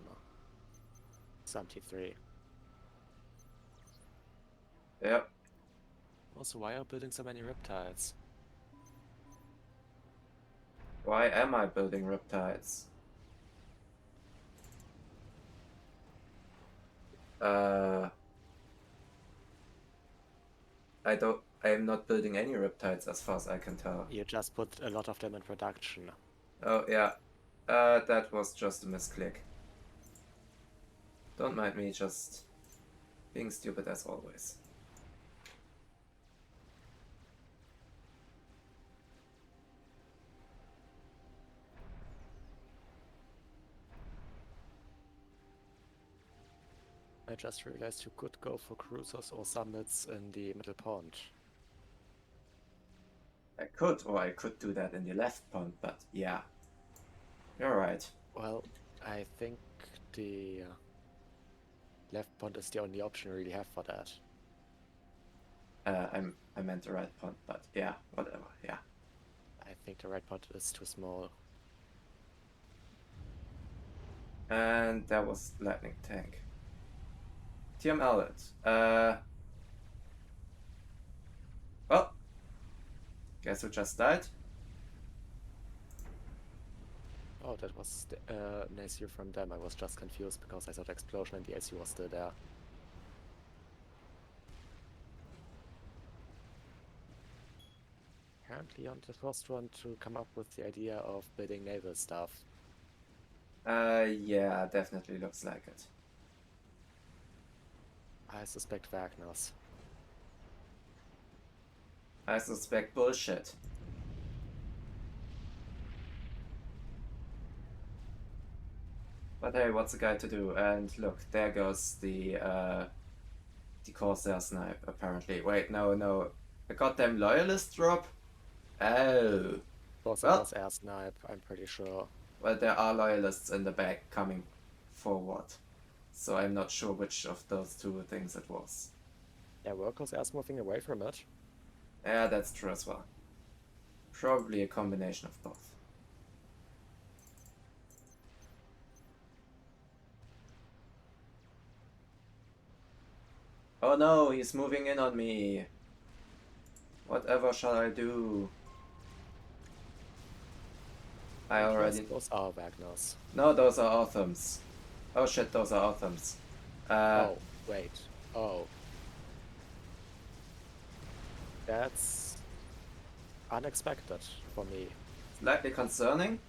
T3.
Yep.
Also, why are you building so many Riptides?
Why am I building Riptides? I am not building any Riptides as far as I can tell.
You just put a lot of them in production.
Oh, yeah. That was just a misclick. Don't mind me, just being stupid as always.
I just realized you could go for cruisers or summits in the middle pond.
I could, or I could do that in the left pond, but yeah. You're right.
Well, I think the left pond is the only option you really have for that.
I meant the right pond, but yeah, whatever, yeah.
I think the right pond is too small.
And that was Lightning Tank. TM Outlet. Well, guess who just died?
Oh, that was an ACU from them. I was just confused because I saw the explosion and the ACU was still there. Apparently I'm the first one to come up with the idea of building naval stuff.
Yeah, definitely looks like it.
I suspect Wagner's.
I suspect bullshit. But hey, what's a guy to do? And look, there goes the Corsair snipe, apparently. Wait, no. A goddamn loyalist drop? Oh.
Also
Well.
was air snipe, I'm pretty sure.
Well, there are loyalists in the back coming forward. So I'm not sure which of those two things it was.
Yeah, workers air's moving away from it.
Yeah, that's true as well. Probably a combination of both. Oh no, he's moving in on me. Whatever shall I do? I already...
Those are Wagner's.
No, those are Autumns. Oh shit, those are Autumns.
Oh, wait. Oh. That's unexpected for me.
Slightly concerning.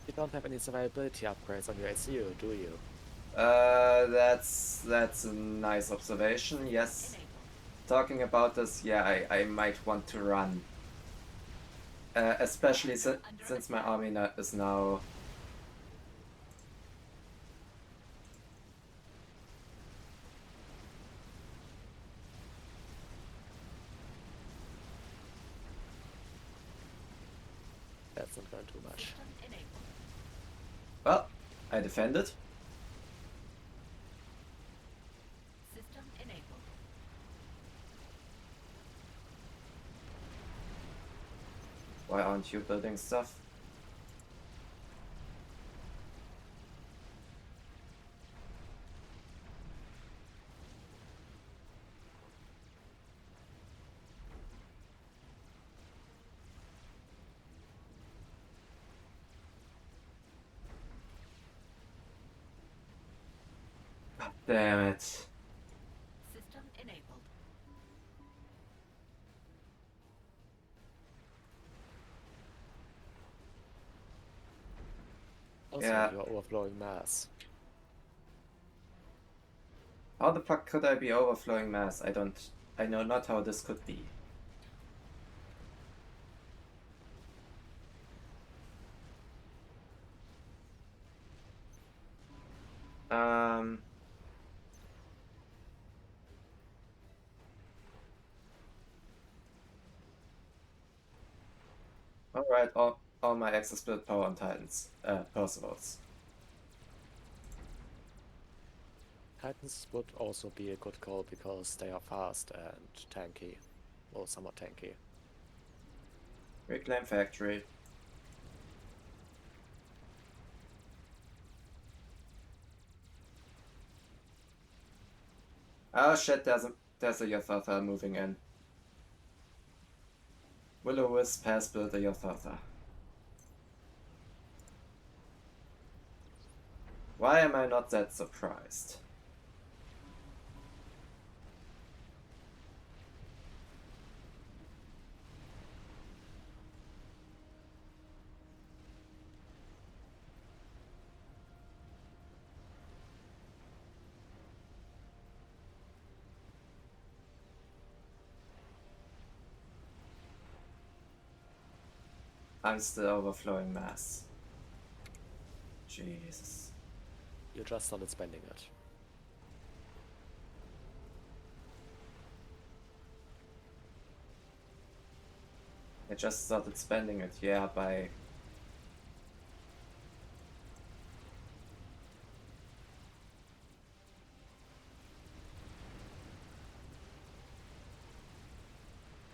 You don't have any survivability upgrades on your ACU, do you?
That's a nice observation, yes.
Enabled.
Talking about this, yeah, I might want to run. Especially since my army is now...
That's not going too much.
System enabled.
Well, I defended.
System enabled.
Why aren't you building stuff? God damn it.
System enabled.
Also,
Yeah.
you're overflowing mass.
How the fuck could I be overflowing mass? I know not how this could be. Alright, all my access build power on Titans, Percivals.
Titans would also be a good call because they are fast and tanky, or somewhat tanky.
Reclaim factory. Oh shit, there's a Yothatha moving in. Will-O-Wisp has built a Yothatha. Why am I not that surprised? I'm still overflowing mass. Jesus.
You just started spending it.
I just started spending it, yeah, by...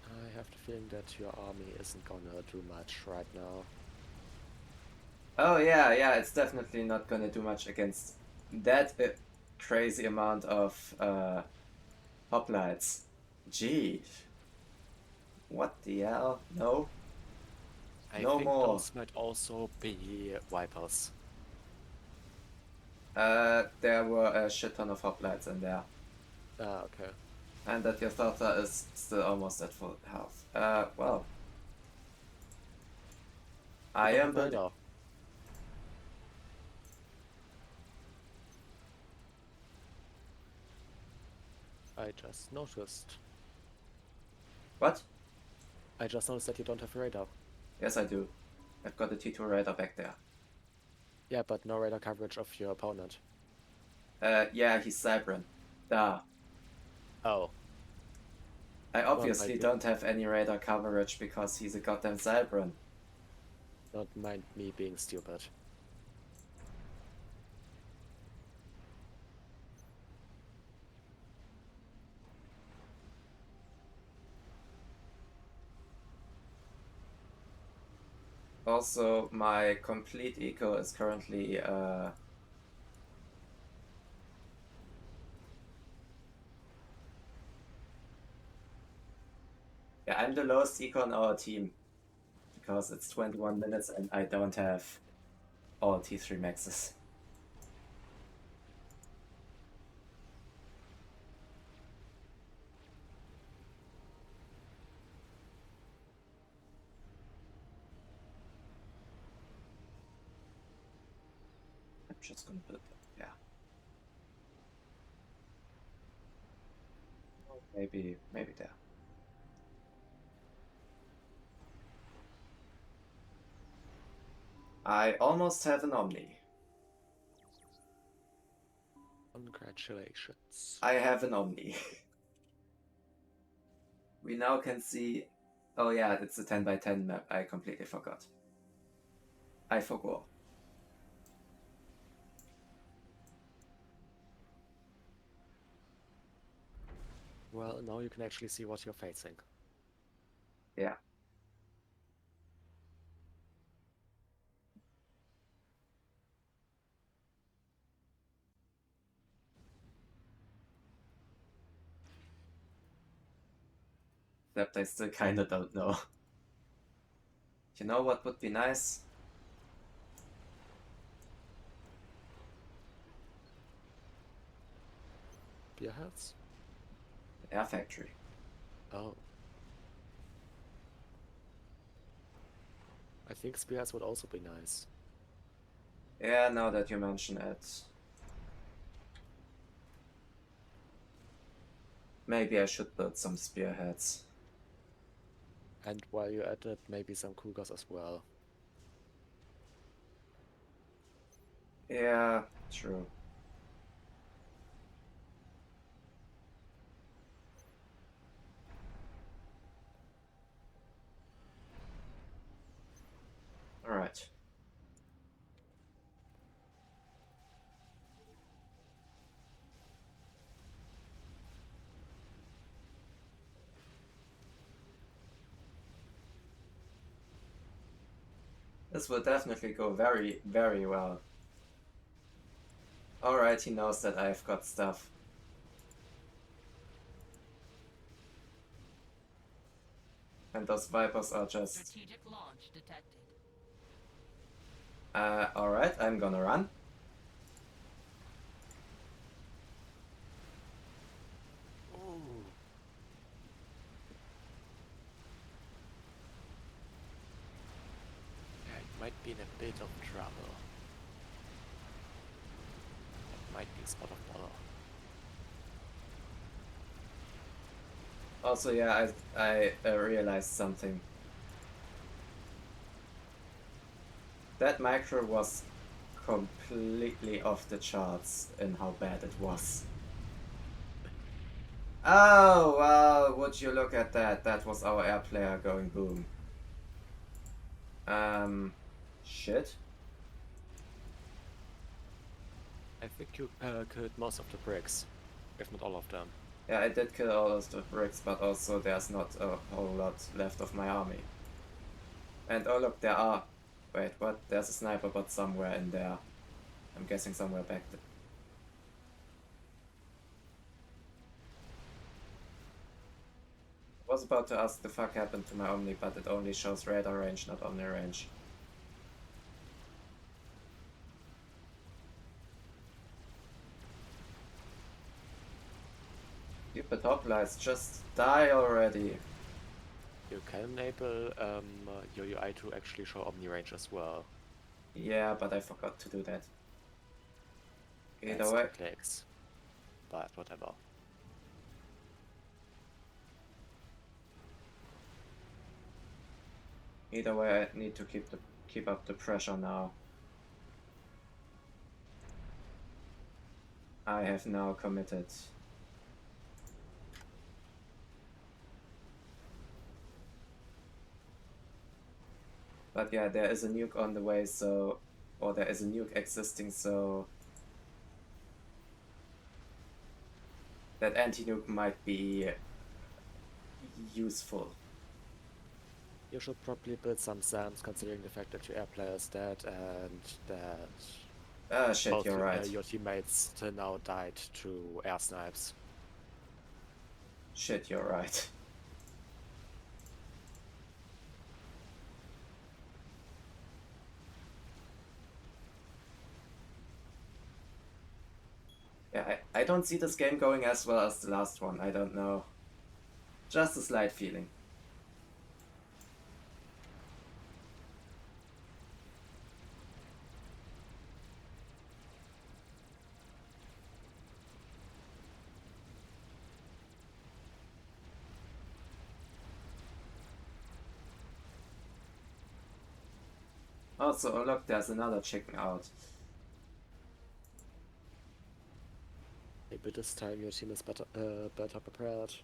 I have the feeling that your army isn't gonna do much right now.
Oh yeah, it's definitely not gonna do much against that crazy amount of hoplites. Gee. What the hell? No.
I
No
think
more.
those might also be Vipers.
There were a shit ton of hoplites in there.
Ah, okay.
And that Yothatha is still almost at full health. Well. I am building...
Radar. I just noticed.
What?
I just noticed that you don't have a radar.
Yes, I do. I've got a T2 radar back there.
Yeah, but no radar coverage of your opponent.
Yeah, he's Cybran. Duh.
Oh.
I obviously
maybe.
don't have any radar coverage because he's a goddamn Cybran.
Don't mind me being stupid.
Also, my complete eco is currently yeah, I'm the lowest eco on our team because it's 21 minutes and I don't have all T3 maxes. I'm just gonna put it, yeah. Maybe there. I almost have an Omni.
Congratulations.
I have an Omni. We now can see... Oh yeah, it's a 10 by 10 map. I completely forgot. I forgot.
Well, now you can actually see what you're facing.
Yeah. Except I still kinda don't know. You know what would be nice?
Spearheads?
Air factory.
Oh. I think spearheads would also be nice.
Yeah, now that you mention it. Maybe I should build some spearheads.
And while you're at it, maybe some cougars as well.
Yeah, true. Alright. This will definitely go very, very well. Alright, he knows that I've got stuff. And those Vipers are just...
Strategic launch detected.
Alright, I'm gonna run.
Ooh. Yeah, it might be in a bit of trouble. It might be a spot of bother.
Also, yeah, I realized something. That micro was completely off the charts in how bad it was. Oh, wow, would you look at that? That was our air player going boom. Shit.
I think you killed most of the bricks, if not all of them.
Yeah, I did kill all of the bricks, but also there's not a whole lot left of my army. And oh look, there are... Wait, what? There's a sniper bot somewhere in there. I'm guessing somewhere back there. I was about to ask the fuck happened to my Omni, but it only shows radar range, not Omni range. Stupid hoplites, just die already.
You can enable your UI to actually show Omni range as well.
Yeah, but I forgot to do that. Either
It's
way,
2 clicks, but whatever.
I need to keep up the pressure now. I have now committed. But yeah, there is a nuke on the way, so... Or there is a nuke existing, so... That anti-nuke might be... useful.
You should probably build some SAMs, considering the fact that your air player is dead and that
Ah, shit,
both
you're right.
your teammates till now died to air snipes.
Shit, you're right. Yeah, I don't see this game going as well as the last one, I don't know. Just a slight feeling. Also, oh look, there's another chicken out.
Maybe this time your team is better prepared.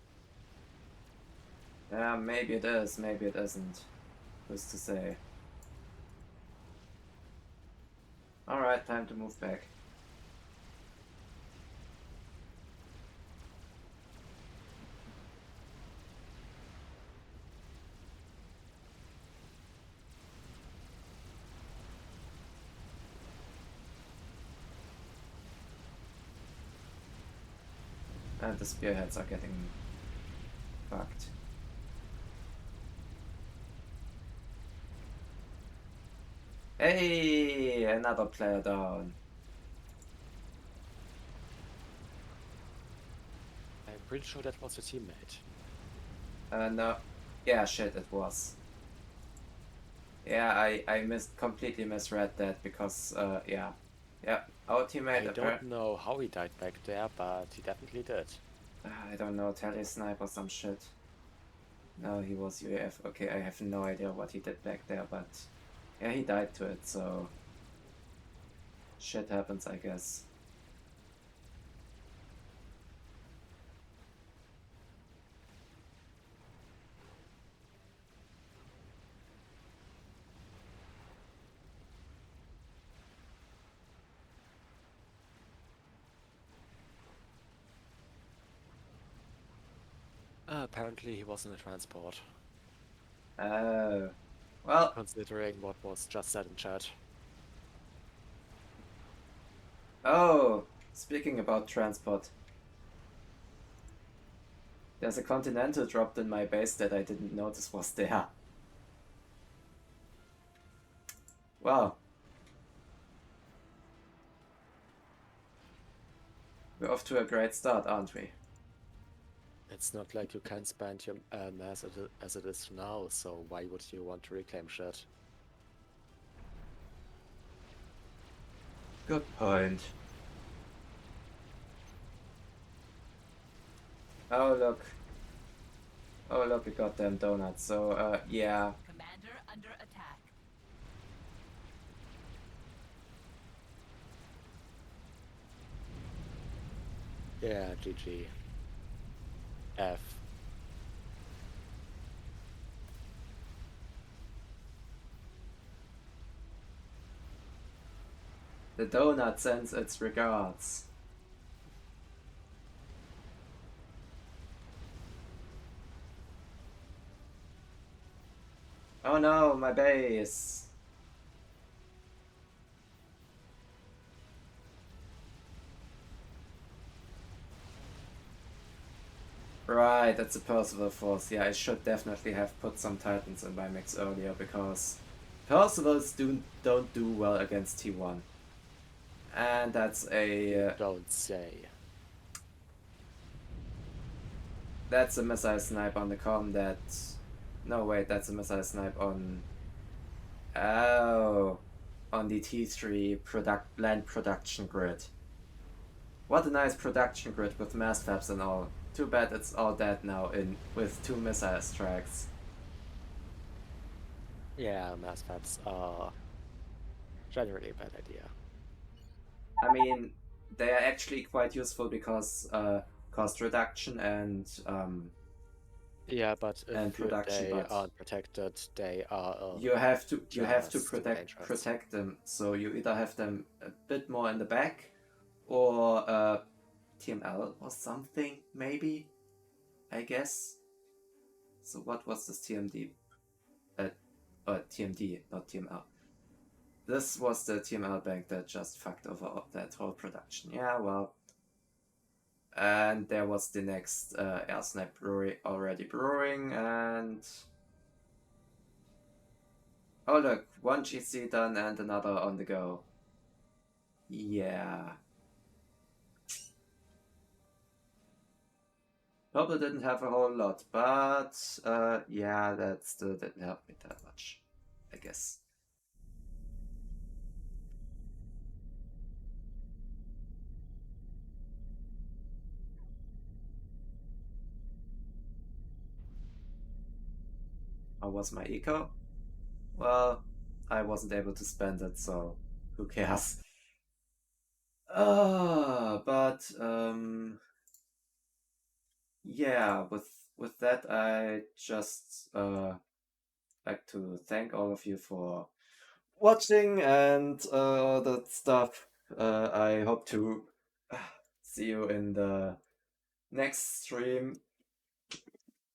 Yeah, maybe it is, maybe it isn't. Who's to say? Alright, time to move back. And the spearheads are getting fucked. Hey, another player down.
I'm pretty sure that was your teammate.
No. Yeah, shit, it was. Yeah, I completely misread that because, yeah. Yeah, our teammate...
I don't know how he died back there, but he definitely did.
I don't know, tele-snipe or some shit. No, he was UAF. Okay, I have no idea what he did back there, but... Yeah, he died to it, so... Shit happens, I guess.
Apparently he was in a transport.
Oh. Well,
considering what was just said in chat.
oh, speaking about transport. There's a Continental dropped in my base that I didn't notice was there. Wow. We're off to a great start, aren't we?
It's not like you can spend your mass as it is now, so why would you want to reclaim shit?
Good point. Oh look. Oh look, a goddamn donut. So, yeah.
Commander under attack.
Yeah, GG. F.
The donut sends its regards. Oh no, my base. Right, that's a Percival force. Yeah, I should definitely have put some Titans in my mix earlier because Percivals don't do well against T1. And that's a
Don't say.
that's a missile snipe on the com that... No, wait, that's a missile snipe on... Oh, on the T3 land production grid. What a nice production grid with mass fabs and all. Too bad it's all dead now with 2 missile strikes.
Yeah, mass fabs are generally a bad idea.
I mean, they are actually quite useful because cost reduction and
yeah, but
and
if
production,
they
but
aren't protected, they are.
You have to
just dangerous.
protect them. So you either have them a bit more in the back, or TML or something maybe. I guess. So what was this TMD? TMD, not TML. This was the TML bank that just fucked over that whole production. Yeah, well. And there was the next air snipe brewery already brewing, and oh look, one GC done and another on the go. Yeah. Probably didn't have a whole lot, but yeah, that still didn't help me that much, I guess. How was my eco? Well, I wasn't able to spend it, so who cares? But yeah, with that, I just like to thank all of you for watching and all that stuff. I hope to see you in the next stream,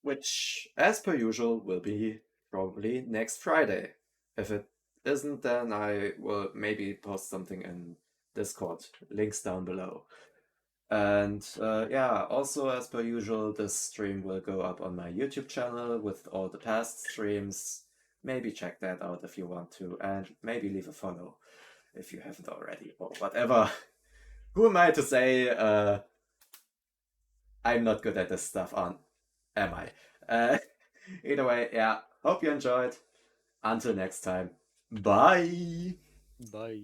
which, as per usual, will be probably next Friday. If it isn't, then I will maybe post something in Discord. Links down below. And yeah, also as per usual, this stream will go up on my YouTube channel with all the past streams. Maybe check that out if you want to, and maybe leave a follow if you haven't already, or whatever. Who am I to say I'm not good at this stuff, am I? Either way, yeah, hope you enjoyed. Until next time, bye!
Bye.